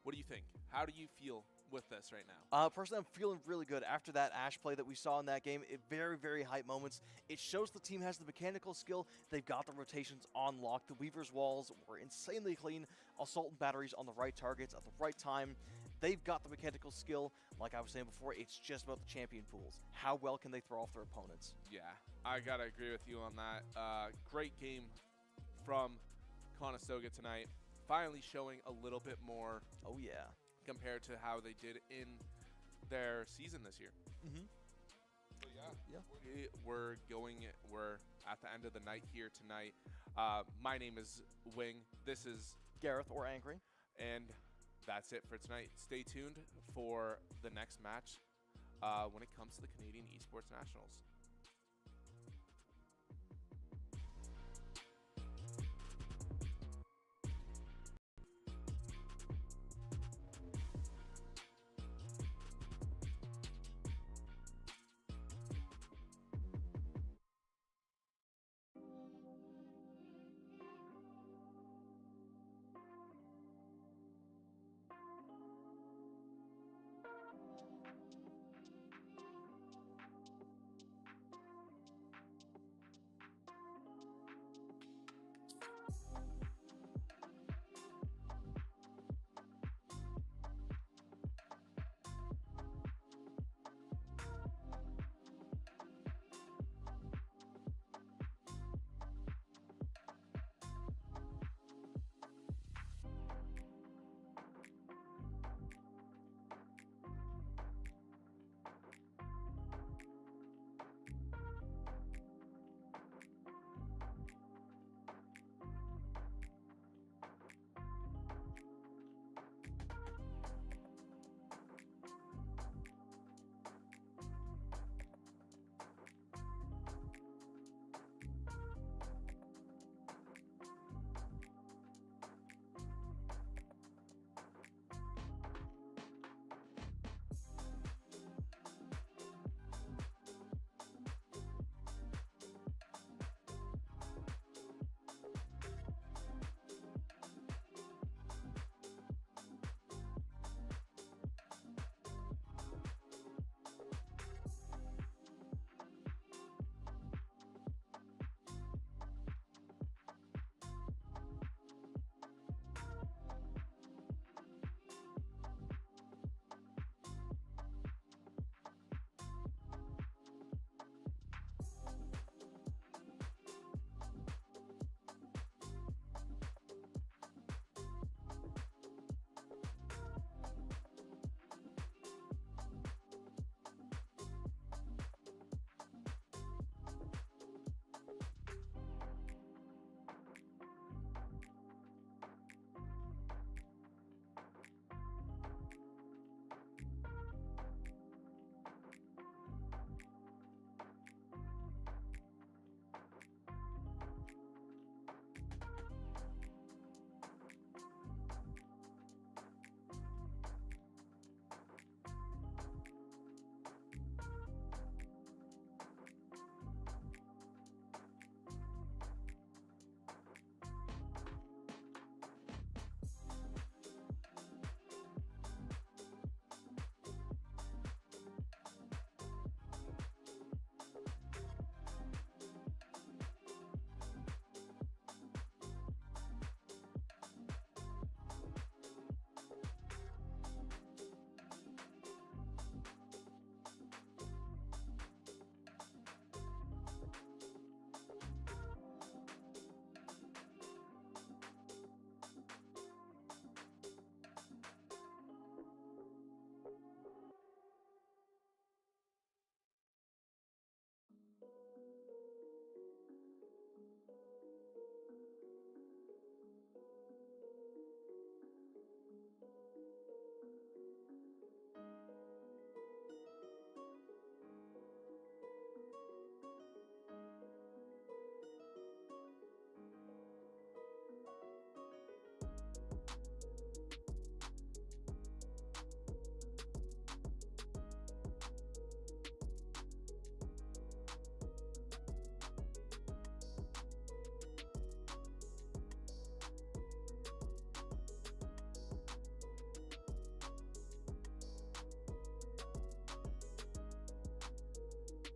what do you think? How do you feel with this right now? Personally, I'm feeling really good after that Ash play that we saw in that game. Very, very hype moments. It shows the team has the mechanical skill. They've got the rotations on lock. The Weaver's walls were insanely clean. Assault and batteries on the right targets at the right time. They've got the mechanical skill. Like I was saying before, it's just about the champion pools. How well can they throw off their opponents? Yeah, I got to agree with you on that. Great game from Conestoga tonight. Finally showing a little bit more. Oh, yeah. Compared to how they did in their season this year. So yeah, we're at the end of the night here tonight. My name is Wing. This is Gareth or Angry. And that's it for tonight. Stay tuned for the next match when it comes to the Canadian Esports Nationals.